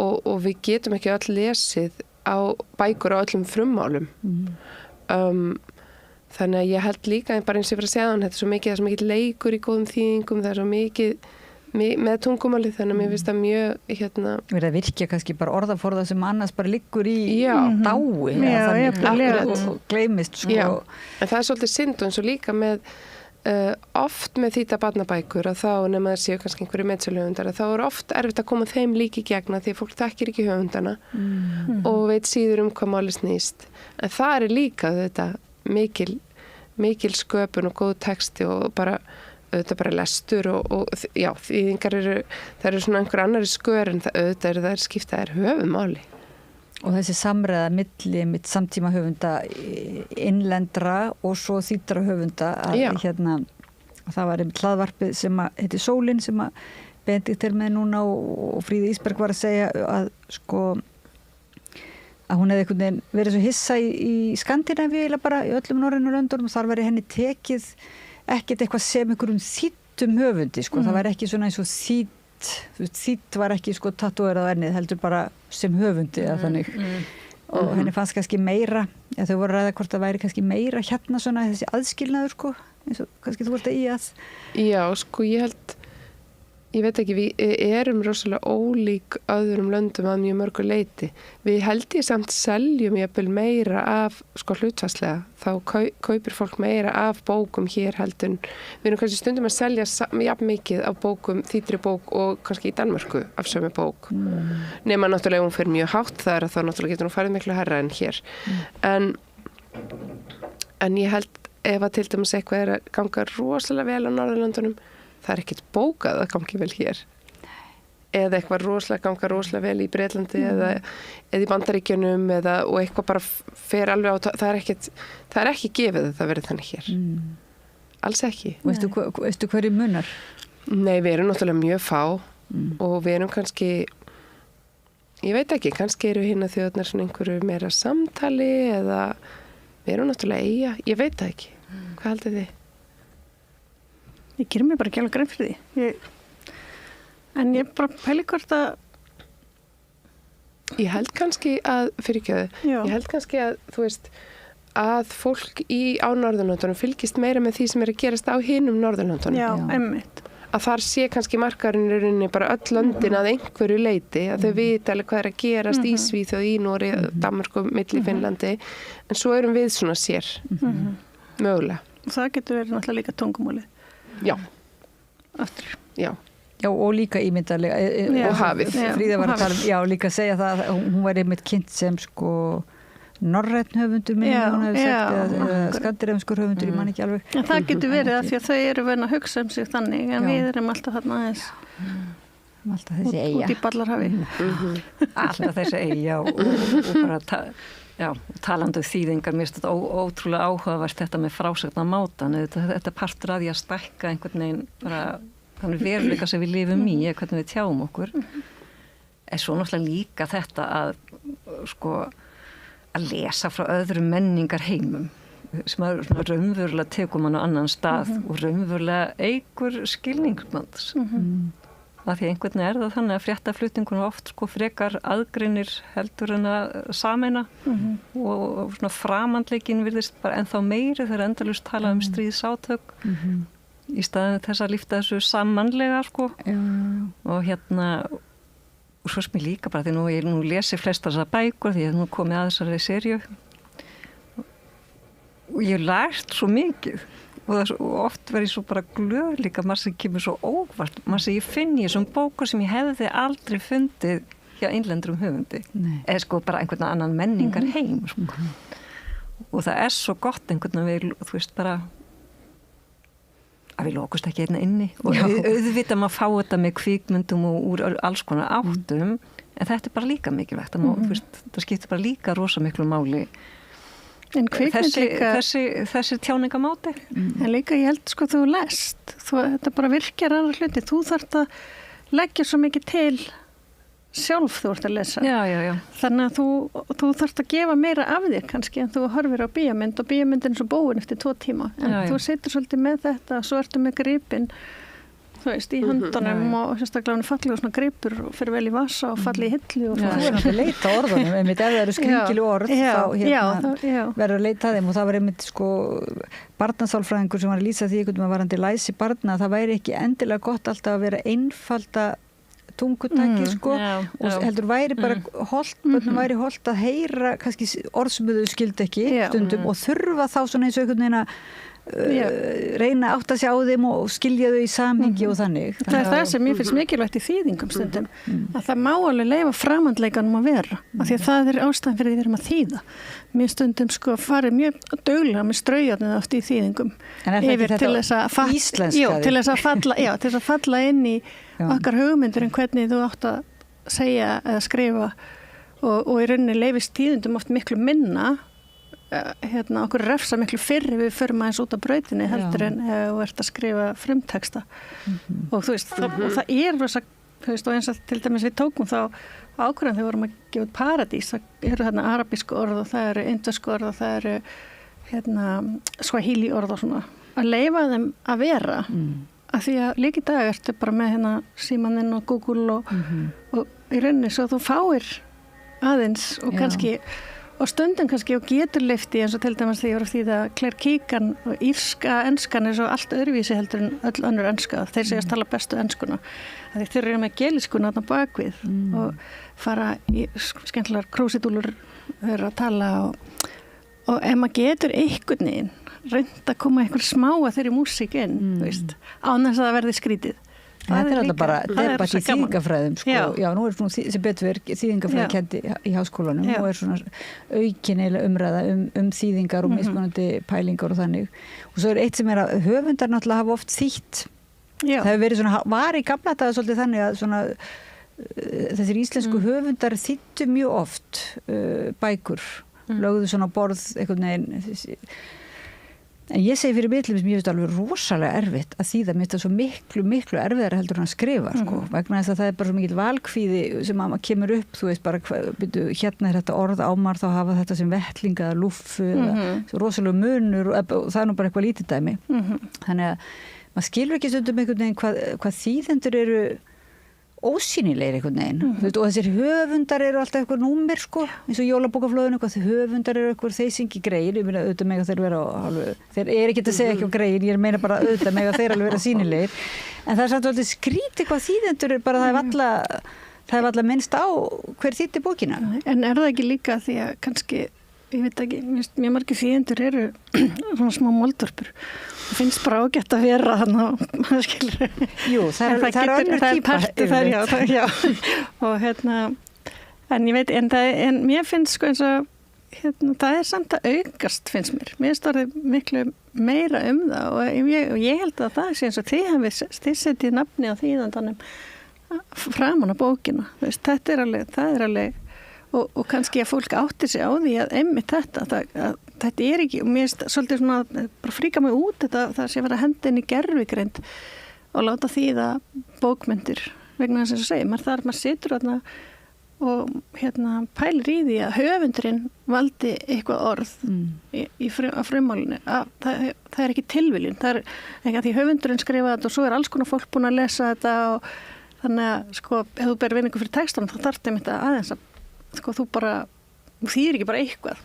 og við getum ekki öll lesið á bækur á öllum frummálum. Þannig að ég held líka bara eins og ég fyrir að segja þetta er svo mikið leikur í góðum þýðingum, það er svo mikið með tungumáli þannig að mér finnst það mjög Verið að virkja kannski bara orðaforða sem annars bara liggur í dái og gleymist sko. Já, en það er svolítið synd og eins og líka með oft með þýdda barnabækur að þá nema það séu kannski einhverju metsölhöfundar að þá er oft erfitt að koma þeim líki gegna því að fólk þekkir ekki höfundana og veit síður hvað máli snýst en það er líka þetta mikil sköpun og góð texti og bara lestur og já, þýðingar það eru svona einhver annari skör en það er skiptaðir höfumáli. Og þessi samræða milli mitt samtíma höfunda innlendra og svo þýddra höfunda að það var einmitt hlaðvarpið sem heiti Sólin sem að Benedikt er með núna og Fríða Ísberg var að segja að sko að hún hefði einhvern veginn verið svo hissa í Skandinavíu eða bara í öllum norrænu löndunum og þar væri henni tekið ekkert eitthvað sem einhverjum þýddum höfundi sko, það væri ekki svona eins og þýdd var ekki sko tatúerað á ennið heldur bara sem höfundi eða þannig og henni fannst kannski meira þau voru að ræða hvort það væri kannski meira hérna svona þessi aðskilnaður sko eins og kannski þú vorst að í að Já, sko ég held ég veit ekki, við erum rosalega ólík öðrum löndum að mjög mörgu leyti. Við held ég samt seljum jafnvel meira af, sko hlutfallslega, þá kaupir fólk meira af bókum hér heldur. Við erum kannski stundum að selja jafn mikið af bókum, þýddri bók og kannski í Danmörku af sömu bók. Nema náttúrulega hún fer mjög hátt þar að þá náttúrulega getur hún farið miklu hærra en hér. En ég held ef að til dæmis eitthvað að ganga rosalega vel á Norðurlöndunum, það ekkert bókað að gangi vel hér. Eða eitthvað ganga rosalega vel í Bretlandi eða í Bandaríkjunum og eitthvað bara fer alveg á, það er ekki gefið að það verið þannig hér. Alls ekki. Veistu hverju munar? Nei, við erum náttúrulega mjög fá og við erum kannski, ég veit ekki, kannski eru hina þjóðnar svona einhverju meira samtali eða við erum náttúrulega eiga, ég veit það ekki. Hvað haldið þið? Ég gerir mér bara ekki alveg grein fyrir því. En ég bara pæli hvort að... Ég held kannski að, ég held kannski að, þú veist, að fólk á Norðurlöndunum fylgist meira með því sem að gerast á hinum Norðurlöndunum. Já, einmitt. Að þar sé kannski markaðurinn í rauninni bara öll löndin að einhverju leyti, að þau vita alveg hvað að gerast í Svíþjóð, í Nóri, Danmörku, milli Finnlandi, en svo erum við svona sér, mögulega. Og það getur verið náttúrulega líka tungumálið. Já. Aftur. Já. Já, og líka ímyndarlega. Og hafið. Fríða var að tala líka að segja það að hún var einmitt kynnt sem sko norrænn höfundur minn, hún hefði sagt, eða skandinavskur höfundur, ég man ekki alveg. En það getur verið að því að þau eru verið að hugsa sig þannig, en við erum alltaf þarna aðeins. Alltaf þessi eyja. Út í Ballarhafi. Alltaf þessi eyja og bara talandu þýðingar, mér finnst þetta ótrúlega áhugavert þetta með frásagnamátan, þetta er partur að því að stækka einhvern veginn bara þannig veruleika sem við lifum í, hvernig við tjáum okkur. En svo náttúrulega líka þetta að sko að lesa frá öðrum menningar heimum sem að raunverulega tekur mann á annan stað og raunverulega eigur skilningsmanns. Það því einhvern veginn það þannig að fréttaflutningunum oft sko frekar aðgreinir heldur en að sameina og svona framandleikin virðist bara ennþá meiri þegar endalaust tala stríðsátök í staðinu þess að lífta þessu samanlega sko og og svo sem ég líka bara því ég nú lesi flestar þessar bækur því ég nú komið að þessari seríu og ég lært svo mikið og oft verið svo bara glöð líka maður sem kemur svo óvart maður sem ég finn í þessum bókur sem ég hefði aldrei fundið hjá innlendrum höfundi eða sko bara einhvern annan menningar heim sko. Og það svo gott einhvern veginn þú veist bara að við lokust ekki einna inni og auðvitað maður fá þetta með kvikmyndum og úr alls konar áttum en þetta bara líka mikilvægt það skiptir bara líka rosa miklu máli en þessi tjáningamáti en líka ég held sko þú lest þetta bara virkjar aðra hluti þú þarft að leggja svo mikið til sjálf þú ert að lesa þannig að þú þarft að gefa meira af þér kannski en þú horfir á bíómynd og bíómyndin er svo búin eftir 2 tíma en þú situr svolítið með þetta svo ertu með gripin þú veist í höndunum og sérstaklega hann fallega svona gripur og fyrir vel í vasa og falli í hillu og þú einmitt að leita orðunum einmitt ef það eru skringilu orð þá verður að leita að þeim og það var einmitt sko barnasálfræðingur sem var að lýsa því einhvern veginn varandi læsi barna það væri ekki endilega gott alltaf að vera einfalda tungutaki sko og heldur væri bara væri holdt að heyra kannski orð sem þau skildi ekki stundum og þurfa þá svona eins og einhvern veginn að reyna átt að sjá þeim og skilja þau í samhengi og þannig. Það er það sem ég finnst mikilvægt í þýðingum stundum að það má alveg leyfa framandleikanum að vera af því að það er ástæðan fyrir því við erum að þýða. Mér stundum sko farið mjög duglega með straujarnið oft í þýðingum yfir til þess að falla inn í okkar hugmyndur en hvernig þú átt að segja eða skrifa og í rauninni leyfist þýðendum oft miklu minna okkur refsa miklu fyrr við förum aðeins út af brautinni heldur en þú ert að skrifa frumteksta og þú veist það rosa, þú veist og eins og til dæmis við tókum þá ákvörðan þegar við vorum að gefa út Paradís það eru þarna arabísku orð og það eru indversku orð og það eru Swahili orð og svona að leyfa þeim að vera af því að líka í dag ertu bara með símaninn og Google og í rauninni svo þú fáir aðeins og kannski og stundum kannski og getur lyfti eins og til dæmis þegar ég var að þýða Claire Keegan og írska enskan er svo allt öðruvísi heldur en öll önnur enska. Þeir segjast tala bestu enskuna. Þeir eru með gelískuna þarna bakvið og fara í skemmtilegar krúsidúlur vera að tala og ef maður getur einhvern veginn reynd að koma einhver smá að þeirri músík inn, þú veist, án þess að það verði skrítið. Það er alltaf bara debatt í þýðingafræðum sko. Já, nú er svona sem betur verið þýðingafræði kendi í háskólanum og er svona aukinnilega umræða þýðingar og mismunandi pælingar og þannig. Og svo er eitt sem er að höfundar náttúrulega hafa oft þýtt. Það hefur verið svona, var í gamla daga svolítið þannig að svona þessir íslensku höfundar þýttu mjög oft bækur, lögðu svona borð einhvern veginn. En ég segi fyrir miðlum sem ég veist alveg rosalega erfitt að þýða mér þetta svo miklu erfiðara heldur en að skrifa sko, vegna þess að það er bara svo mikil valkvíði sem að maður kemur upp, þú veist bara hérna er þetta orð ámar þá hafa þetta sem vettlinga eða lúffu eða rosalega munur og það er nú bara eitthvað lítið dæmi. Þannig að maður skilur ekki stundum einhvern veginn hvað þýðendur eru ósýnilegir einhvern veginn og þessir höfundar eru alltaf eitthvað númer sko, eins og jólabókaflóðinu höfundar eru eitthvað þeysingi greir, ég meina auðvitað mega þeir vera þeir eru ekki að segja ekki á greir, ég meina bara auðvitað mega þeir alveg vera sýnilegir en það er samt alveg skrítið hvað þýðendur er bara það er alla minnst á hver þýddi bókina. En er það ekki líka því að kannski ég veit ekki, mjög margir þýðendur eru svona smá moldvörpur það finnst bara ágætt að vera þannig skilur. Jú, það er önnur típa og en ég veit en mér finnst sko eins og það er samt að aukast finnst mér finnst það miklu meira það og ég held að það sé eins og þið setjið nafni á þýðandanum framan á bókina þetta er alveg og kannski að fólk átti sig á því að einmitt þetta er ekki, og mér er svolítið svona bara fríka mig út það sé að vera hendin í gervigreind og láta þýða bókmyndir vegna þess að segja, maður situr þarna og pælir í því að höfundurinn valdi eitthvað orð á frummálinu það er ekki tilviljun, það er ekki að því höfundurinn skrifa þetta og svo er alls konar fólk búin að lesa þetta og þannig að sko, ef þú ber vinningu fyrir textanum þá þarf þetta aðeins að sko þú þýðir ekki bara eitthvað.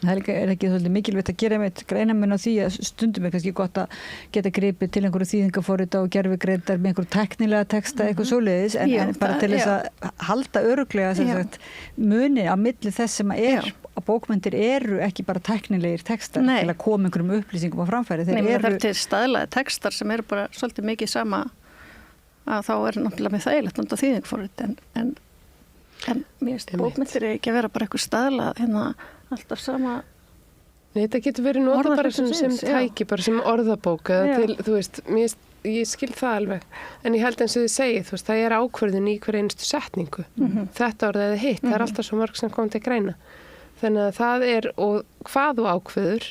Það er ekki svolítið mikilvægt að gera með greinamun á því að stundum er kannski gott að geta gripið til einhverju þýðingaforrita og gervigreindar með einhverju teknilega texta eitthvað svoleiðis en bara til þess að halda örugglega sem sagt muni á milli þess sem að bókmyndir eru ekki bara teknilegir textar til að koma einhverjum upplýsingum á framfæri. Það er til staðlaði textar sem eru bara svolítið mikið sama að þá er náttúrulega með þægilegt nota þýðingaforrit en mér finnst bókmyndir ekki að vera bara eitthvað staðla alltaf sama. Nei, þetta getur verið nota bara sem tæki, bara sem orðabók eða til, þú veist, ég skil það alveg en ég held eins og þið segið, þú veist, það er ákvörðun í hver einustu setningu þetta orðið eða hitt, það er alltaf svo mörg sem kom til greina þannig að það er og hvað þú ákveður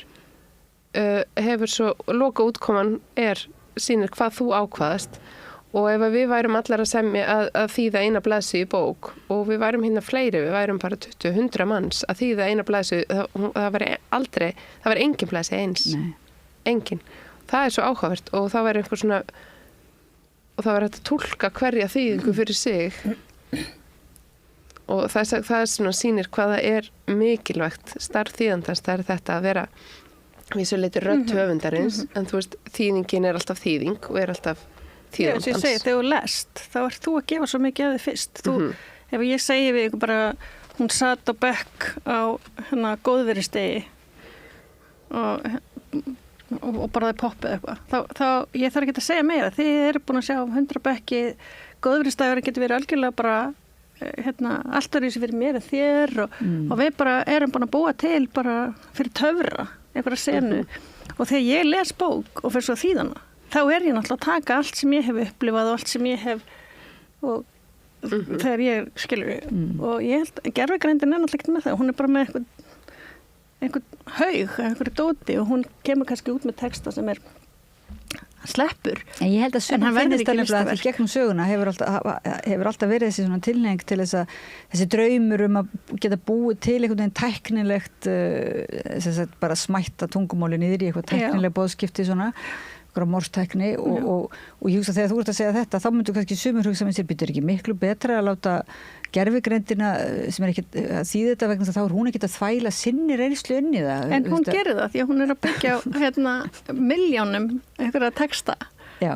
hefur svo, loka útkoman sýnir hvað þú ákvaðast og ef við værum allar að semja að þýða eina blaðsíðu í bók og við værum hérna fleiri, við værum bara 20-100 manns að þýða eina blaðsíðu, það væri engin blaðsíða eins. Nei. Engin. Það er svo áhugavert og það væri einhver svona og það væri hægt að túlka hverja þýðingu fyrir sig og það er svona sýnir hvað það er mikilvægt starf þýðandans, það er þetta að vera vissuleiti rödd höfundarins en þú veist, þýðingin er alltaf þýðing og er alltaf þýðandans. Já, ég segi, þegar þú lest, þá ert þú að gefa svo mikið af þið fyrst. Ef ég segi við ykkur bara, hún satt á bekk á góðveristegi og bara það poppið eitthvað. Þá ég þarf ekki að segja meira. Þið eru búin að sjá 100 bekki, góðveristæður getur verið algjörlega bara alltaf því sem fyrir mér en þér og við bara erum búin að búa til bara fyrir töfra, einhverja senu og þegar ég les bók og fyrir svo þýðana þá er ég náttúrulega að taka allt sem ég hef upplifað og allt sem ég hef og þegar ég skilur og ég held að gervigreindin er náttúrulega ekki með það, hún er bara með einhvern haug, einhverju dóti og hún kemur kannski út með texta sem er sleppur. En ég held að sumum finnist það nefnilega að gegnum söguna hefur alltaf verið þessi svona tilheng til þessi draumur að geta búið til einhvern veginn tæknilegt bara smætta tungumáli niður í eitthvað tæknileg boðskipti svona einhverja morstækni og ég hugsa þegar þú ert að segja þetta, þá myndu kannski sumir hugsa með sér, býtur ekki miklu betra að láta gervigreindina sem ekki að þýða þetta vegna þá hún ekki að þvæla sinni reynslu inn í það. En hún gerir það því að hún að byggja milljónum einhverja texta. Já.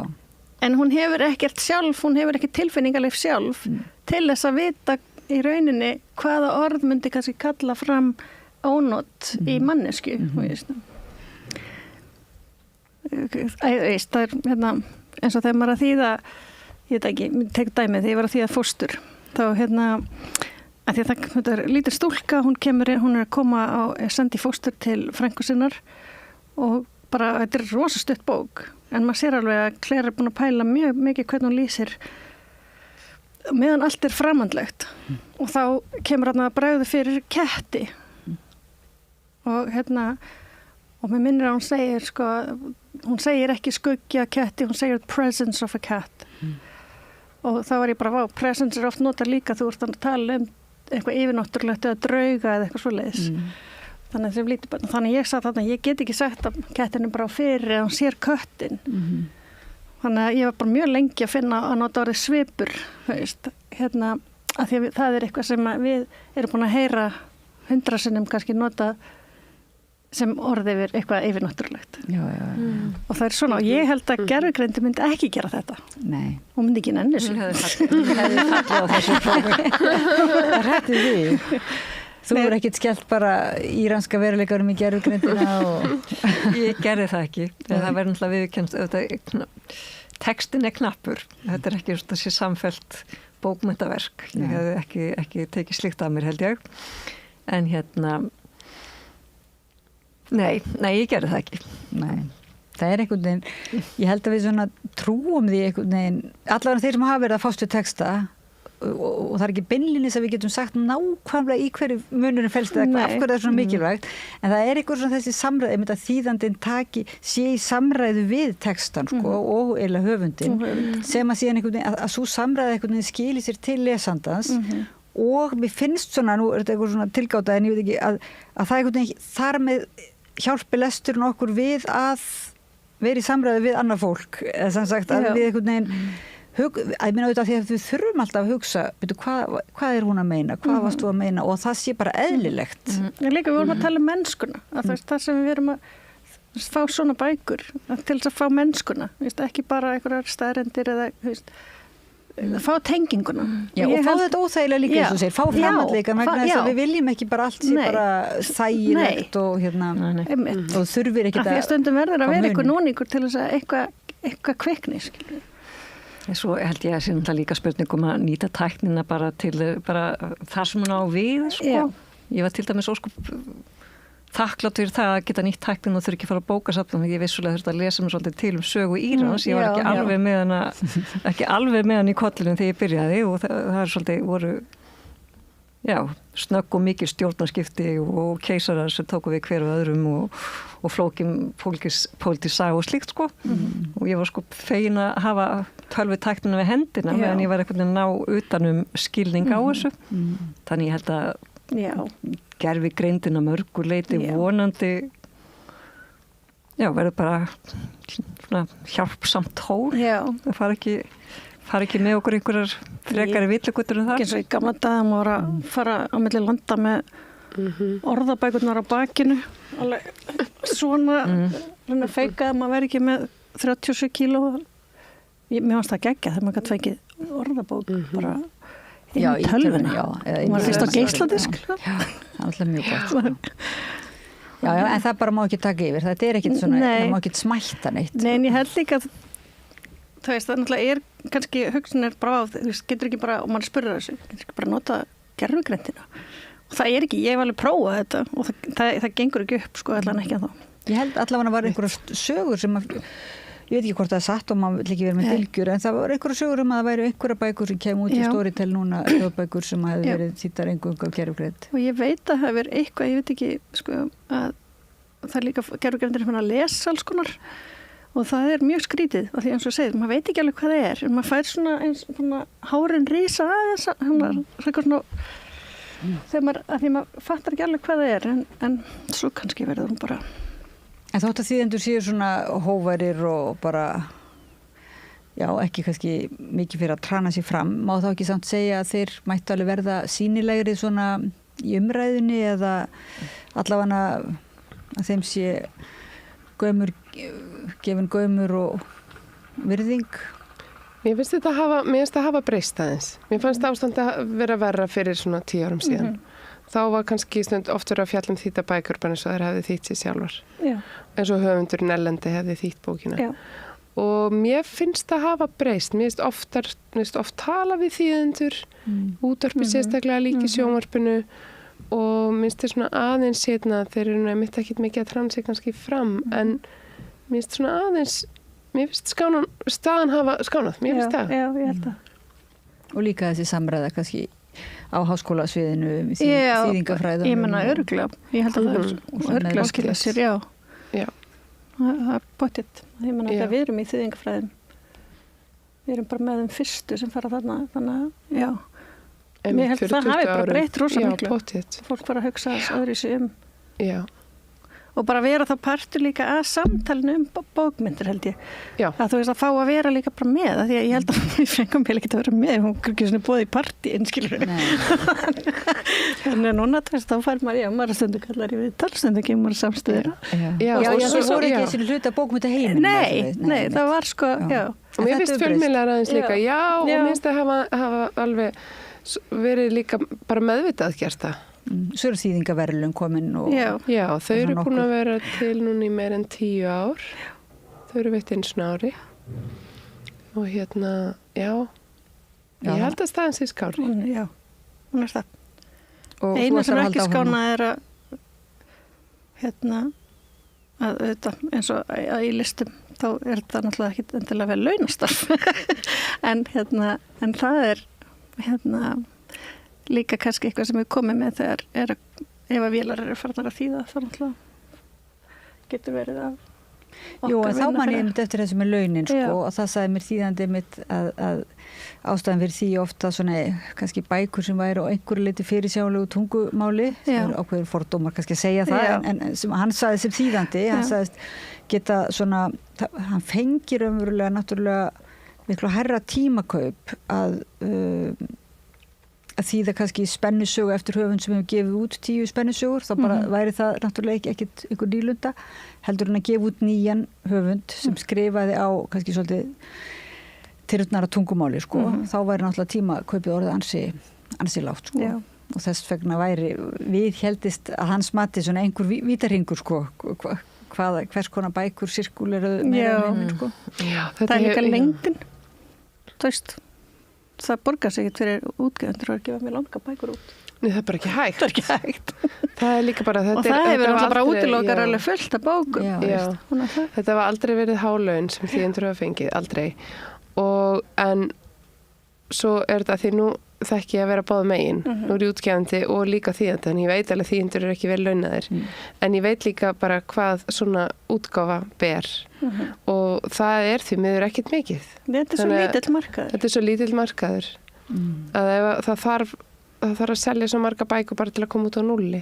En hún hefur ekkert sjálf, hún hefur ekki tilfinningarleif sjálf til þess að vita í rauninni hvaða orð myndi kannski kalla fram ónot í mannesku. Það er eins og þegar maður að þýða, ég veit ekki, tek dæmið þegar ég var að þýða fóstur. Þá að því að það er lítil stúlka, hún er að koma sendi fóstur til frænku sinnar og bara, þetta er rosa stutt bók en maður sér alveg að Claire er búin að pæla mjög mikið hvernig hún lýsir meðan allt er framandlegt og þá kemur að bregðu fyrir ketti og og mér minnir að hún segir ekki skuggja ketti, hún segir presence of a cat og þá var ég bara, presence er oft notað líka, þú ert að tala eitthvað yfirnáttúrulegt eða drauga eða eitthvað svoleiðis. Þannig ég sagði þarna, ég get ekki sagt að kettinu bara fyrir að hún sér köttin. Þannig að ég var bara mjög lengi að finna að nota orðið svipur, að því að það er eitthvað sem við erum búin að heyra 100 sinnum kannski nota sem orðið yfir eitthvað yfirnáttúrulegt. Og það er svona, og ég held að gervigreindi myndi ekki gera þetta. Nei. Hún myndi ekki nenni sig. Hún hefði fallið á þessu prófi. Það rætti því. Þú er ekkert skellt bara íranska veruleikarum í gervigreindina og... Ég gerði það ekki. Það verður náttúrulega viðurkennt. Textin er knappur. Þetta er ekki þessi samfellt bókmenntaverk. Ég hefði ekki tekið slíkt af mér held ég. En Nei, ég gerði það ekki. Nei, það er einhvern veginn, ég held að við svona trúum því einhvern veginn, allavega þeir sem hafa verið að fást við texta og það er ekki beinlínis að við getum sagt nákvæmlega í hverju munurinn felst eða af hverju það er svona mikilvægt, en það er einhver svona þessi samræði, einmitt að þýðandinn sé í samræðu við textan og eða höfundinn, sem að síðan einhvern veginn, að svo samræði einhvern veginn skili sér til lesandans og mér finnst svona, nú er þetta eitthvað svona tilgáta en ég veit ekki, að það einhvern veginn þar með hjálpi lesturinn okkur við að vera í samræðu við annað fólk eða sem sagt að við einhvern veginn ég meina auðvitað því að við þurfum alltaf að hugsa hvað er hún að meina, hvað varst þú að meina og það sé bara eðlilegt. Líka við vorum að tala um mennskuna að það sem við erum að fá svona bækur til þess að fá mennskuna ekki bara einhverjar staðrendir eða fá tenginguna og fá þetta óþægilega líka eins og segir, fá framhandleikan vegna þess að við viljum ekki bara allt sé bara þægilegt og og þurfir ekki að því að stundum verður að vera eitthvað núningur til þess að eitthvað kvikni Svo held ég að sé náttúrulega líka spurningum að nýta tæknina bara til það sem hún á við ég var til dæmis þakklátt fyrir það að geta nýtt tæknin og þurfi ekki að fara að bókasafna því ég vissulega þurfti að lesa mér svolítið til sögu Írans ég var ekki alveg með hann í kollinum þegar ég byrjaði og það er svolítið voru snögg og mikil stjórnarskipti og keisarar sem tóku við hver og öðrum og flókin pólitísk saga og slíkt og ég var fegin að hafa tölvutæknina við hendina meðan ég var einhvern veginn að ná utanum skilning á þessu þannig ég held að gervigreindin að mörgu leiti vonandi verður bara hjálpsamt tól það fara ekki með okkur einhverjar frekari villigutur en það eins og í gamla daga maður að fara á milli landa með orðabækurnar á bakinu alveg svona feikað maður verður ekki með 37 kíló mér fannst það geggja þegar maður gæti fengið orðabók bara inn í tölvuna maður fyrst á geisladisk alltaf mjög gott en það bara má ekki taka yfir þetta er ekkit svona, það má ekki smælta neitt Nei, en ég held líka að það náttúrulega er kannski hugsun er bara þú getur ekki bara, og maður spurður þessu getur ekki bara nota gervigreindina og það er ekki, ég hef alveg prófað þetta og það gengur ekki upp, allan ekki að þá Ég held allavega var einhverja sögur sem að ég veit ekki hvort það er satt og maður vill ekki vera með fylgjur en það var einhverja sögur að það væri einhverja bækur sem kemur út í Storytel núna hljóðbækur sem hefði verið þýddar einhverjum af gervigreind og ég veit að það hefur eitthvað, ég veit ekki að það er líka gervigreindir að lesa alls konar og það er mjög skrítið af því eins og segir, maður veit ekki alveg hvað það er en maður fær svona hárin rísa aðeins þegar maður fattar ekki alveg hvað það er en svo kannski verður hún bara En þótt að þýðendur séu svona hóvarir og bara, já, ekki kannski mikið fyrir að trana sér fram, má þá ekki samt segja að þeir mættu alveg verða sýnilegri svona í umræðunni eða allavega að þeim sé gefin gaumur og virðing? Mér finnst það hafa breyst aðeins. Mér fannst ástand að vera verra fyrir svona 10 árum síðan. Þá var kannski oft verið að fjalla þýta bækur bara eins og þær hefði þýtt sér sjálfar. Já. Eins og höfundurinn Ellendi hefði þýtt bókina. Já. Og mér finnst það hafa breyst. Mér finnst oft tala við þýðendur, útvarpi sérstaklega líki sjónvarpinu og mér finnst það svona aðeins þeir eru nefnitt ekki mikið að trana sig kannski fram en mér finnst svona aðeins, mér finnst staðan hafa skánað. Mér finnst það. Já, ég held það. Og líka þessi samræða kannski á háskólasviðinu, þýðingafræðunum. Ég menna öruglega. Ég held að það öruglega skilja sér, já. Það er pottitt. Ég menna að við erum í þýðingafræðum. Við erum bara með þeim fyrstu sem fara þarna, þannig að, já. Mér held að það hafi bara breytt rosa miklu. Já, pottitt. Fólk bara hugsa öðru sig Já. Og bara vera það partur líka að samtalinu bókmyndir held ég. Já. Að þú veist að fá að vera líka bara með því að ég held að við fengum vel ekki að vera með hún ekki svona bóði í partí skilur þannig að núna þá fær maður stundu kallar í viðtal stundu kemur samstöður Já, það voru ekki þessi hluta bókmynda heiminn Nei, það var sko og mér finnst fjölmiðlar aðeins líka og mér finnst að hafa alveg verið líka bara meðvitað gert það Svo eru þýðingaverðlun komin Já, þau eru búin að vera til núna í meir en 10 ár þau eru veitt eins og ári og ég held að staðan sé skári Já, hún er það Eina sem ekki skána er að að eins og að í listum þá er það náttúrulega ekki endilega vel launastarf en það er líka kannski eitthvað sem við komum með þegar ef að vélar eru farnar að þýða þá náttúrulega getur verið að Jú, en þá man ég eftir þessu með launin sko, og það sagði mér þýðandi mitt að ástæðan fyrir því ofta svona kannski bækur sem væri á einhverju leiti fyrirsjánlegu tungumáli sem er ákveður fordómar kannski að segja það en sem hann sagði sem þýðandi hann sagðist geta svona hann fengir umverulega náttúrulega miklu hærra tímakaup að þýða kannski spennusögu eftir höfund sem hefur gefið út 10 spennusögur þá bara væri það náttúrulega ekkert einhver nýlunda heldur hann að gefa út nýjan höfund sem skrifaði á kannski svolítið tyrnara tungumáli sko þá væri náttúrulega tímakaupið orðið ansi lágt sko og þess vegna væri viðhéldist að hans mati svona einhver vítarhingur sko hvers konar bækur sirkuleruðu meira sko það er líka lengdin þú veist það borgar sig ekkert fyrir útgefundur að gefa mér langa bækur út. Nei, það er bara ekki hægt. Það er líka bara... og það hefur alltaf bara útilokar alveg fullt af bókum. Já. Þetta var aldrei verið hálaun sem þýðendur hafa fengið, aldrei. En svo er þetta því nú þekki ég að vera báða megin. Nú er ég útgefandi og líka þýðandi, en ég veit alveg þýðendur eru ekki vel launaðir. En ég veit líka bara hvað svona útgáfa ber. Og það er því miður ekkert mikið. Þetta er svo lítill markaður. Að það þarf að selja svo marga bækur bara til að koma út á nulli.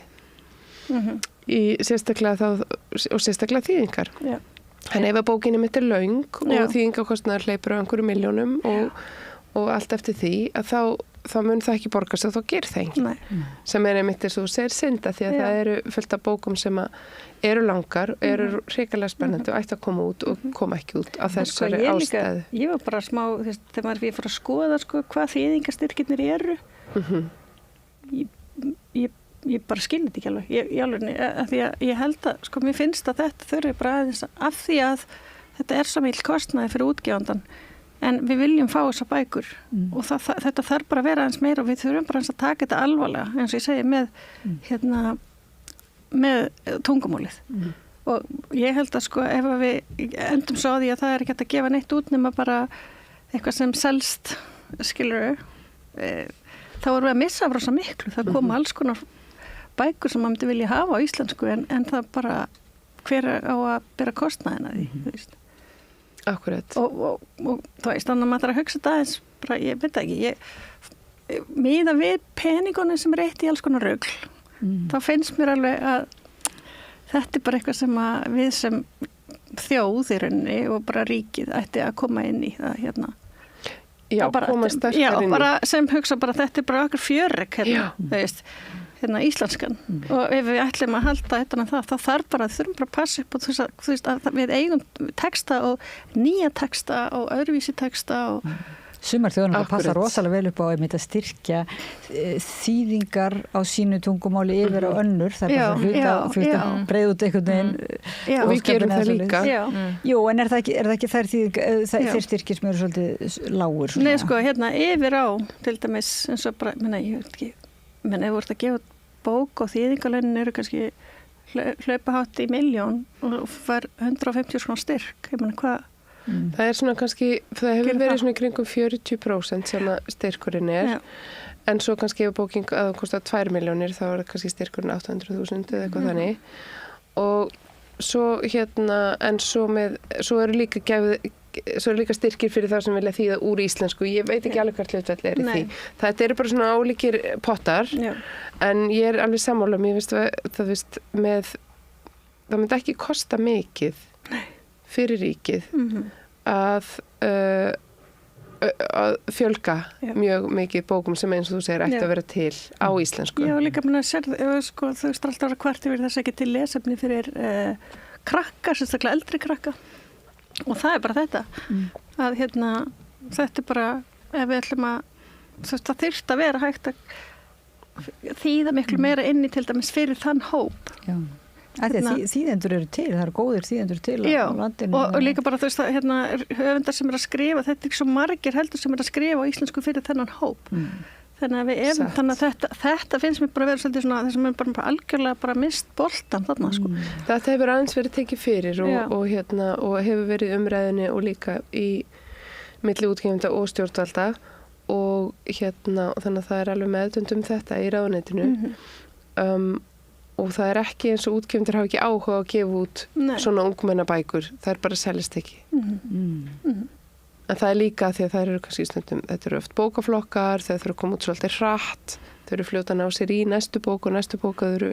Sérstaklega þýðingar. En ef að bókinni mitt er löng og þýðingakostnaður hleypur á einhverju milljónum og allt eftir því að þá mun það ekki borgast og þá gerir það enginn. Sem er einmitt eins og þú segir synda því að það eru fullt af bókum sem eru langar og eru hrikalega spennandi og ætti að koma út og koma ekki út af þessari ástæðu. Ég var bara smá, þegar við fórum að skoða hvað þýðingastyrkirnir eru ég bara skilði þetta ekki alveg. Ég held að, mér finnst að þetta þurfi bara aðeins af því að þetta er svo mikil kostnaði fyrir útgefandan en við viljum fá þessa bækur og þetta þarf bara að vera eins meira og við þurfum bara eins að taka þetta alvarlega eins og ég segi með tungumálið og ég held að ef við endum svo á því að það er ekki að gefa neitt út nema bara eitthvað sem selst skilur þá erum við að missa af rosa miklu það koma alls konar bækur sem maður myndi vilja hafa á íslensku en það bara hver á að bera kostnaðina því þú veist Akkurat. Og þú veist, þannig að maður þarf að hugsa þetta eins, bara, ég veit ekki, miða við peningunum sem er eitt í alls konar rugl, þá finnst mér alveg að þetta bara eitthvað sem að við sem þjóð í rauninni og bara ríkið ætti að koma inn í það hérna. Já, koma sterkar inn í. Bara sem hugsa bara þetta bara okkur fjörrek hérna íslenskan og ef við ætlum að halda þetta þá þurfum bara að passa upp og þú veist að við eigum texta og nýja texta og öðruvísi texta og Sumar þjóðum að passa rosalega vel upp á að styrkja þýðingar á sínu tungumáli yfir á önnur. Það bara að breiða út einhvern veginn. Og við gerum það líka. Jú, en er það ekki þeir styrkir sem eru svolítið lágur? Nei, sko, hérna yfir á, til dæmis, eins og bara, ég veit ekki, ef þú ert að gefa bók og þýðingalaunin eru kannski hlaupahátt í 1.000.000 og fær 150 svona styrk. Ég meina, hvað? Það er svona kannski, það hefur verið svona í kringum 40% sem að styrkurinn en svo kannski ef bóking að það kostar 2 milljónir þá er kannski styrkurinn 800.000 eða eitthvað þannig og svo en svo eru líka styrkir fyrir það sem vilja þýða úr íslensku, ég veit ekki alveg hvert hlutfall er í því, þetta eru bara svona ólíkir pottar, en ég er alveg sammála, mér finnst það myndi ekki kosta mikið fyrir ríkið að fjölga mjög mikið bókum sem eins og þú segir ætti að vera til á íslensku. Já, líka sko, þú veist alltaf að hvert yfir þess ekki til lesefni fyrir krakka, sérstaklega eldri krakka og það er bara þetta að þetta er bara ef við ætlum að það þyrfti að vera hægt að þýða miklu meira inn í til dæmis fyrir þann hóp. Já. Þýðendur eru til, það eru góðir þýðendur til á landinu. Og líka bara þú veist að höfundar sem að skrifa, þetta er ekki svo margir heldur sem að skrifa á íslensku fyrir þennan hóp. Þannig að þannig að þetta finnst mér bara að vera svolítið svona þess að mér bara algjörlega bara mist boltan þarna sko. Þetta hefur aðeins verið tekið fyrir og hefur verið umræðinni og líka í milli útgefenda og stjórnvalda og þannig að það er alveg meðvitund þetta í ráðuneytinu. Og það er ekki eins og útgefundur hafa ekki áhuga að gefa út svona ungmennabækur, það er bara seljast ekki. En það er líka því að það eru kannski stundum, þetta eru oft bókaflokkar, þau þurfa að koma út svolítið hratt, þau eru fljóta að ná sér í næstu bók og næstu bók að þau eru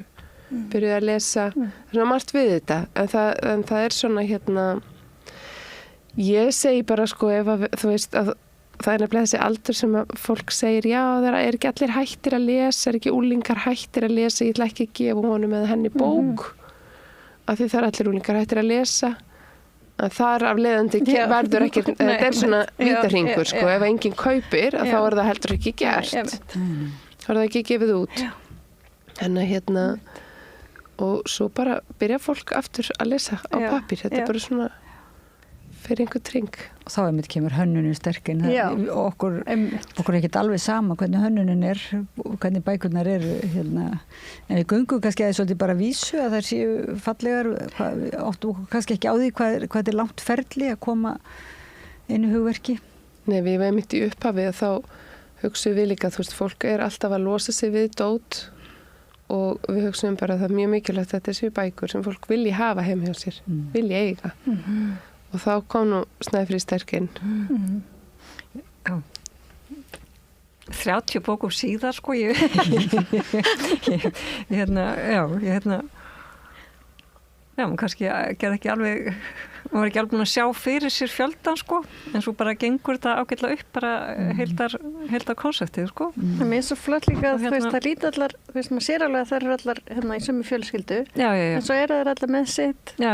byrjuð að lesa. Það er svona margt við þetta, en það er svona ég segi bara sko ef að þú veist að það er nefnilega þessi aldur sem að fólk segir já, það er ekki allir hættir að lesa, er ekki úlingar hættir að lesa, ég ætla ekki að gefa honum eða henni bók af því það er allir úlingar hættir að lesa að þar af leiðandi verður ekki þetta er svona vítarhingur sko, ef enginn kaupir þá er það heldur ekki gert þá er það ekki gefið út en og svo bara byrja fólk aftur að lesa á pappír, þetta er bara svona fyrir einhver tring. Og þá einmitt kemur hönnunin sterkinn. Okkur er ekkert alveg sama hvernig hönnunin er, hvernig bækurnar eru En við göngum kannski að það er svolítið bara vísu að það séu fallegar, áttu kannski ekki á því hvað er langt ferli að koma inn í hugverki. Nei, við erum einmitt í upphafi og þá hugsaum við líka, þú veist, fólk er alltaf að losa sig við dót og við hugsaum bara að það er mjög mikilvægt að þetta séu bækur sem fólk vilji hafa heim hjá sér, vilji eiga. Og þá kom nú Snæfríð sterkinn. 30 bókum síðar, sko, kannski gerði ekki alveg, maður var ekki alveg búin að sjá fyrir sér fjöldan, sko, en svo bara gengur þetta ágætlega upp, bara heildar konseptið, sko. Það er svo flott líka að það líti allar, maður sér alveg að það eru allar í sömu fjölskyldu, en svo eru það allar með sitt. Já,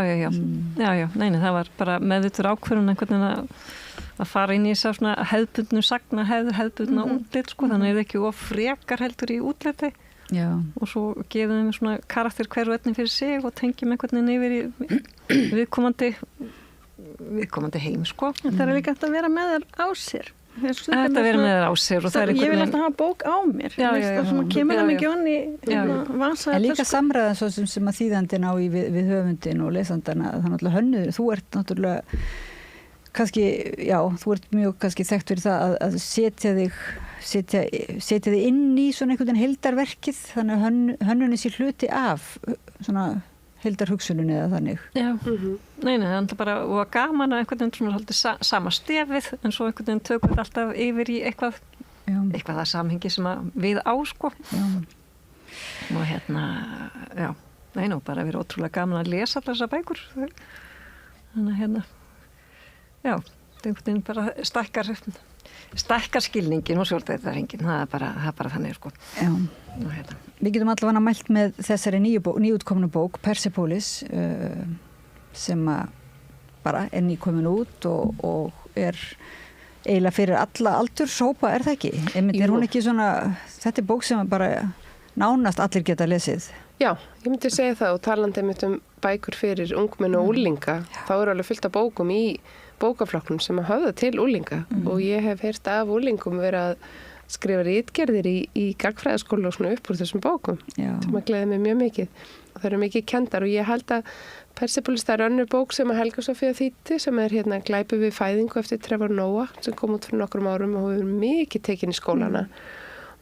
neini, það var bara meðvitur ákvörðun einhvern veginn að fara inn í þess að hefðbundnu sagna, hefðbundna útlit, sko, þannig er það ekki of frekar heldur í útliti. Já. Og svo gefum við svona karakter hver og einnig fyrir sig og tengjum einhvern veginn yfir í viðkomandi heim, sko. Það er líka hægt að vera með þér á sér. Þetta að vera með þér á sér og það er einhvern veginn. Ég vil alltaf hafa bók á mér. Það sem kemur það mikið onni vasa. En líka samræðan svo sem að þýðandinn á við höfundin og lesandana, þannig að hönnuður, þú ert náttúrulega kannski, þú ert mjög kannski þekkt fyrir það að setja þig inn í svona einhvern veginn heildarverkið, þannig að hönnunin sé hluti af svona heildarhugsunin eða þannig. Já, nei, það er bara og gaman að einhvern veginn svona haldið sama stefið, en svo einhvern veginn tökum við alltaf yfir í eitthvað það samhengi sem við á, sko. Og já. Nei, bara verið ótrúlega gaman að lesa allar þessar bækur. Þannig já, það bara stækkar skilningin og stjórnveitarhengin, það er bara þannig, sko. Já. Við getum allavega mælt með þessari nýútkomnu bók, Persepolis, sem bara er nýkomin út og er eiginlega fyrir alla aldurshópa, er það ekki? Er hún ekki svona, þetta er bók sem bara nánast allir geta lesið? Já, ég myndi segja það, og talandi bækur fyrir ungmenni og úlinga, þá alveg fullt af bókum í bókaflokknum sem að höfða til úlinga og ég hef heyrt af úlingum verið að skrifa ritgerðir í gagnfræðaskóla og svona upp úr þessum bókum. Það gleði mig mjög mikið og það eru mikið kenndar og ég held að Persepolis, það er önnur bók sem að Helga Sofía þýddi sem er Glæpi við fæðingu eftir Trevor Noah sem kom út fyrir nokkrum árum og hefur mikið tekin í skólana,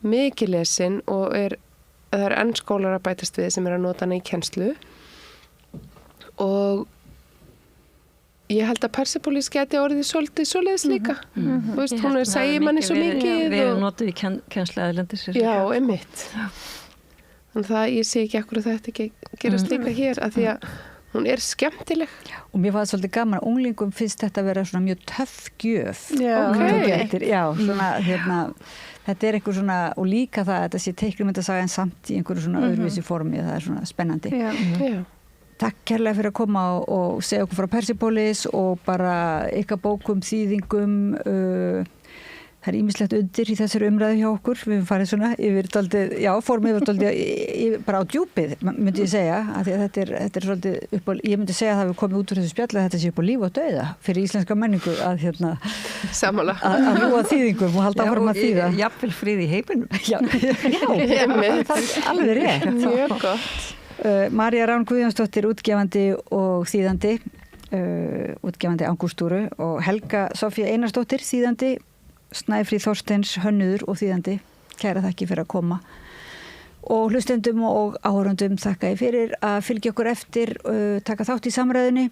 mikið lesin og það er enn skólar að bætast við sem er að nota hana í kennslu og ég held að Persepolis geti orðið svolítið svoleiðis líka. Þú veist, hún segir manni svo mikið. Við erum notið í kennslu aðlendis. Já, einmitt. Þannig það, ég sé ekki akkur að þetta ekki gerast líka hér, af því að hún er skemmtileg. Og mér fannst svolítið gaman að unglingum finnst þetta að vera svona mjög töff gjöf. Já, svona, þetta er einhver svona, og líka það að þetta sé teiknimyndasaga en samt í einhverju svona öðruvísi formi, það er svona spennandi. Já. Takk kærlega fyrir að koma og segja okkur frá Persepolis og bara ykkar bókum, þýðingum. Það er ýmislegt undir í þessari umræðu hjá okkur. Við höfum farið svona yfir daldið, fórum yfir daldið bara á djúpið, myndi ég segja. Af því að þetta er svolítið upp á, ég myndi segja að það hefur komið út úr þessu spjalli að þetta sé upp á líf og dauða fyrir íslenska menningu að Sammála. Að hlúa þýðingum og halda áfram að þýða. Jafnvel frið í heiminum. Já, það er alveg rétt. Mjög gott. María Rán Guðjónsdóttir, útgefandi og þýðandi, útgefandi Angústúru og Helga Sofía Einarsdóttir, þýðandi, Snæfríð Þorsteins, hönnuður og þýðandi. Kæra þakki fyrir að koma. Og hlustendum og áhorfendum þakka ég fyrir að fylgja okkur eftir, taka þátt í samræðinni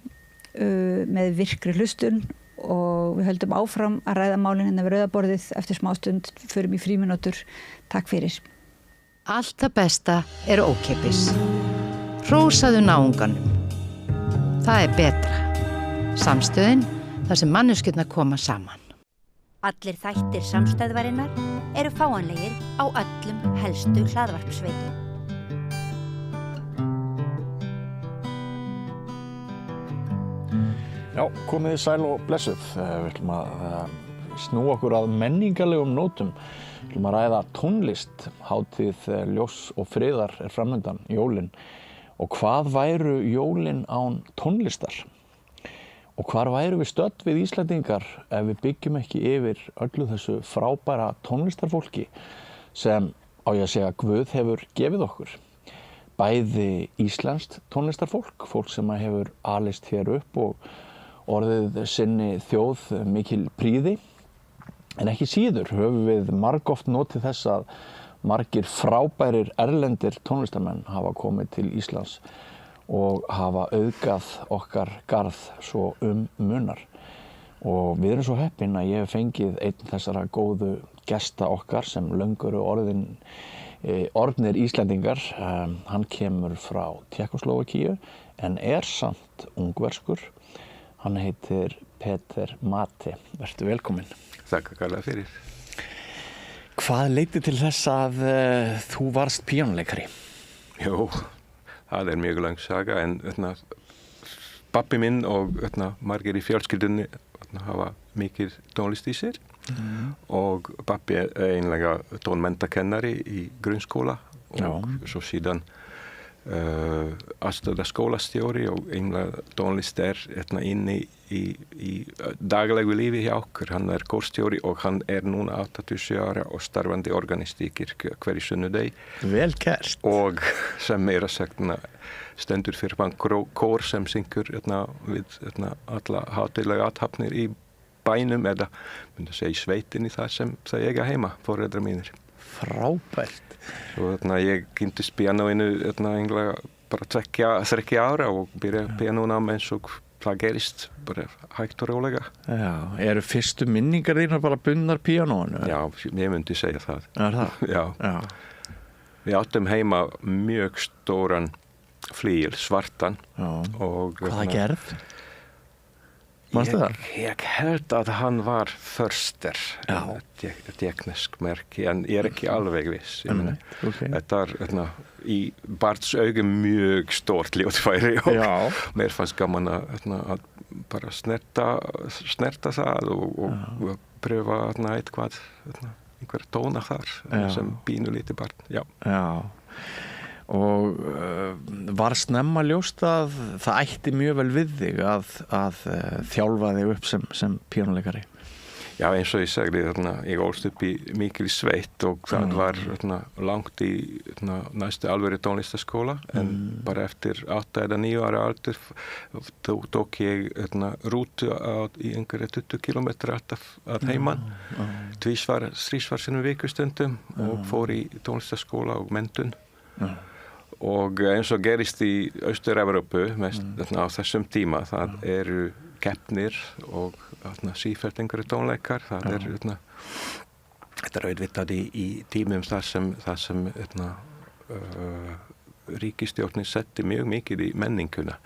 með virkri hlustun og við höldum áfram að ræða málin við rauðaborðið eftir smástund, förum í frímínútur. Takk fyrir. Allt það besta er ókeypis. Hrósaðu náunganum. Það er betra. Samstöðin, þar sem manneskjurnar koma saman. Allir þættir samstæðvarinnar eru fáanlegir á öllum helstu hlaðvarpsveitum. Já, komið þið sæl og blessuð. Við ætlum að snúa okkur að menningarlegum nótum. Við ætlum að ræða tónlist, hátíð ljós og friðar er framundan, jólin. Og hvað væru jólin án tónlistar? Og hvar væru við stödd við Íslendingar ef við byggjum ekki yfir öllu þessu frábæra tónlistarfólki sem, á ég að segja, Guð hefur gefið okkur? Bæði íslenskt tónlistarfólk, fólk sem hefur alist hér upp og orðið sinni þjóð mikil prýði, en ekki síður höfum við margoft notið þess að margir frábærir erlendir tónlistarmenn hafa komið til Íslands og hafa auðgað okkar garð svo munar. Og við erum svo heppin að ég hef fengið einn þessara góðu gesta okkar sem löngu eru orðnir Íslendingar. Hann kemur frá Tékkóslóvakíu en er samt ungverskur. Hann heitir Peter Mate. Vertu velkominn. Þakka kærlega fyrir. Hvað leiddi til þess að þú varst píanóleikari? Jó, það er mjög lang saga en pappi minn og margir í fjölskyldunni hafa mikið tónlist í sér og pappi er einlega tónmenntakennari í grunnskóla og svo síðan aðstöða skólastjóri og einlega tónlist er inni í daglegu lífi hjá okkur. Hann er kórstjóri og hann er núna 80 ára og starfandi organist í kirkju hverju sunnudegi. Vel gert. Og sem meira sagt stendur fyrir mann kór sem syngur við alla hátíðlega athafnir í bænum eða myndi segja í sveitinni þar sem það eiga heima, foreldrar mínir. Frábært. Svo ég kynntist píanóinu einlega bara 30 ára og byrja píanónám eins og það gerist bara hægt og rólega. Já, eru fyrstu minningar þínar bara bundnar píanóinu? Já, ég myndi segja það. Er það? Já. Við áttum heima mjög stóran flygil, svartan. Og, hvaða gerð? Manstu það? Ég held að hann var Förster, teknisk merki, en ég ekki alveg viss. Þetta í barns augum mjög stórt ljóðfæri og mér fannst gaman að bara snerta það og pröfa eitthvað, einhver tóna þar sem pínu lítið barn. Já. Og var snemma ljóst að það ætti mjög vel við þig að þjálfa þig upp sem píanuleikari? Já, eins og ég sagði, ég ólst upp í mikil sveit og það var langt í næstu alvöru tónlistaskóla, en bara eftir 8 eða 9 ára aldur tók ég rútu í einhverja 20 kilometra að heiman, þrísvar sinnum vikustundum og fór í tónlistaskóla og menntun. Og eins og gerist í Austur-Evrópu á þessum tíma, það eru keppnir og sífellt einhverju tónleikar, það þetta er auðvitað í tímum þar sem ríkisstjórnin setti mjög mikið í menninguna,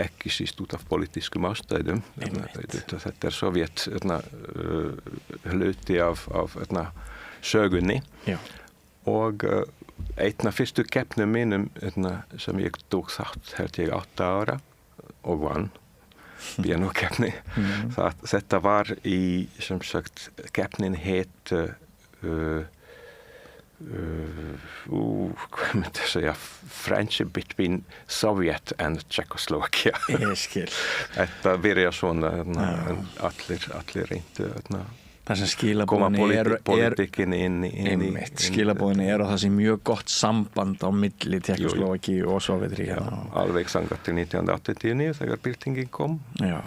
ekki síst út af politískum ástæðum. Þetta er Sovjet hluti af sögunni og einn af fyrstu keppnum mínum sem ég tók þátt, held ég 8 ára og vann píanókeppni. Þetta var í, sem sagt, keppnin hét hvað myndi að segja, Friendship between Soviet and Czechoslovakia. Ég skil. Þetta byrja svona, allir reyndu það sem skilabóðin er og það sem mjög gott samband á milli Tékkóslóvakíu og Sovétríkjanna. Alveg þangað til 1989 þegar byltingin kom. Já,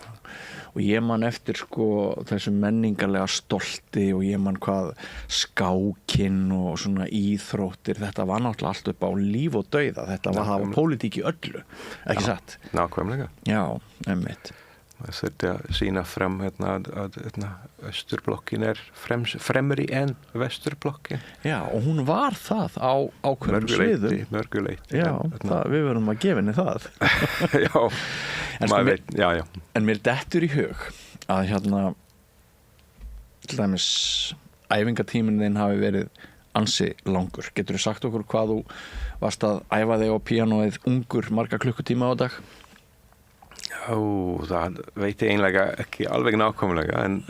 og ég man eftir þessu menningarlega stolti og ég man hvað skákinn og svona íþróttir, þetta var náttúrulega allt upp á líf og dauða, þetta var pólitík í öllu, ekki satt? Nákvæmlega. Já, einmitt. Það þurfti að sýna fram að Östurblokkin er fremri en Vesturblokkin. Já, og hún var það á ákveðnum sviðum. Mörguleiti. Já, við verðum að gefa henni það. Já, en mér dettur í hug að til dæmis æfingatíminn þinn hafi verið ansi langur. Geturðu sagt okkur hvað þú varst að æfa þig á píanóið ungur marga klukkutíma á dag? Það veit ég einlega ekki alveg nákvæmlega, en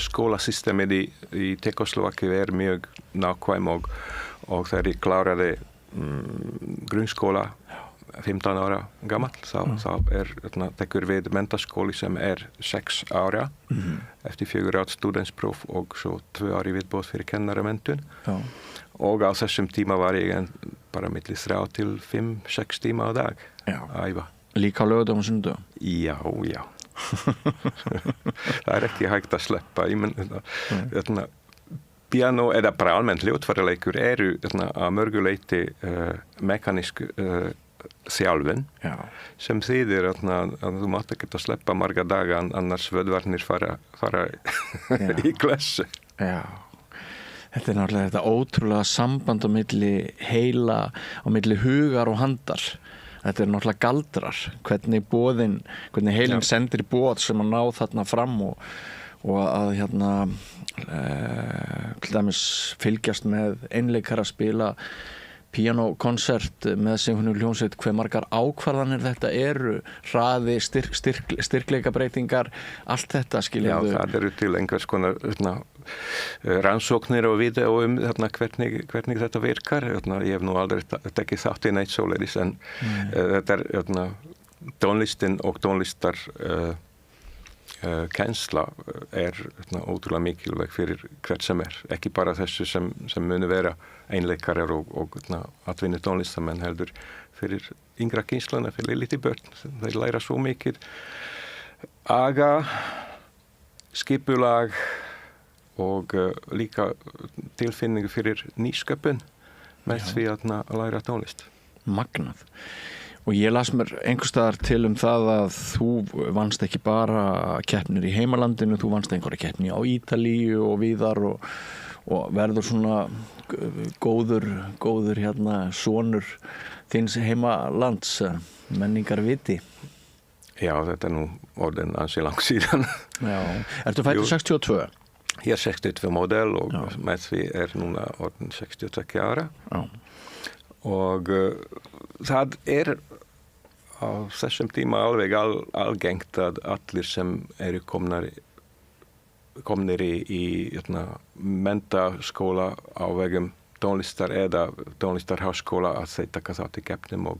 skólasystemið í Tékkóslóvakíu er mjög nákvæm og þegar ég kláraði grunnskóla 15 ára gamall, þá tekur við menntaskóli sem er 6 ára eftir 4 ára stúdentspróf og svo 2 ári viðbót fyrir kennaramenntun. Og á þessum tíma var ég bara milli 3 til 5-6 tíma á dag að æfa. Líka á laugardögum og sunnudögum? Já. Það er ekki hægt að sleppa. Piano eða bara almennt hljóðfæraleikur eru að mörguleiti mekanísk þjálfun sem þýðir að þú mátt ekki að sleppa marga daga annars vöðvarnir fara í klessu. Já. Þetta er náttúrulega þetta ótrúlega samband á milli heila, á milli hugar og handar. Þetta er náttúrulega galdrar, hvernig heilin sendir boð sem að ná þarna fram og að til dæmis fylgjast með einleikara spila píanókonsert með sinfóníuhljómsveit, hve margar ákvarðanir þetta eru, hraði, styrkleikabreytingar, allt þetta skiljaðu. Já, það eru til einhvers konar rannsóknir og vídeó hvernig þetta virkar. Ég hef nú aldrei tekið þátt í neitt svoleiðis, en þetta er tónlistin og tónlistar kennsla er ótrúlega mikilvæg fyrir hvert sem er, ekki bara þessu sem muni vera einleikarar og atvinnu tónlistamenn, heldur fyrir yngra kynsluna, fyrir lítið börn. Þeir læra svo mikið aga, skipulag og líka tilfinningu fyrir nýsköpun með því að læra tónlist. Magnað. Og ég las mér einhverstaðar til það að þú vannst ekki bara keppnir í heimalandinu, þú vannst einhverja keppni á Ítalíu og víðar og verður svona góður hérna sonur þins heimalands, menningarviti. Já, þetta nú orðin ansi langt síðan. Já, ertu fættur 62? Ég 62 modell og með því núna orðin 62 ára. Já. Og það á þessum tíma alveg algengt að allir sem eru komnir í menntaskóla á vegum tónlistar eða tónlistarháskóla að þeir taka þátt í keppnum og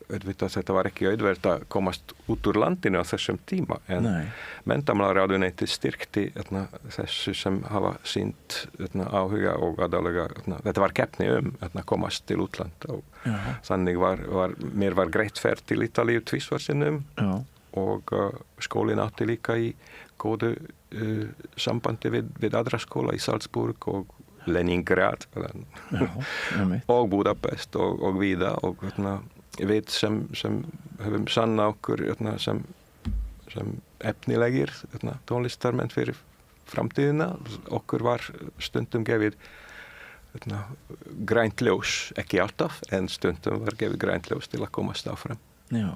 auðvitað þetta var ekki auðvelt að komast út úr landinu á þessum tíma en menntamálaráðuneytið styrkti þessu sem hafa sýnt áhuga og aðalega þetta var keppni að komast til útland og þannig mér var greitt ferð til Ítalíu tvisvar sinnum og skólinn átti líka í góðu sambandi við aðra skóla í Salzburg og Leningrad og Budapest og víða og við sem höfum sanna okkur sem efnilegir tónlistarmenn fyrir framtíðina okkur var stundum gefið grænt ljós, ekki alltaf en stundum var gefið grænt ljós til að komast áfram. Já.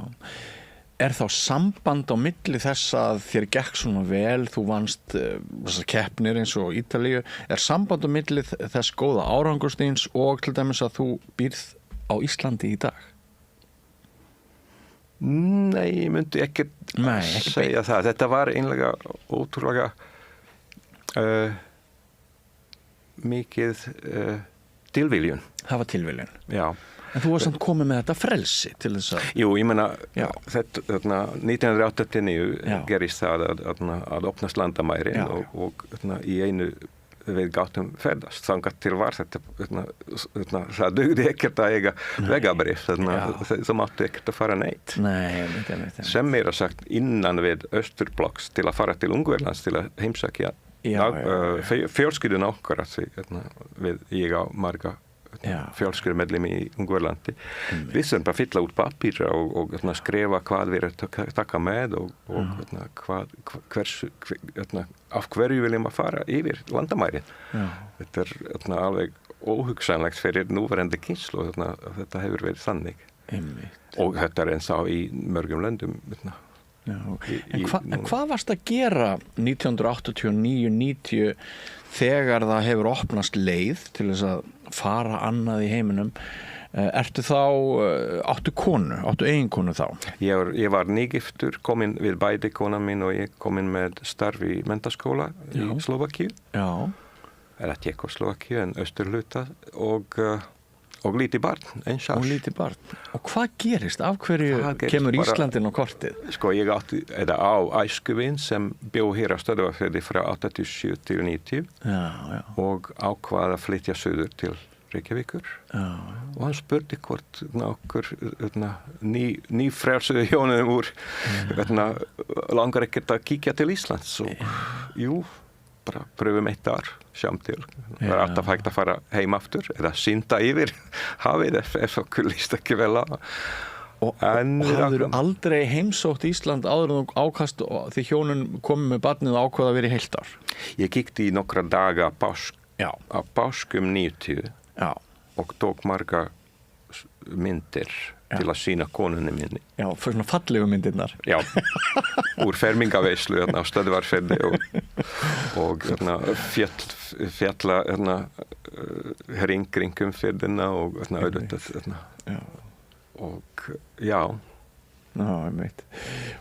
Þá samband á milli þess að þér gekk svona vel, þú vannst þessar keppnir eins og Ítalíu, samband á milli þess góða árangursteins og til dæmis að þú býrð á Íslandi í dag? Nei, ég myndi ekki segja það. Þetta var einlega ótrúlega mikið tilviljun. Það var tilviljun? Já. En þú var samt komið með þetta frelsi til þess að... Jú, ég meina, 1989 gerist það að opnast landamærin og í einu við gátum ferðast. Þangað til var þetta, það dugði ekkert að eiga vegabrif, það mátti ekkert að fara neitt. Nei. Sem meira sagt innan við Östurblokks til að fara til Ungverlands til að heimsækja fjölskyldun okkar, ég á marga fjölskyldumedlimi í Ungverlandi. Við sem bara fylla út pappíra og skrifa hvað við taka með og af hverju viljum að fara yfir landamærin. Þetta alveg óhugsanlegt fyrir núverandi kynslu og þetta hefur verið þannig. Og þetta eins á í mörgum löndum. En hvað varst að gera 1989-90 þegar það hefur opnast leið til þess að fara annað í heiminum? Áttu eiginkonu þá? Ég var nýgiftur, komin við bæði konan mín og ég komin með starf í menntaskóla í Slovakíu. Eða Tékkóslóvakíu en austurhluta og lítið barn, eins árs. Og lítið barn. Og hvað gerist? Af hverju kemur Íslandin á kortið? Sko, ég átti á æskuvin sem bjó hér á Stöðvarfirði frá 87 til 90 og ákvað að flytja suður til Reykjavíkur. Og hann spurði hvort okkur nýfrelsuðu hjónum úr langar ekkert að kíkja til Íslands. Og jú, bara pröfum eitt ár, sjáum til. Það var alltaf hægt að fara heim aftur eða synda yfir hafið ef okkur líst ekki vel á. Og hafður aldrei heimsótt Ísland áður en ákast því hjónun komið með barnið og ákvaða að vera í heilt ár? Ég kíkti í nokkra daga á páskum 90 og tók marga myndir til að sýna konunni minni. Já, fyrir svona fallegu myndirnar. Já, úr fermingaveislu á Stöðvarfirði og fjalla hringum firðina og auðvitað. Og já.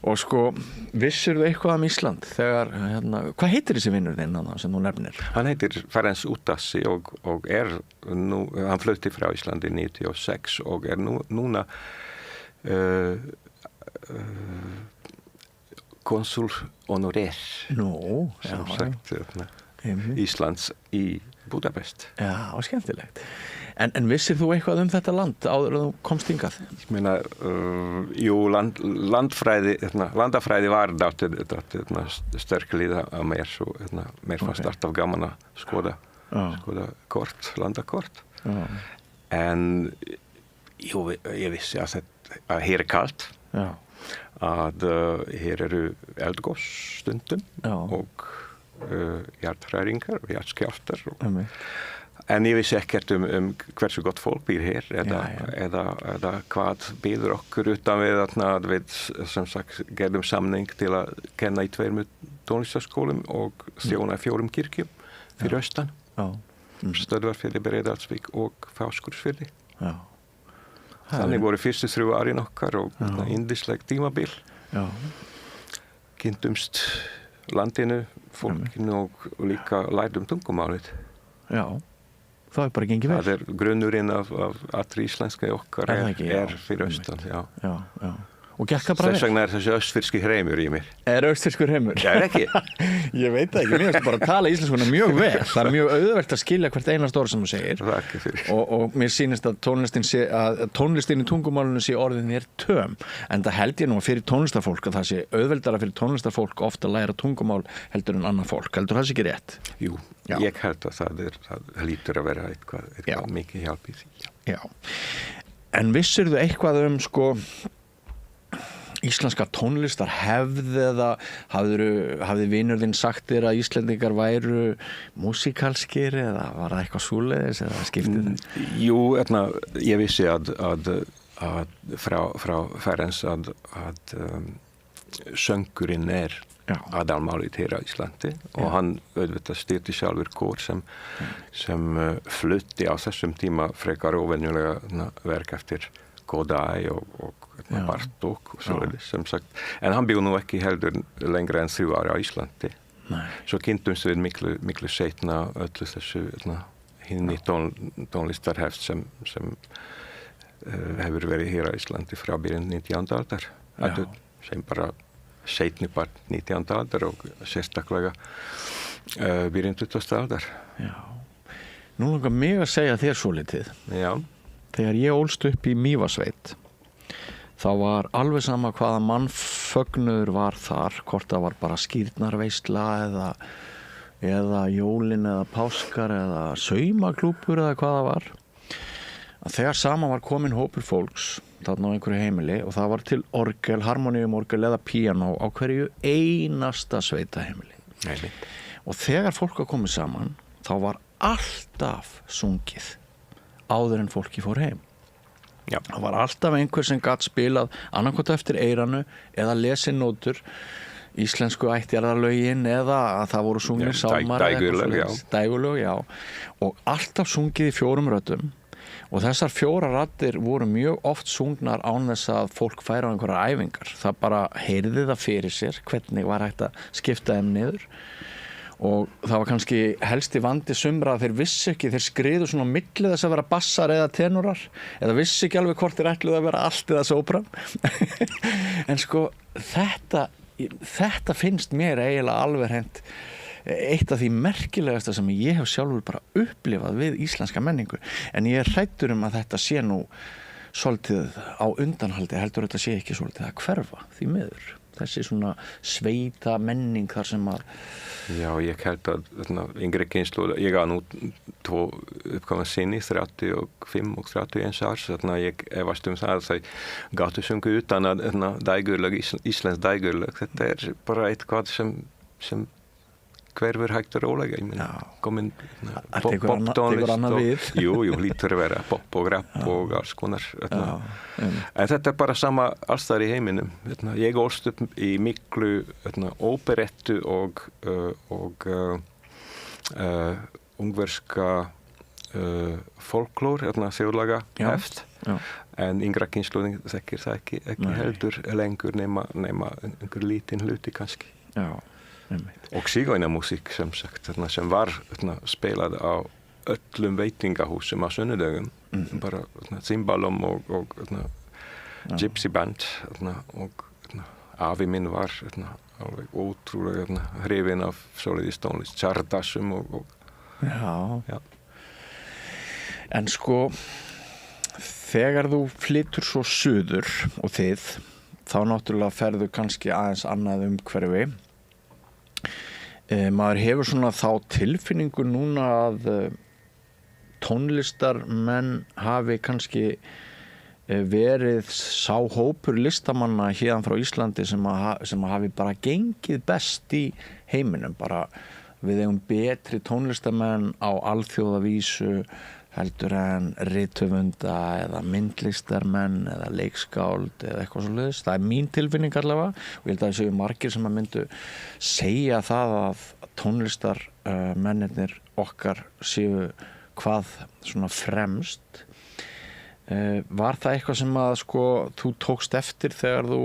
Og sko, vissirðu eitthvað Ísland þegar, hvað heitir þessi vinnur þinn sem þú nefnir? Hann heitir Ferenc Utassi og nú, hann flutti frá Íslandi 96 og núna konsul honorer sem sagt Íslands í Budapest. Já, skemmtilegt. En vissir þú eitthvað þetta land áður en þú komst hingað? Ég meina, jú, landafræði var sterklíða að mér, svo mér fannst alltaf gaman að skoða landakort. En jú, ég vissi að hér kalt, að hér eru eldgos stundum hjartræringar og hjartskjálftar. En ég vissi ekkert hversu gott fólk býr hér eða hvað býður okkur utan við að við sem sagt gerðum samning til að kenna í 2 tónlistarskólum og þjóna 4 kirkjum fyrir austan. Stöðvarfirði, Breiðdalsvík og Fáskursfirði. Þannig voru fyrstu 3 árin okkar og indisleg tímabil. Kynntumst landinu, fólkinu og líka lærðum tungumálið. Já, það bara gengið vel. Það grunnurinn af allri íslenska okkar fyrir austan, já. Og gekk það bara vel. Þess vegna þessi östfirski hreimur í mér. Östfirskur hreimur? Já, ekki. Ég veit það ekki, mér finnst bara að tala íslenskuna mjög vel. Það mjög auðvelt að skilja hvert einast orð sem þú segir. Og mér sýnist að tónlistin í tungumálunu sé orðin þér töm. En það held ég nú fyrir tónlistarfólk að það sé auðveldara fyrir tónlistarfólk ofta að læra tungumál heldur en annað fólk. Heldur það sé ekki rétt? Jú, ég held að það lítur að vera eitthvað mikið hjálp í því. Já. En vissirðu eitthvað sko íslenska tónlistar hefð eða hafði vinur þinn sagt þér að Íslendingar væru músíkalskir eða var það eitthvað svoleiðis eða skiptið það? Jú, ég vissi að frá Ferenc að söngurinn aðalmálið hér á Íslandi og hann auðvitað styrti sjálfur kór sem flutti á þessum tíma frekar óvenjulega verk eftir Godai og Bartók og svoleiðis sem sagt. En hann bjó nú ekki heldur lengra en 3 ára á Íslandi. Svo kynntumst við miklu seinna öllu þessu hinni tónlistarhefð sem hefur verið hér á Íslandi frá byrjun 19. aldar. Sem bara seinni part 19. aldar og sérstaklega byrjun 20. aldar. Já. Nú langar mig að segja þér svolítið. Já. Þegar ég ólst upp í Mývatnssveit þá var alveg sama hvaða mannfögnuður var þar, hvort það var bara skírnarveisla eða jólin eða páskar eða saumaklúpur eða hvað það var. Að þegar saman var komin hópur fólks þarna á einhverju heimili og það var til orgel, harmoníumorgel eða píanó á hverju einasta sveitaheimili. Og þegar fólk var komið saman þá var alltaf sungið áður en fólki fór heim. Það var alltaf einhver sem gat spilað annarkot eftir eyranu eða lesið nótur, íslensku ættjarðarlögin eða að það voru sungið sálmar dægurlög, já. Og alltaf sungið í 4 röddum og þessar 4 raddir voru mjög oft sungnar án þess að fólk færi á einhverjar æfingar. Það bara heyrði það fyrir sér hvernig var hægt að skipta þeim niður. Og það var kannski helsti vandi sumra að þeir vissi ekki, þeir skriðu svona á milli þess að vera bassar eða tenorar eða vissi ekki alveg hvort þeir ætluðu að vera allt eða sópran. En sko þetta finnst mér eiginlega alveg hreint eitt af því merkilegasta sem ég hef sjálfur bara upplifað við íslenska menningu. En ég hræddur að þetta sé nú svolítið á undanhaldi, heldur þetta sé ekki svolítið að hverfa því miður. Þessi svona sveita menning þar sem að Já, ég held að yngri kynslóð, ég á nú 2 uppkomna sinni, 35 og 31 árs, ég efast það að þau gátu sungu utan að íslensk dægurlög, þetta bara eitthvað sem hverfur hægt og rólega, ég meina, komin poptónlist og jú, lítur að vera pop og rap og alls konar. En þetta bara sama allstar í heiminum. Ég ólst upp í miklu óperettu og ungverska folklór, þjóðlaga hefð. En yngra kynslóðin þekkir það ekki heldur lengur nema einhver lítinn hluti kannski. Og sigóinamúsík sem sagt, sem var spilað á öllum veitingahúsum á sunnudögum, bara cimbalom og gypsy band og afi minn var alveg ótrúlega hrifinn af svoleiðis tónlist, tjardassum og Já. En sko þegar þú flytur svo suður og þið, þá náttúrulega ferðu kannski aðeins annað umhverfi. Maður hefur svona þá tilfinningu núna að tónlistarmenn hafi kannski verið sá hópur listamanna hérðan frá Íslandi sem hafi bara gengið best í heiminum, bara við eigum betri tónlistamenn á alþjóðavísu heldur en rithöfunda eða myndlistarmenn eða leikskáld eða eitthvað svoleiðis. Það mín tilfinning allavega og ég held að það séu margir sem að myndu segja það að tónlistarmennirnir okkar séu hvað svona fremst. Var það eitthvað sem að sko þú tókst eftir þegar þú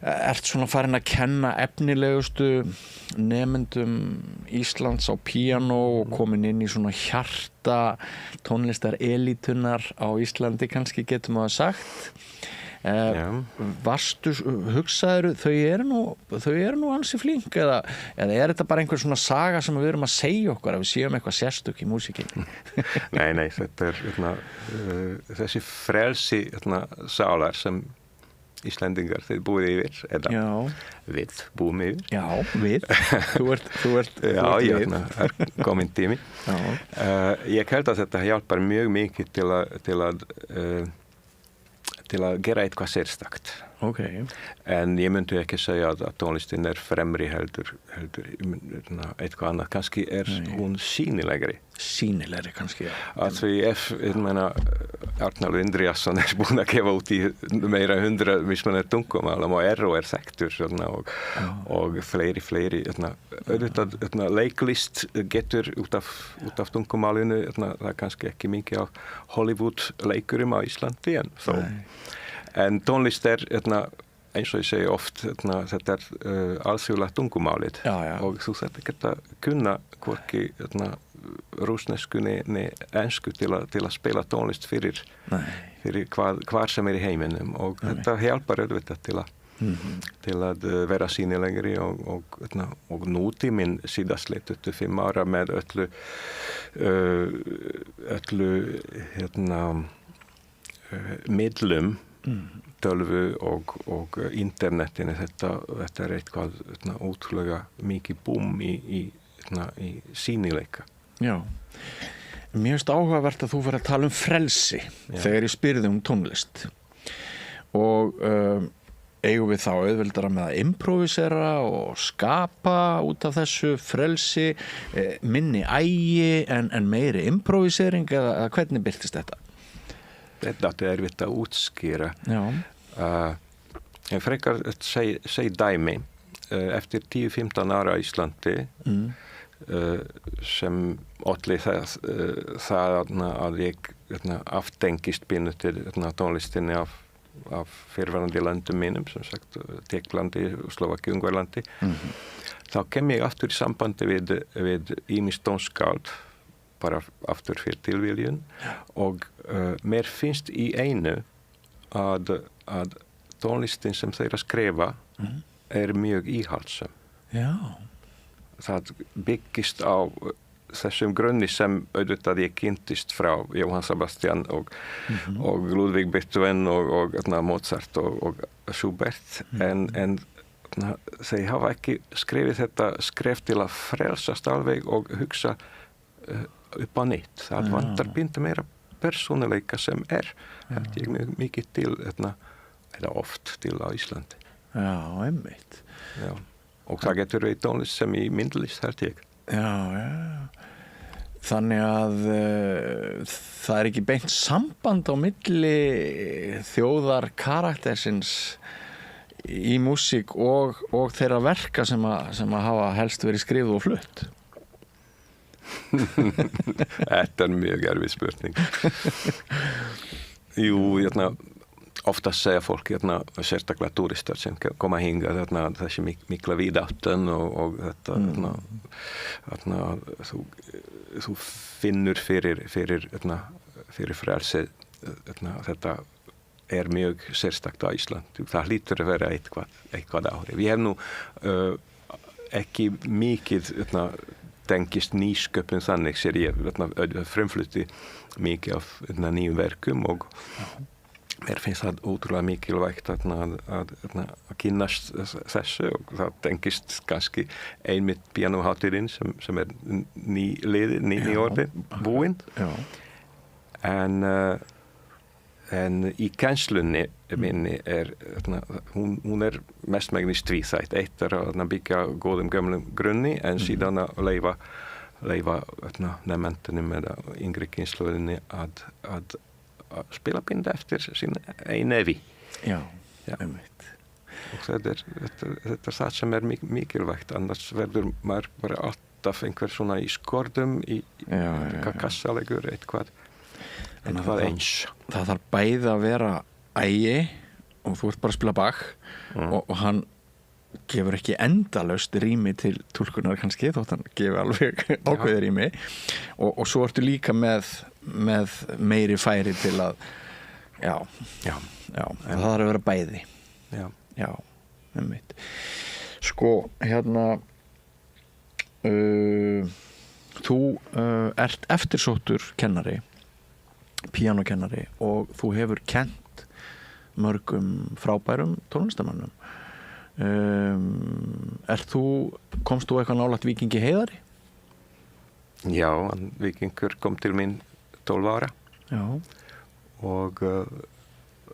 ert svona farin að kenna efnilegustu nemendum Íslands á píanó og komin inn í svona hjarta tónlistar elítunar á Íslandi kannski getum við að sagt. Varstu hugsaður þau eru nú ansi flink eða er þetta bara einhver svona saga sem við erum að segja okkur að við séum eitthvað sérstök í músíkinni? Nei, þetta þessi frelsi sálar sem Íslendingar, þeir búið yfir eða við búum yfir. Já, við. Þú ert já, ég er komin tími. Ég held að þetta hjálpar mjög mikið til að gera eitthvað sérstakt. Okay. En ég myndi ekki segja að tónlistin fremri heldur eitthvað annað. Kannski hún sýnilegri. Sýnilegri kannski, já. Að því ég meina, Arnaldur Indriðason búinn að gefa út í meira 100 mismunandi tungumálum og er þekktur og fleiri. Auðvitað leiklist getur út af tungumálinu, það kannski ekki mikið af Hollywood leikurum á Íslandi en þó. En tónlist eins og ég segi oft, þetta alþjóðlegt tungumálið og þú þarft ekki að kunna hvorki rússnesku né ensku til að spila tónlist fyrir hvar sem í heiminum og þetta hjálpar auðvitað til að vera sýnilegri og nútíminn síðastliðin 25 ára með öllu miðlum tölvu og internetinu þetta eitthvað ótrúlega mikið búm í sýnileika. Já. Mér finnst áhugavert að þú fyrir að tala frelsi þegar ég spyrði tónlist og eigum við þá auðveldara með að improvisera og skapa út af þessu frelsi minni ægi en meiri improvisering eða hvernig birtist þetta? Þetta er erfitt að útskýra. En frekar segi dæmi eftir 10-15 ára í Íslandi sem olli það að ég aftengist pínu til tónlistinni af fyrrverandi löndum mínum, sem sagt Tékklandi, Slóvakíu, Ungverjalandi. Þá kem ég aftur í sambandi við ýmis tónskáld bara aftur fyrir tilviljun og mér finnst í einu að tónlistin sem þeir að skrifa mjög íhaldssöm. Já. Það byggist á þessum grunni sem auðvitað ég kynntist frá Jóhann Sebastian og Ludwig Beethoven og Mozart og Schubert en þeir hafa ekki skrifið þetta skref til að frelsast alveg og hugsa upp á nýtt. Það vantar pínu meira persónuleika sem held ég mikið til eða oft til á Íslandi. Já, einmitt. Já. Og það getur verið tónlist sem í myndlist held ég. Já. Þannig að það ekki beint samband á milli þjóðar karaktersins í músík og þeirra verka sem að hafa helst verið skrifuð og flutt. Þetta mjög erfið spurning. Jú, oftast segja fólk sérstaklega turistar sem koma hingað þessi mikla víðáttan og þetta þú finnur fyrir frelsið þetta mjög sérstakt á Ísland. Það hlýtur að vera eitthvað áhrif. Ég hef nú ekki mikið tengist nýsköpun þannig sér ég frumflutti mikið af nýjum verkum og mér finnst það ótrúlega mikilvægt að kynnast þessu og það tengist kannski einmitt píanóhátíðin sem ný orði búinn en En í kennslunni minni hún mestmegnis tvíþætt. Eitt að byggja góðum gömlum grunni en síðan að leyfa nefndunum eða yngri kynslóðinni að spila pinda eftir sín ein nefi. Já, einmitt. Og þetta er það sem mikilvægt, annars verður maður bara alltaf einhver svona í skorðum, í kassalegur, eitthvað eins. Það þarf bæði að vera ægi og þú ert bara að spila Bach og hann gefur ekki endalaust rými til túlkunar kannski, þótt hann gefur alveg ákveðið rými og svo ertu líka með meiri færi til að það þarf að vera bæði. Já, einmitt. Sko, þú ert eftirsóttur kennari, píanókennari og þú hefur kennt mörgum frábærum tónlistarmönnum. Komst þú eitthvað nálægt Víkingi Heiðari? Já, Víkingur kom til mín 12 ára. Já. Og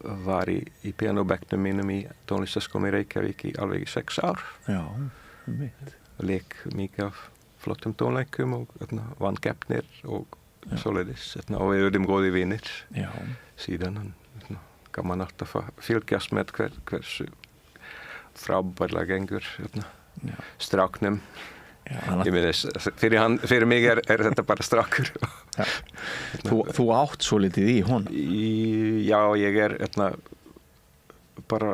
var í píanóbekknum mínum í tónlistarskóla í Reykjavík alveg í 6 ár. Já, mitt. Leik mikið af flottum tónleikum og vann keppnir og svoleiðis. Og við erum góði vinir. Já. Síðan gaman alltaf að fylgjast með hversu frábærlega gengur stráknum. Fyrir mig þetta bara strákur. Þú átt svo litið í honum? Já, ég bara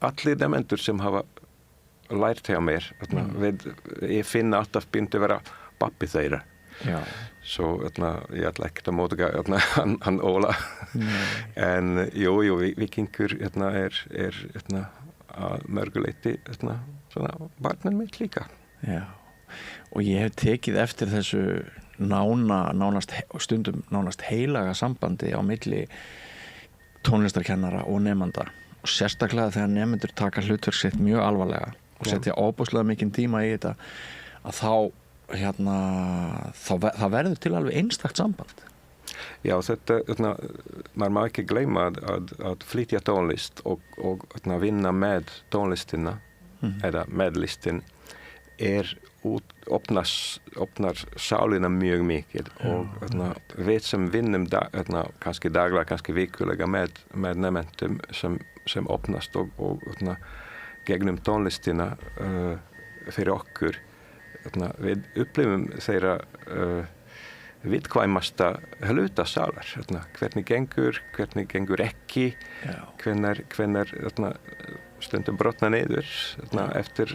allir nemendur sem hafa lært hjá mér. Ég finn alltaf byrjandi að vera babbi þeirra. Já. Svo ég ætla ekkert að mótuga hann Óla. En jú, Víkingur er að mörguleiti svona barninn mitt líka. Já. Og ég hef tekið eftir þessu stundum nánast heilaga sambandi á milli tónlistarkennara og nemanda og sérstaklega þegar nemendur taka hlutverk sitt mjög alvarlega og setja óbúslega mikinn tíma í þetta að það verður til alveg einstakt samband. Já, maður má ekki gleyma að flytja tónlist og vinna með tónlistina eða með listin opnar sálina mjög mikið og við sem vinnum kannski daglega, kannski vikulega með nemendum sem opnast og gegnum tónlistina fyrir okkur við upplifum þeirra viðkvæmasta hluta sálar hvernig gengur ekki hvenær stundum brotna niður eftir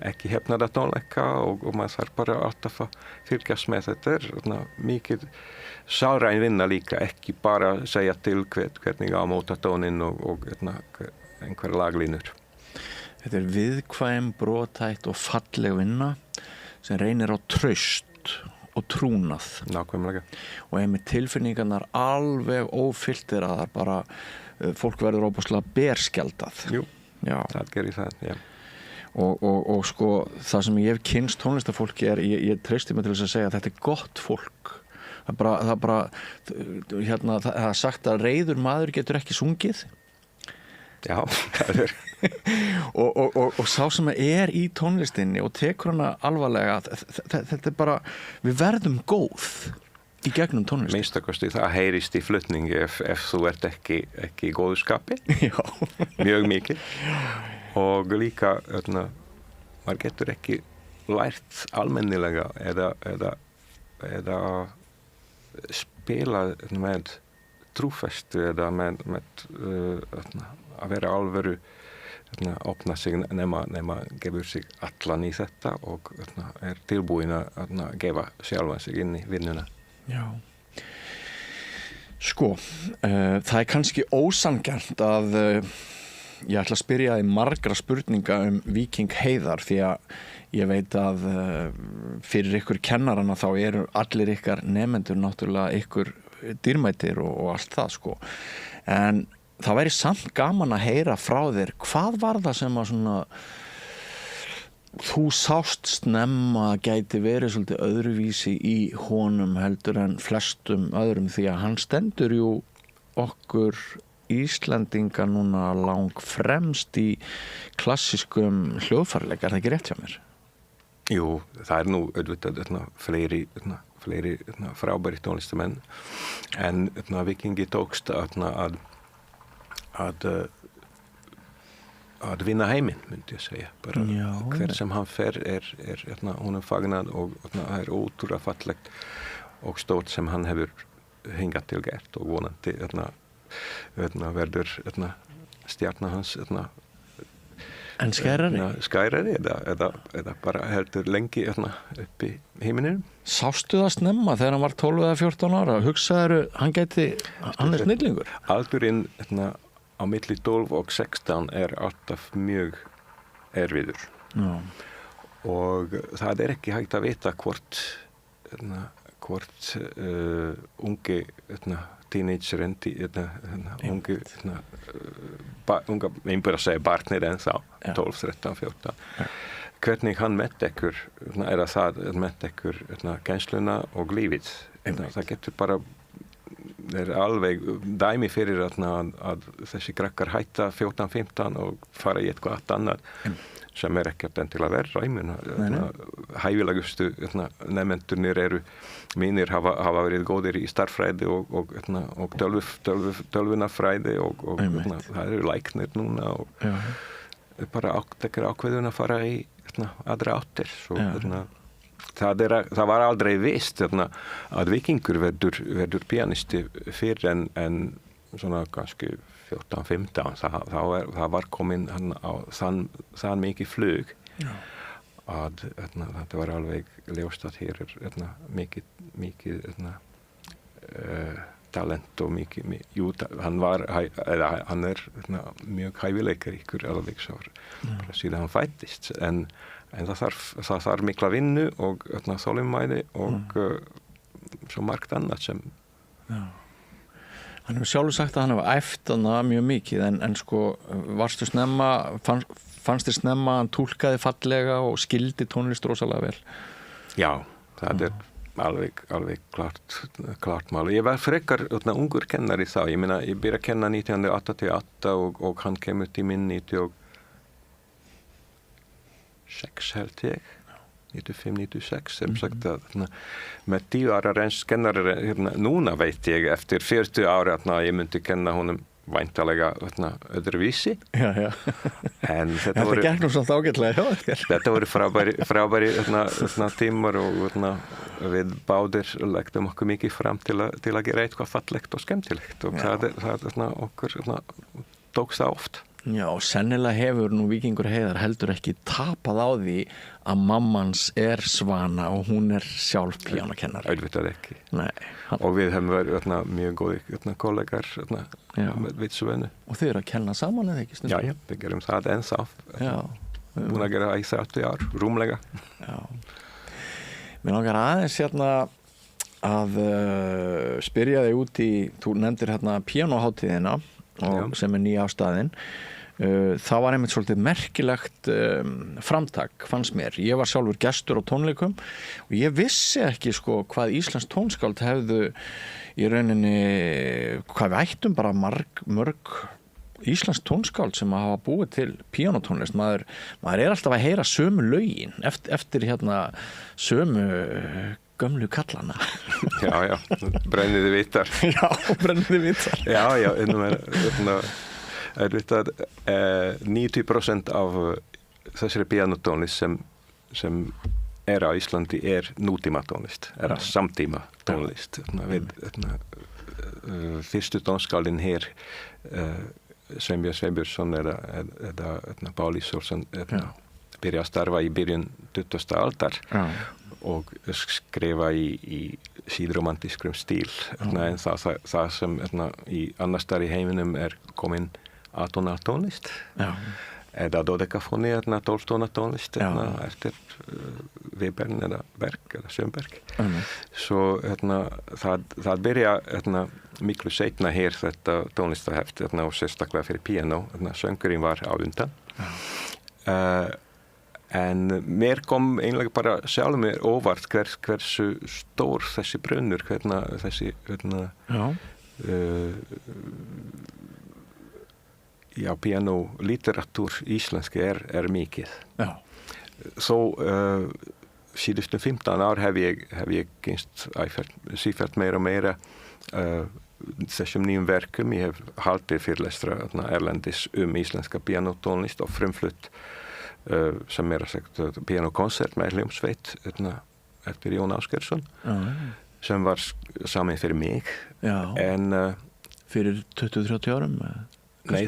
ekki hefnaða tónleika og maður þarf bara alltaf að fylgjast með þetta mikið sálræn vinna líka, ekki bara segja til hvernig á móta tónin og einhver laglínur. Þetta viðkvæm, brotætt og falleg vinna sem reynir á traust og trúnað. Nákvæmlega. Og með tilfinningarnar alveg ófylltir að það bara fólk verður óbúslega berskjaldað. Jú, það gerir það, já. Og sko, það sem ég hef kynst tónlistarfólki ég treysti mig til þess að segja að þetta er gott fólk. Það er sagt að reiður maður getur ekki sungið. Já, það er. og sá sem í tónlistinni og tekur hana alvarlega, þetta er bara, við verðum góð í gegnum tónlist. Minnstakosti það heyrist í flutningi ef þú ert ekki í góðu skapi. Já. Mjög mikið. Og líka, maður getur ekki lært almennilega eða spila með trúfestu eða með að vera alvöru opna sig nema gefur sig allan í þetta og tilbúin að gefa sjálfa sig inn í vinnuna. Já. Sko, það kannski ósanngjarnt að ég ætla að spyrja þig margra spurninga Víking Heiðar því að ég veit að fyrir ykkur kennarana þá eru allir ykkar nemendur náttúrulega ykkur dýrmætir og allt það sko. En það væri samt gaman að heyra frá þér hvað var það sem að svona þú sást snemma gæti verið svolítið öðruvísi í honum heldur en flestum öðrum því að hann stendur jú okkur Íslendinga núna lang fremst í klassískum hljóðfæraleik, það ekki rétt hjá mér? Jú, það nú auðvitað fleiri frábæri tónlistamenn en Vikingi tókst að vinna heiminn, myndi ég segja. Bara hver sem hann fer honum fagnað og það ótrúlega fallegt og stórt sem hann hefur hingað til gert og vonandi verður stjarna hans en skærari eða bara heldur lengi upp í heiminum. Sástu það snemma þegar hann var 12 eða 14 ára? Hugsaðu, hann snillingur? Aldurinn á milli 12 og 16 alltaf mjög erfiður. Og það ekki hægt að vita hvort ungi teenagerinn unga bara segja barnir ennþá 12, 13, 14 hvernig hann mettekkur það mettekkur kennsluna og lífið það getur bara alveg dæmi fyrir að þessi krakkar hætta 14, 15 og fara í eitthvað allt annað sem ekkert enn til að vera hæfilegustu nefndurnir mínir hafa verið góðir í starffræði og tölvunarfræði og það læknir núna og bara ákveðun að fara í aðra áttir svo það var aldrei vist að Vikingur verður pianisti fyrr en svona kannski 14-15 það var komin á þann mikið flug að þetta var alveg ljóst að hér mikið talent og mikið hann mjög hæfileikaríkur alveg svo síðan hann fæddist en það þarf mikla vinnu og þolinmæði og svo margt annað sem Hann hefur sjálfur sagt að hann hefur æft mjög mikið en sko varstu snemma fannst þér snemma að hann túlkaði fallega og skildi tónlist rosalega vel? Já, það alveg klart mál. Ég var frekar ungur kennari þá. Ég meina, ég byrja að kenna 1988 og hann kemur til minn 96 held ég. 95-96 sem sagt að með 10 ára reynskennari núna veit ég eftir 40 ára að ég myndi kenna honum væntalega öðruvísi en þetta gekk nú svolítið ágætlega þetta voru frábæri tímar og við báðir leggjum okkur mikið fram til að gera eitthvað fallegt og skemmtilegt og það okkur tókst það oft Já, sennilega hefur nú Víkingur Heiðar heldur ekki tapað á því að mammans Svana og hún sjálf píanokennari. Auðvitað ekki. Nei. Og við hefum verið mjög góði kollegar við Svönu. Og þið eru að kenna saman eða ekki stundum? Já, við gerum það ennþá. Búin að gera það í 30 ár, rúmlega. Já. Mér langar aðeins að spyrja þig út í, þú nefndir píanóhátíðina sem nýja á staðinn. Það var einmitt svolítið merkilegt framtak fannst mér. Ég var sjálfur gestur á tónleikum og ég vissi ekki hvað íslensk tónskáld hefðu í rauninni hvað við ættum bara mörg íslensk tónskáld sem hafa búið til píanótónlist. Maður alltaf að heyra sömu lögin eftir sömu gömlu kallana. Já, brenniði vitar. Já, brenniði vitar. Já, auðvitað 90% af þessari píanótónlist sem á Íslandi nútíma tónlist, samtíma tónlist. Við fyrstu tónskáldin hér Sveinbjörn Sveinbjörnsson eða Páll Ísólfsson byrja að starfa í byrjun 20. aldar og skrifa í síðromantískum stíl en það sem í annar staðar í heiminum komin 18 tónlist eða dodekafóni 12 tóna tónlist eftir Webern eða Berg eða Schönberg svo það byrja miklu seinna hér þetta tónlistaheft og sérstaklega fyrir píanó söngurinn var á undan en mér kom einlega bara sjálf mér óvart hversu stór þessi brunnur þessi pianolitteratúr íslenski mikið. Já. Þó síðustu 15 ár hef ég kynst sífellt meira og meira þessum nýjum verkum. Ég hef haldið fyrirlestra erlendis íslenska pianotónlist og frumflutt sem sagt pianokonsert með hljómsveit eftir Jón Ásgeirsson sem var samin fyrir mig. Já. En fyrir 20-30 árum? Nei,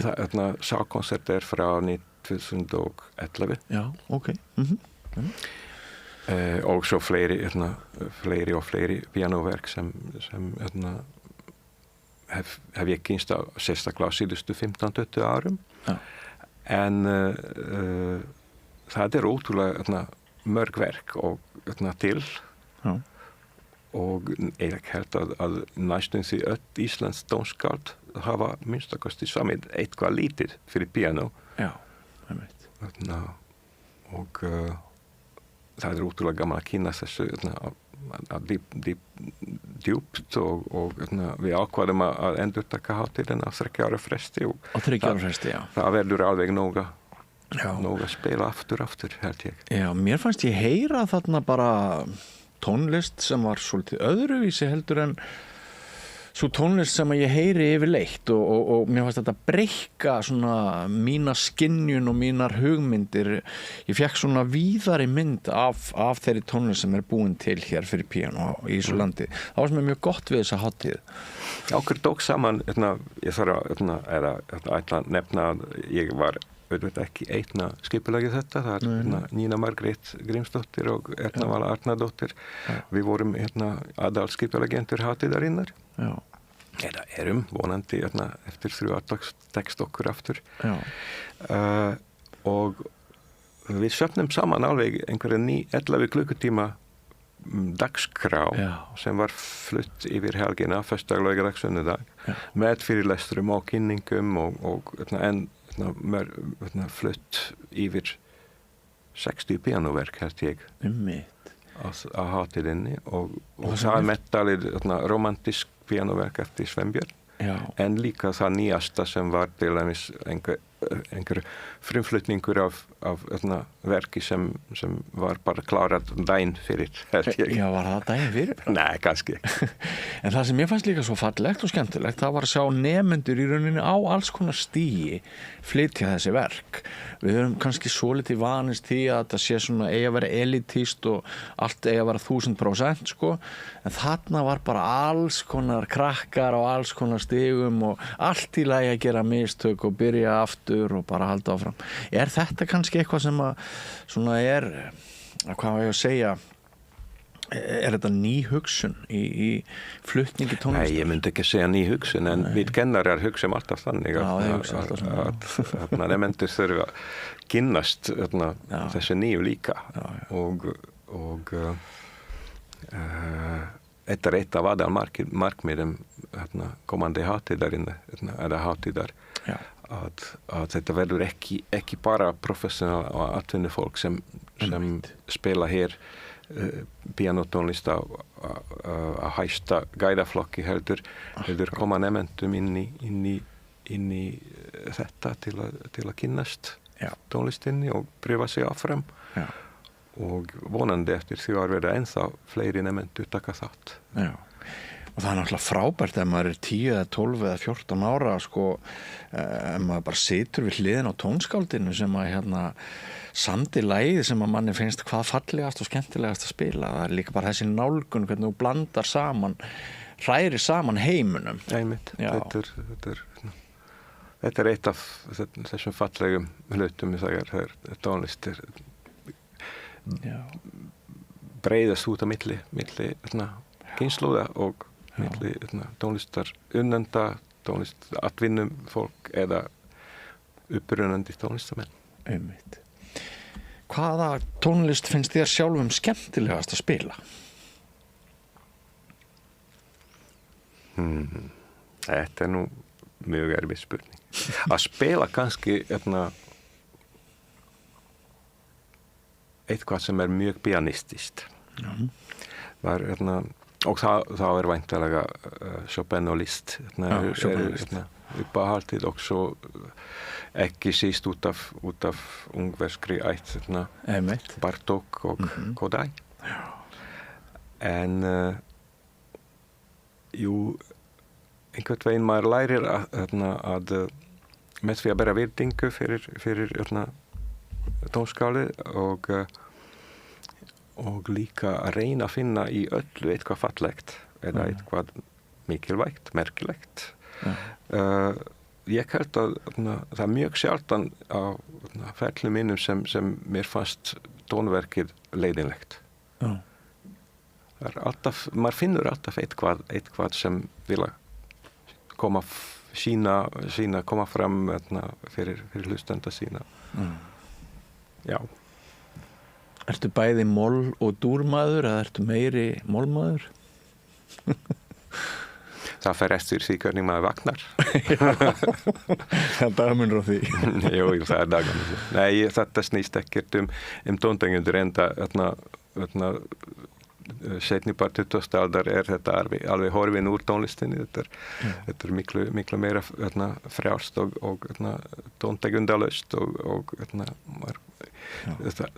sá konsert frá 2011. Já, ok. Og svo fleiri og fleiri pianoverk sem hef ég kynst á sérstaklega á síðustu 15-20 árum. Já. En það ótrúlega mörg verk og til. Já. Og ég held að næstum því öll íslensk tónskáld hafa minnstakosti samið eitthvað lítið fyrir piano. Já, einmitt. Og það ótrúlega gaman að kynna þessu djúpt og við ákvaðum að endurtaka hátíðina á 3 ára fresti. Á 3 ára fresti, já. Það verður alveg nóg að spila aftur, held ég. Já, mér fannst ég heyra þarna bara tónlist sem var svolítið öðruvísi heldur en svo tónlist sem ég heyri yfirleitt og mér fannst þetta breykka svona mína skynjun og mínar hugmyndir. Ég fekk svona víðari mynd af þeirri tónlist sem búin til hér fyrir píanó í þessu landi. Það var sem mjög gott við þessa hátíð. Okkur tók saman, ég þarf að nefna að ég var auðvitað ekki einna skipulagið þetta. Það Nína Margrét Grímsdóttir og Erna Vala Arnardóttir. Við vorum aðalskipulagendur hátíðarinnar. Já. Eða vonandi eftir 3 ár tekst okkur aftur. Já. Og við söfnum saman alveg einhverja 11 klukkutíma dagskrá sem var flutt yfir helgina, föstudag, laugardag, sunnudag, með fyrirlestrum og kynningum og flutt yfir 60 pianoverk held ég á hátíðinni og það metalið romantísk pianoverk eftir Sveinbjörn. Já. En líka það nýjasta sem var til dæmis einhver frumflutningur af verki sem var bara klárað daginn fyrir. Já, var það daginn fyrir? Nei, kannski. En það sem ég fannst líka svo fallegt og skemmtilegt, það var að sjá nemendur í rauninni á alls konar stigi flytja þessi verk. Við höfum kannski svolítið vanist því að þetta sé svona eigi að vera elitist og allt eigi að vera 1000%, sko. En þarna var bara alls konar krakkar á alls konar stigum og allt í lagi að gera mistök og byrja aftur og bara halda áfram. Þetta kannski eitthvað sem að svona hvað var ég að segja, þetta ný hugsun í flutningi tónlistar? Nei, ég myndi ekki segja ný hugsun, en við kennarar hugsum alltaf þannig að nemendur þurfa að kynnast þessu nýju líka og þetta eitt af aðalmarkmiðum komandi hátíðar að þetta verður ekki bara professional og atvinnufólk sem spila hér pianotónlist á hæsta gæðaflokki heldur koma nemendum inn í þetta til að kynnast tónlistinni og pröfa sig áfram. Og vonandi eftir 3 ár verða ennþá fleiri nemendur taka þátt. Já. Og það náttúrulega frábært ef maður 10 eða 12 eða 14 ára sko, ef maður bara situr við hliðin á tónskáldinu sem að samdi lagið sem að manni finnst hvað fallegast og skemmtilegast að spila. Það líka bara þessi nálgun hvernig þú blandar saman, hrærir saman heimunum. Einmitt. Þetta eitt af þessum fallegum hlutum þegar tónlist breiðast út á milli kynslóða og milli tónlistar unnenda, tónlist atvinnum fólk eða upprunandi tónlistamenn. Einmitt. Hvaða tónlist finnst þér sjálfum skemmtilegast að spila? Þetta nú mjög erfið spurning. Að spila kannski eitthvað sem mjög pianistist. Var og það væntanlega Chopin og Liszt uppáhaldið og svo ekki síst út af ungverskri ætt Bartók og Kodály. En einhvern veginn maður lærir að með því að bera virðingu fyrir tónskálið og líka að reyna að finna í öllu eitthvað fallegt eða eitthvað mikilvægt, merkilegt. Ég held að það mjög sjaldan á ferlum mínum sem mér fannst tónverkið leiðinlegt. Maður finnur alltaf eitthvað sem vilja koma fram fyrir hlustenda sína. Já. Ertu bæði moll- og dúrmaður eða ertu meiri mollmaður? Það fer eftir því hvernig maður vaknar. Það er dagamunur á því. Jú, það er dagamunur. Nei, þetta snýst ekkert tóntegundur enda seinni part 20. aldar þetta alveg horfin úr tónlistinni. Þetta miklu meira frjálst og tóntegundalaust og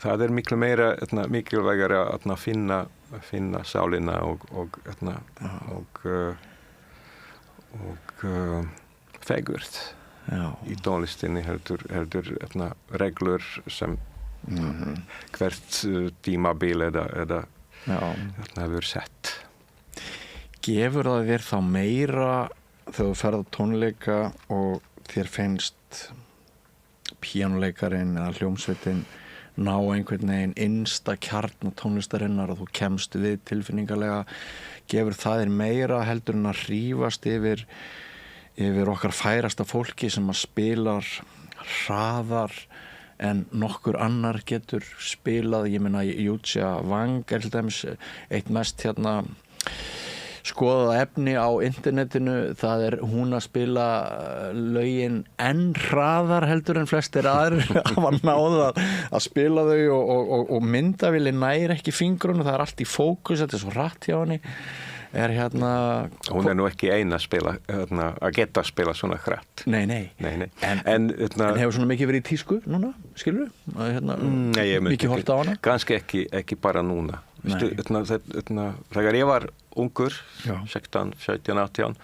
það miklu meira mikilvægara að finna sálina og fegurð í tónlistinni heldur reglur sem hvert tímabil eða hefur sett. Gefur það þér þá meira þegar þú ferð á tónleika og þér finnst píanuleikarinn eða hljómsveitin ná einhvern veginn innsta kjarn tónlistarinnar og þú kemst við tilfinningarlega, gefur það þér meira heldur en að hrífast yfir okkar færasta fólki sem að spilar hraðar en nokkur annar getur spilað? Ég meina Jútsja Wang er til dæmis eitt mest skoðað efni á internetinu, það er hún að spila lögin enn hraðar heldur en flestir aðrir hafa náð að spila þau og myndavili nær ekki fingrun og það er allt í fókus, þetta er svo hratt hjá henni. Hún er nú ekki eina að spila að geta að spila svona hratt. Nei. En hefur svona mikið verið í tísku núna, skilur við? Nei, ég myndi mikið horft á hana? Kannski ekki bara núna. Þegar ég var ungur, 16, 17, 18,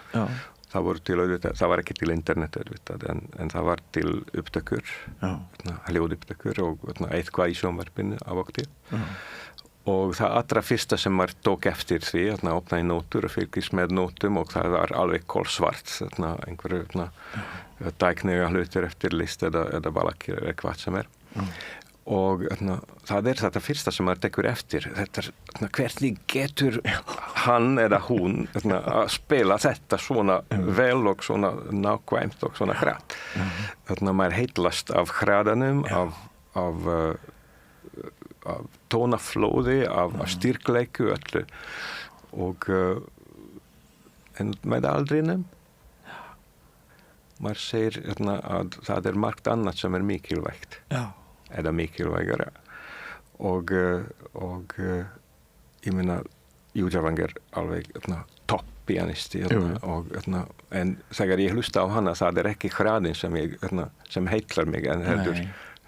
það var ekki til internet en það var til upptökur, hljóðupptökur og eitthvað í sjónvarpinu af og til. Og það allra fyrsta sem maður tók eftir því, opnaði nótur og fylgist með nótum og það var alveg kolsvart, einhverju tæknilega hlutir eftir Liszt eða Balakir eða hvað sem er. Og það er þetta fyrsta sem maður tekur eftir, hvernig getur hann eða hún að spila þetta svona vel og svona nákvæmt og svona hratt. Maður heitlast af hraðanum, af tónaflóði, af styrkleiku öllu og en með aldrinum maður segir að það er margt annað sem er mikilvægt eða mikilvægara og ég meina Jútsja Wang er alveg topp pianisti en þegar ég hlusta á hana það er ekki hraðin sem heitlar mig en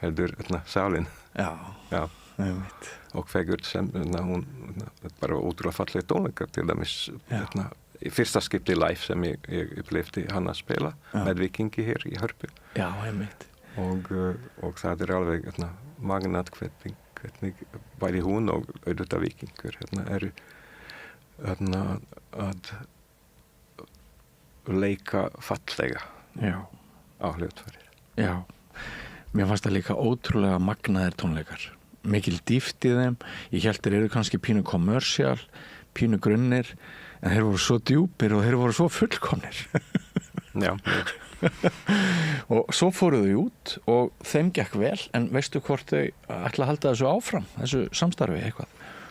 heldur sálin og fegurð sem hún bara ótrúlega falleg tónleikar til dæmis í fyrsta skipti live sem ég upplifti hana að spila með Vikingi hér í Hörpu og það er alveg magnat hvernig bæði hún og auðvitað Vikingur eru að leika fallega á hljóðfæri. Já, mér fannst það líka ótrúlega magnaðir tónleikar, mikil dýpt í þeim. Ég held þeir eru kannski pínu kommersial, pínu grunnir, en þeir voru svo djúpir og þeir voru svo fullkomnir. Já. Og svo fóru þau út og þeim gekk vel, en veistu hvort þau ætla að halda þessu áfram, þessu samstarfi eitthvað,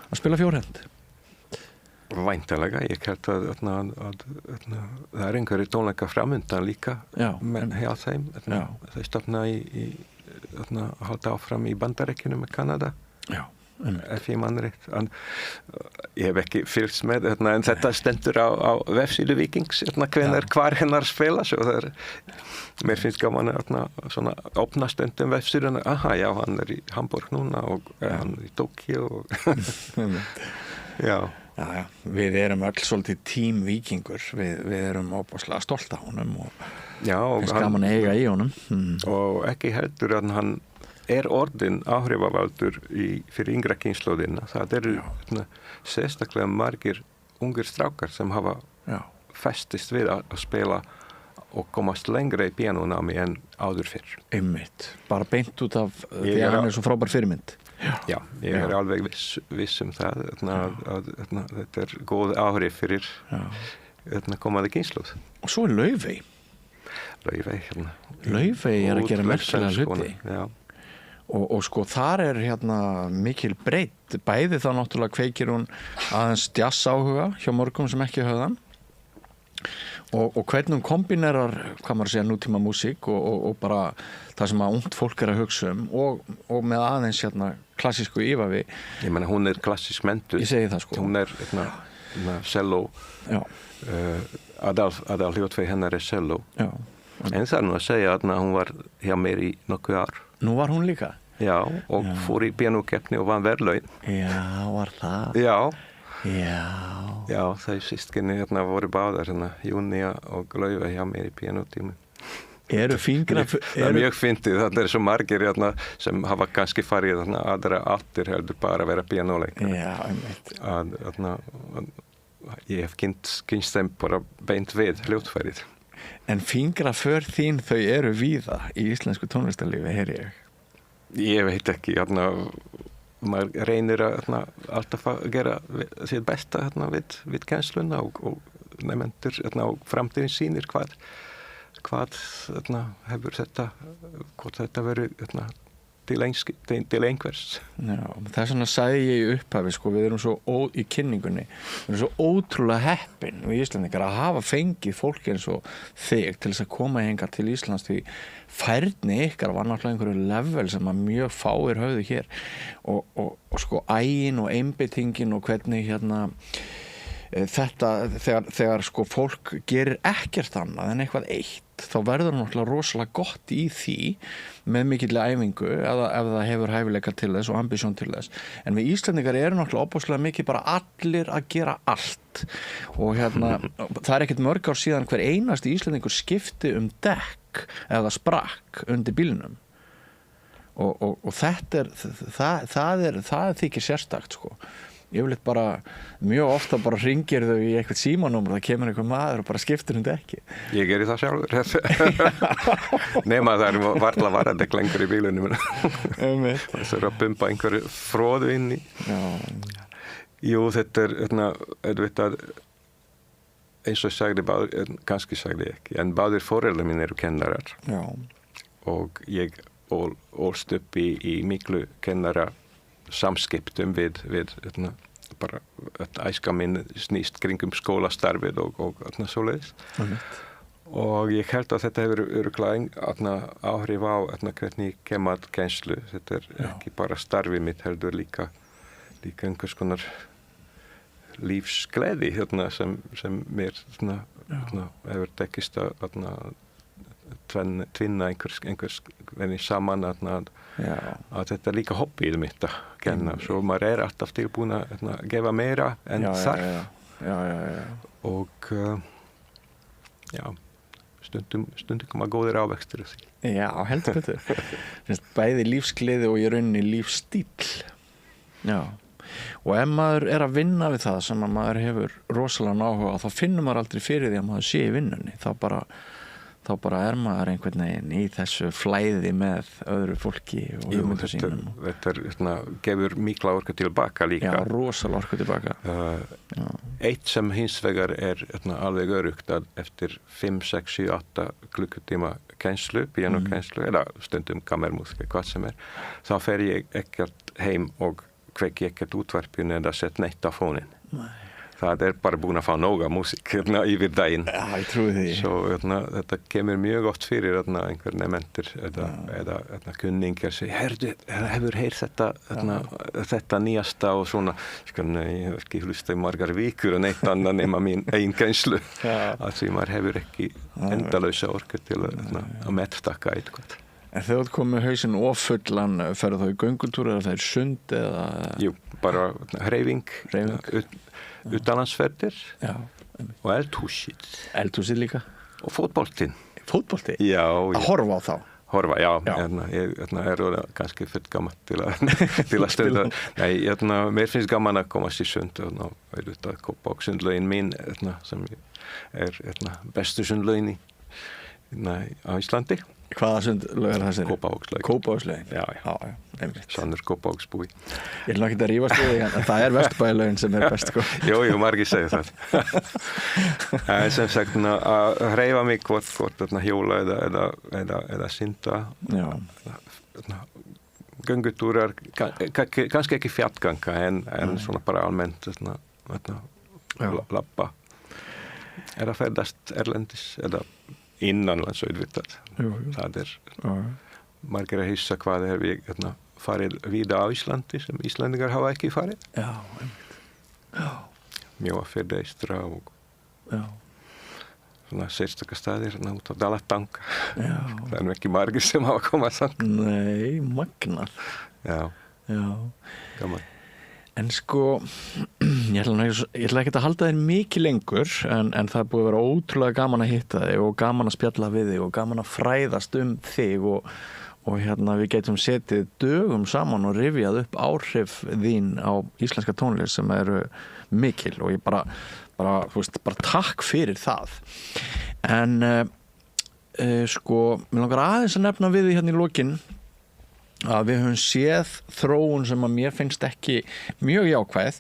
að spila fjórhend? Væntanlega, ég held að það er einhverju tónleika framundan líka hjá þeim. Þeir stofna að halda áfram í Bandaríkjunum með Kanada. ef ég mann rétt. Ég hef ekki fylgst með en þetta stendur á vefsíðu Víkings hvar hennar spila svo mér finnst gaman svona opna stundum vefsíðuna, já, hann í Hamburg núna og hann í Tokyo Já, við erum öll svolítið tím Víkingur, við erum óbúslega stolt af honum og þess gaman að eiga í honum. Og ekki heldur að hann orðin áhrifavaldur fyrir yngra kynslóðina. Það eru sérstaklega margir ungir strákar sem hafa festist við að spila og komast lengra í píanónámi en áður fyrr. Einmitt, bara beint út af því að hann svo frábær fyrirmynd. Já, ég alveg viss það að þetta góð áhrif fyrir komaði kynslóð. Og svo Laufey. Laufey að gera merkilega hluti. Já. Og sko þar mikil breytt, bæði þá náttúrulega kveikir hún aðeins jazz áhuga hjá mörgum sem ekki höfðan og hvernig hún kombinerar, hvað maður segja, nútíma músík og bara það sem að ungt fólk að hugsa og með aðeins klassísku ívafi. Ég meina hún klassísk mentuð. Ég segi það sko. Hún cello. Já. Adal Hljótvei hennar cello. Já. En það nú að segja að hún var hjá mér í nokkuð ár. Nú var hún líka? Já, og fór í píanókeppni og vann verðlaun. Já, var það? Já, þau systkini voru báðar, Júnia og Laufey hjá mér í píanótími. Eru fingraför... Það mjög fyndið, það svo margir sem hafa kannski farið aðra áttir heldur bara að vera píanóleikar. Já, einmitt. Ég hef kynst þeim bara beint við hljótfærið. En fingraför þín, þau eru víða í íslensku tónlistarlífi, heyri ég. Ég veit ekki, maður reynir alltaf að gera sitt besta við kennsluna og nefnendur og framtíðin sýnir hvað hefur hvort þetta verið til einhvers. Já, þess vegna sagði ég í upphafi, sko, við erum svo í kynningunni, við erum svo ótrúlega heppin við Íslandingar að hafa fengið fólk eins og þig til þess að koma hingað til Íslands, því færni ykkar var náttúrulega einhverju level sem að mjög fáir höfðu hér og sko ægin og einbeitingin og hvernig þetta, þegar sko fólk gerir ekkert annað en eitthvað eitt, þá verður það náttúrulega rosalega gott í því með mikillega æfingu ef það hefur hæfileika til þess og ambisjón til þess. En við Íslendingar eru náttúrulega óbúslega mikið bara allir að gera allt og það er ekkert mörg ár síðan hver einasti Íslendingur skipti dekk eða sprakk undir bílnum og þetta það þykir sérstakt sko. Ég vil bara mjög ofta bara hringir þau í eitthvað símanúmer, það kemur einhver maður og bara skiptir dekki. Ég geri það sjálfur. Nema það er varla varandekk lengur í bílunum. Það er að bumpa einhverju fróðu inn í. Jú, þetta auðvitað eins og sagði báður, kannski sagði ég ekki, en báðir foreldrar mín eru kennarar. Já. Og ég ólst upp í miklu kennara samskiptum við bara æska minn snýst kringum skólastarfið og svoleiðis. Og ég held að þetta hefur örugglega áhrif á hvernig ég kem að kennslu. Þetta ekki bara starfið mitt heldur líka einhvers konar lífsgleði sem mér hefur tekist að tvinna einhvers saman að þetta líka hobbyið mitt að kenna, svo maður alltaf tilbúin að gefa meira en þarf og stundum koma góðir ávextir af því. Já, heldur betur. Bæði lífsgleði og í rauninni lífsstíl. Já. Og ef maður er að vinna við það sem maður hefur rosalega áhuga, þá finnur maður aldrei fyrir því að maður sé í vinnunni. Þá bara er maður einhvern veginn í þessu flæði með öðru fólki og hugmyndu sínum. Þetta gefur mikla orku tilbaka líka. Já, rosalega orku tilbaka. Eitt sem hins vegar alveg örugt að eftir 5, 6, 7, 8 klukkutíma kennslu, píanókennslu, eða stundum kammermúsík, hvað sem þá fer ég ekkert heim og kvekki ekkert útvarpinu eða sett neitt á fónin. það bara búin að fá nóga músík yfir daginn. Já, ég trúi því. Svo þetta kemur mjög oft fyrir einhver nefnendur eða kunningar segja, herðu, hefur heyrt þetta nýjasta og svona, nei, ég hef ekki hlustað í margar vikur og neitt annað nema mín eigin gænslu. Því maður hefur ekki endalausa orku til að meðtaka eitthvað. En þegar þú komið hausinn ofullan, ferðu þá í göngutúr eða það er sund eða? Jú, bara hreyfing. Utanlandsferðir og eldhúsið. Eldhúsið líka? Og fótboltinn. Fótbolti? Já. Að horfa á þá? Horfa, já. Ég kannski full gaman til að stunda. Nei, mér finnst gaman að komast í sund og Kópavog sundlaugin mín sem bestu sundlaugin á Íslandi. Hvaða sundlaug er það sér? Kópavogslaugin. Já. Sannur Kópavogsbúi. Ég vil ekki að rífast við þig, en það er Vesturbæjarlaugin sem er best. Jú, margir segja það. En sem sagt, að hreyfa mig hvort hjóla eða synda. Já. Göngutúrar, kannski ekki fjallganga, en svona bara almennt labba. Að ferðast erlendis, eða innanlands auðvitað. Það margir að hissa hvað við farið víða á Íslandi sem Íslandingar hafa ekki farið. Já. Mjóafirði eystra og svona sérstaka staðir út á Dalatanga. Það ekki margir sem hafa komað samt. Nei, magnar. Já. Gaman. En sko, ég ætla ekki að halda þér mikið lengur, en það er búið að vera ótrúlega gaman að hitta þig og gaman að spjalla við þig og gaman að fræðast þig og við getum setið dögum saman og rifjað upp áhrif þín á íslenska tónlist sem eru mikil og ég bara takk fyrir það. En sko, mér langar aðeins að nefna við þig hérna í lokin að við höfum séð þróun sem að mér finnst ekki mjög jákvæð.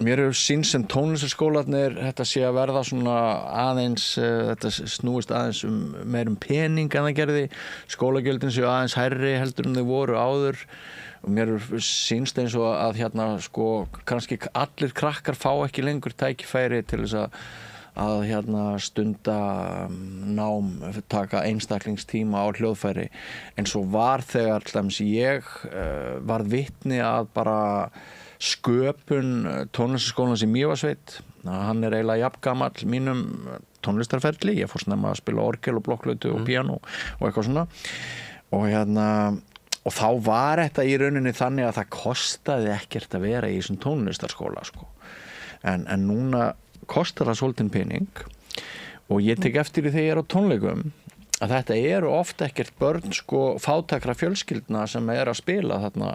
Mér hefur sýnst sem tónlistarskólarnir þetta sé að verða svona aðeins, þetta snúist aðeins meir pening en það gerði. Skólagjöldin séu aðeins hærri heldur en þau voru áður og mér hefur sýnst eins og að sko kannski allir krakkar fá ekki lengur tækifæri til þess að stunda nám, taka einstaklingstíma á hljóðfæri eins og var þegar ég var vitni að bara sköpun tónlistarskólans í Mývatnssveit. Hann er eiginlega jafngamall mínum tónlistarferli. Ég fór snemma að spila orgel og blokkflautu og píanó og eitthvað svona og þá var þetta í rauninni þannig að það kostaði ekkert að vera í þessum tónlistarskóla sko. En núna kostar það svolítinn pening og ég tek eftir því þegar ég er á tónleikum að þetta eru oft ekkert börn sko fátækra fjölskyldna sem að spila þarna.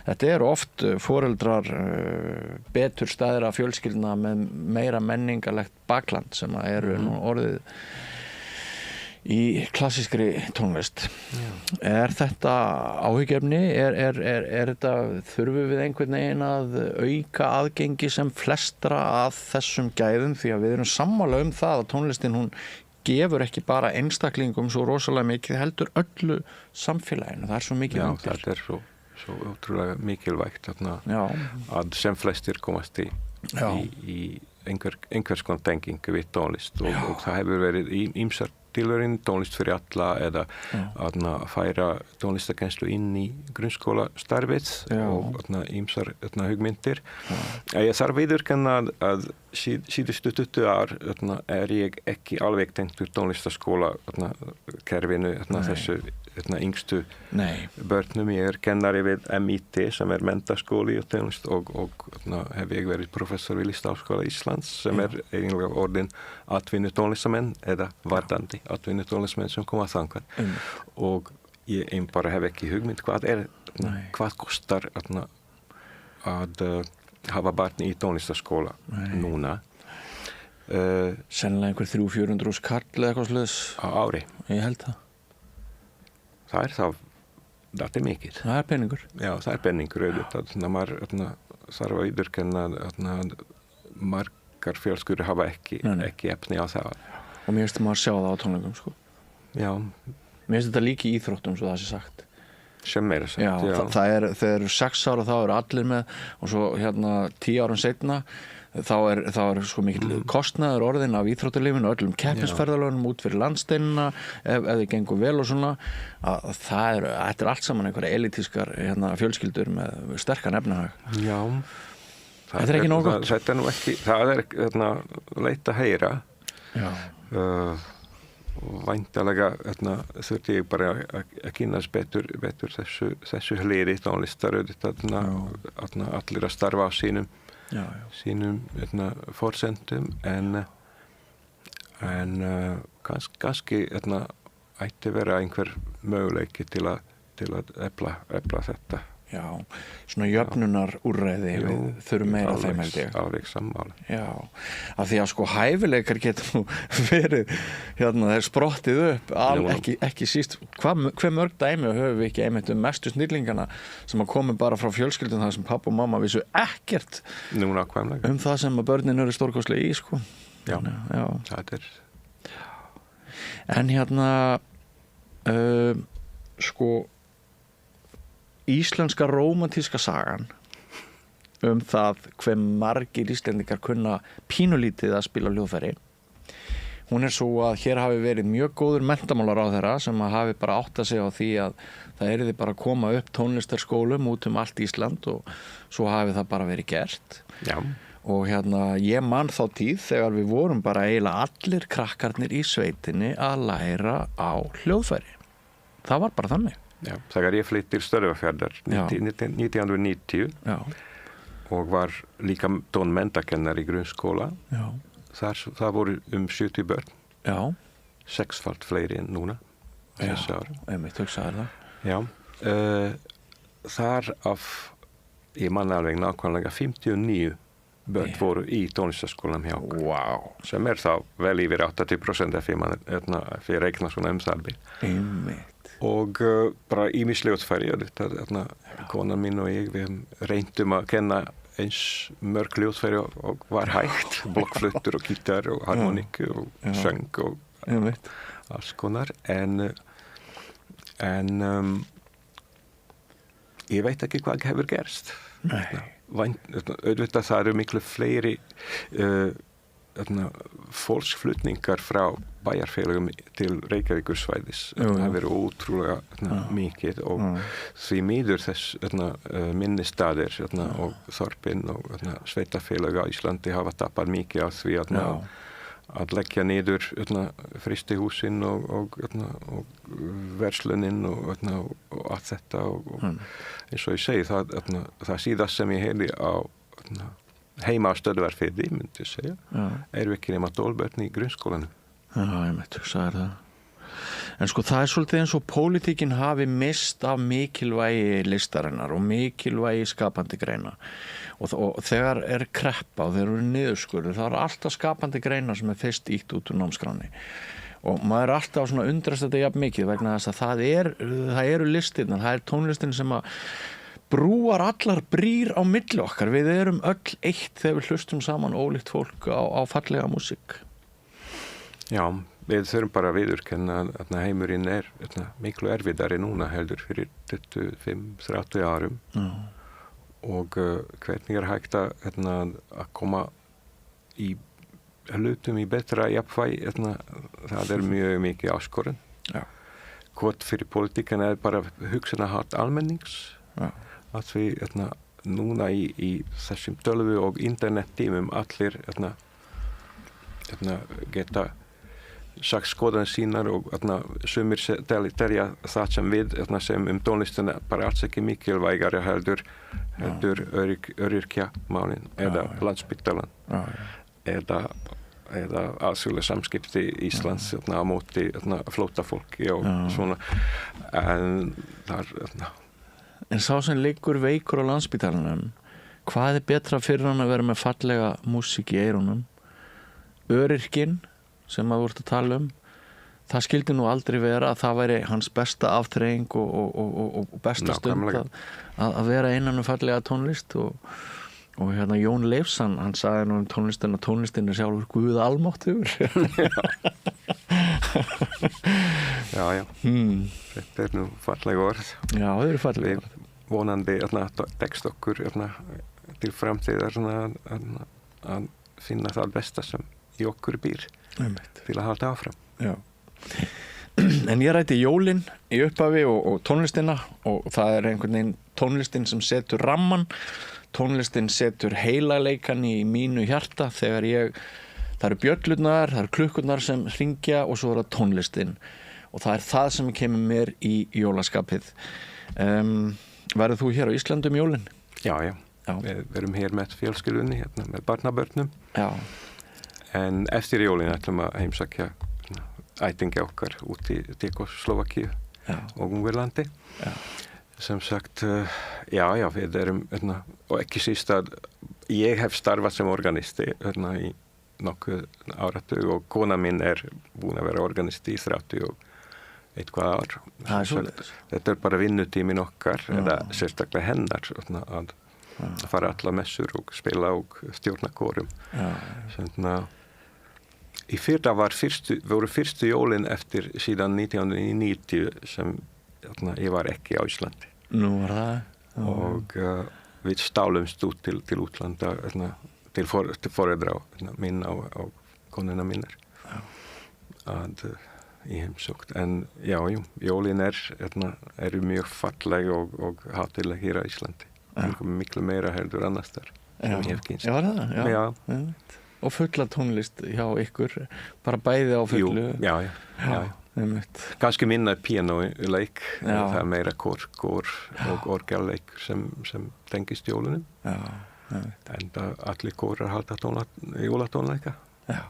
Þetta eru oft foreldrar betur stæðra fjölskyldna með meira menningarlegt bakland sem að eru orðið í klassískri tónlist. Er þetta áhyggefni? Er þetta, þurfum við einhvern veginn að auka aðgengi sem flestra að þessum gæðum því að við erum sammála það að tónlistin hún gefur ekki bara einstaklingum svo rosalega mikið, heldur öllu samfélaginu. Það er svo mikið undir. Já, það er svo ótrúlega mikilvægt að sem flestir komast í einhvers konar tenging við tónlist og það hefur verið ýmsar tilurinn, tónlist fyrir alla eða að færa tónlistakennslu inn í grunnskólastarfið og ýmsar hugmyndir. Ég þarf viðurkenna að síðustu 20 ár ég ekki alveg tengtur tónlistaskóla kerfinu þessu yngstu börnum. Ég kennari við MIT sem menntaskóli og tónlist og hef ég verið professor við Listaháskóla Íslands sem eiginlega orðin atvinnutónlistamenn eða varðandi atvinnutónlistamenn sem koma þangað og ég bara hef ekki hugmynd hvað kostar að hafa barn í tónlistaskóla núna. Sennilega einhver 300-400 kall eða eitthvað sluðis á ári. Ég held það. Það er mikið. Það er peningur. Já, það er peningur auðvitað. Maður þarf að viðurkenna að margar fjölskyldur hafa ekki efni á það. Og mér finnst maður að sjá það á tónleikum sko. Já. Mér finnst þetta líka í íþróttum svo það sé sagt. Sem meira sagt. Já, það er þegar eru 6 ára þá eru allir með og svo 10 árum seinna þá er sko mikil kostnaður orðin af íþróttalífinu og öllum keppnisferðalögunum út fyrir landsteinina ef þið gengur vel og svona að þetta er allt saman einhverja elitískar fjölskyldur með sterkan efnahag. Já, þetta er ekki nóg gott. Þetta er nú ekki, það er leitt að heyra. Já. Væntalega þurfti ég bara að kynast betur þessu hliði tónlistar allir að starfa á sínum forsendum en kannski ætti vera einhver möguleiki til að efla þetta. Já, svona jöfnunar úrræði við þurfum meira þeim held ég. Alveg sammála. Já, af því að sko hæfileikar getur nú verið þeir sprottið upp ekki síst, hve mörg dæmi höfum við ekki einmitt mestu snillingana sem að komi bara frá fjölskyldum þar sem pappa og mamma vissu ekkert það sem að börnin eru stórkostlega í sko. Já, það er en sko íslenska rómantíska sagan það hve margir íslendingar kunna pínulítið að spila hljóðfæri. Hún er svo að hér hafi verið mjög góður menntamálaráðherra sem að hafi bara áttað sig á því að það yrði bara að koma upp tónlistarskólum út allt Ísland og svo hafi það bara verið gert. Já. Og ég man þá tíð þegar við vorum bara eiginlega allir krakkarnir í sveitinni að læra á hljóðfæri. Það var bara þannig. Já, þegar ég flytt til Stöðvarfjarðar 1990 og var líka tónmenntakennari í grunnskóla. Það voru 70 börn. Já. 6-falt fleiri en núna. Já, einmitt hugsaði það. Já, þar af, ég man alveg nákvæmlega 59 börn voru í tónlistarskólanum hjá okkur. Wow. Sem þá vel yfir 80% ef ég reikna svona það. Einmitt. Og bara ýmis hljóðfæri konan mín og ég við reyndum að kenna eins mörg hljóðfæri og var hægt blokkfluttur og gítar og harmoníku og söng og alls konar en ég veit ekki hvað hefur gerst. Auðvitað það eru miklu fleiri fólksflutningar frá bæjarfélögum til Reykjavíkursvæðis. Það verið ótrúlega mikið og því miður þess minni staðir og þorpin og sveitafélög á Íslandi hafa tapað mikið á því að leggja niður frystihúsin og verslunin og allt þetta og eins og ég segi það síðast sem ég heyrði á heima á Stöðvarfirði, myndi ég segja, eru ekki nema 12 börn í grunnskólanum. Já, ég meit hugsaði það. En sko það er svolítið eins og pólitíkin hafi mist af mikilvægi listarinnar og mikilvægi skapandi greina. Og þegar er kreppa og þegar eru niðurskurður, það eru alltaf skapandi greina sem fyrst ítt út úr námskráni. Og maður er alltaf svona undrast þetta jafn mikið vegna þess að það eru listirnar, það er tónlistin sem að brúar allar brýr á milli okkar. Við erum öll eitt þegar við hlustum saman ólíkt fólk á fallega músík. Já, við þurfum bara að viðurkenna að heimurinn er miklu erfiðari núna heldur fyrir 25-30 árum. Og hvernig er hægt að koma í hlutum í betra jafnvægi, það er mjög mikið áskorun. Hvort fyrir politíkina er bara hugsunarhátt almennings. Að því núna í þessum tölvu og internettímum allir geta sagt skoðanir sínar og sumir telja það sem við sem tónlistina bara alls ekki mikilvægari heldur öryrkjamálin eða Landspítalan eða alþjóðleg samskipti Íslands á móti flóttafólki og svona en það En sá sem liggur veikur á Landspítalanum, hvað er betra fyrir hann að vera með fallega músík í eyrunum? Öryrkinn, sem að voru að tala það skildi nú aldrei vera að það væri hans besta aftreying og besta stund að vera innan fallega tónlist og Jón Leifs, hann sagði nú tónlistin að tónlistin er sjálfur Guð almáttugur. Já. Þetta er nú falleg orð. Já, það eru falleg orð. Vonandi tekst okkur til framtíðar að finna það besta sem í okkur býr til að halda áfram. Já. En ég rætti jólin í upphafi og tónlistina og það er einhvern veginn tónlistin sem setur ramman, tónlistin setur heilaleikan í mínu hjarta þegar það eru bjöllurnar, það eru klukkurnar sem hringja og svo er það tónlistin og það er það sem kemur mér í jólaskapið. Verður þú hér á Íslandum jólin? Já. Við verum hér með fjölskyldunni, hérna með barnabörnum. Já. En eftir jólin ætlum að heimsækja ættingi okkar út í Tékkóslóvakíu og Ungverlandi. Sem sagt, við erum, og ekki síst að ég hef starfað sem organisti í nokkuð áratug og kona mín búin að vera organisti í 30 og eitthvað ár. Þetta bara vinnutímin okkar, eða sérstaklega hennar, að fara alla messur og spila og stjórna kórum. Í fyrra voru fyrstu jólin eftir síðan 1990 sem ég var ekki á Íslandi. Nú var það. Og við stálumst út til útlanda, til foreldra minna og konuna minnar í heimsókn. En jólin eru mjög falleg og hátileg hér á Íslandi. Miklu meira heldur annars þar. Já, það? Já. Og fulla tónlist hjá ykkur, bara bæði á fullu? Já. Kannski minna pianoleik, það meira kór og orgelleikur sem tengist jólunum. En allir kórar halda jólatónleika. Já.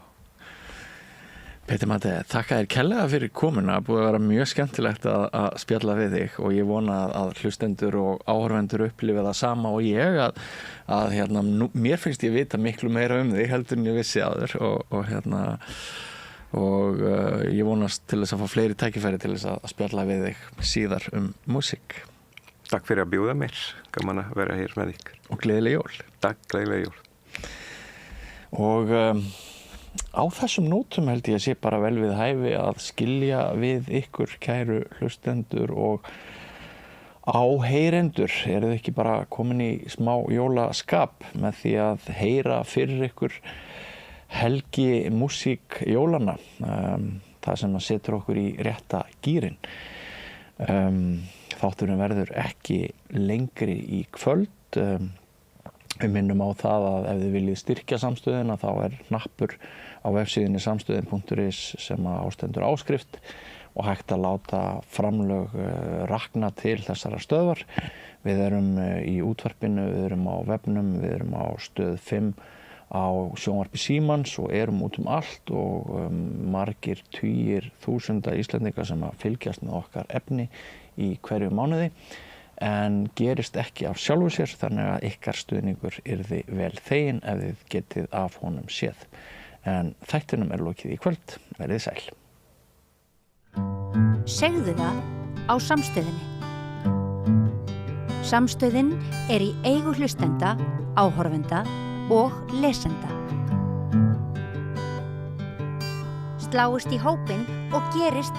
Pétur Matti, þakka þér kærlega fyrir komuna, búið að vera mjög skemmtilegt að spjalla við þig og ég vona að hlustendur og áhorfendur upplifa það sama og ég að mér finnst ég vita miklu meira þig heldur en ég vissi áður og ég vonast til þess að fá fleiri tækifæri til þess að spjalla við þig síðar músík. Takk fyrir að bjóða mér, gaman að vera hér með ykkur. Og gleðileg jól. Takk, gleðileg jól. Og á þessum nótum held ég að sé bara vel við hæfi að skilja við ykkur kæru hlustendur og áheyrendur. Eru þið ekki bara komin í smá jólaskap með því að heyra fyrir ykkur helgi músík jólanna, það sem að setur okkur í rétta gírinn. Þátturinn verður ekki lengri í kvöld. Við minnum á það að ef þið viljið styrkja samstöðina þá hnappur á vefsíðunni samstöðin.is sem ástendur áskrift og hægt að láta framlög rakna til þessara stöðvar. Við erum í útvarpinu, við erum á vefnum, við erum á stöð 5 á sjónvarpi Símans og erum út allt og margir tugir þúsunda Íslendinga sem að fylgjast með okkar efni í hverju mánuði. En gerist ekki af sjálfu sér þannig að ykkar stuðningur yrði vel þegin ef þið getið af honum séð. En þættinum lokið í kvöld, verið sæl. Segðu það á Samstöðinni. Samstöðin í eigu hlustenda, áhorfenda og lesenda. Sláist í hópinn og gerist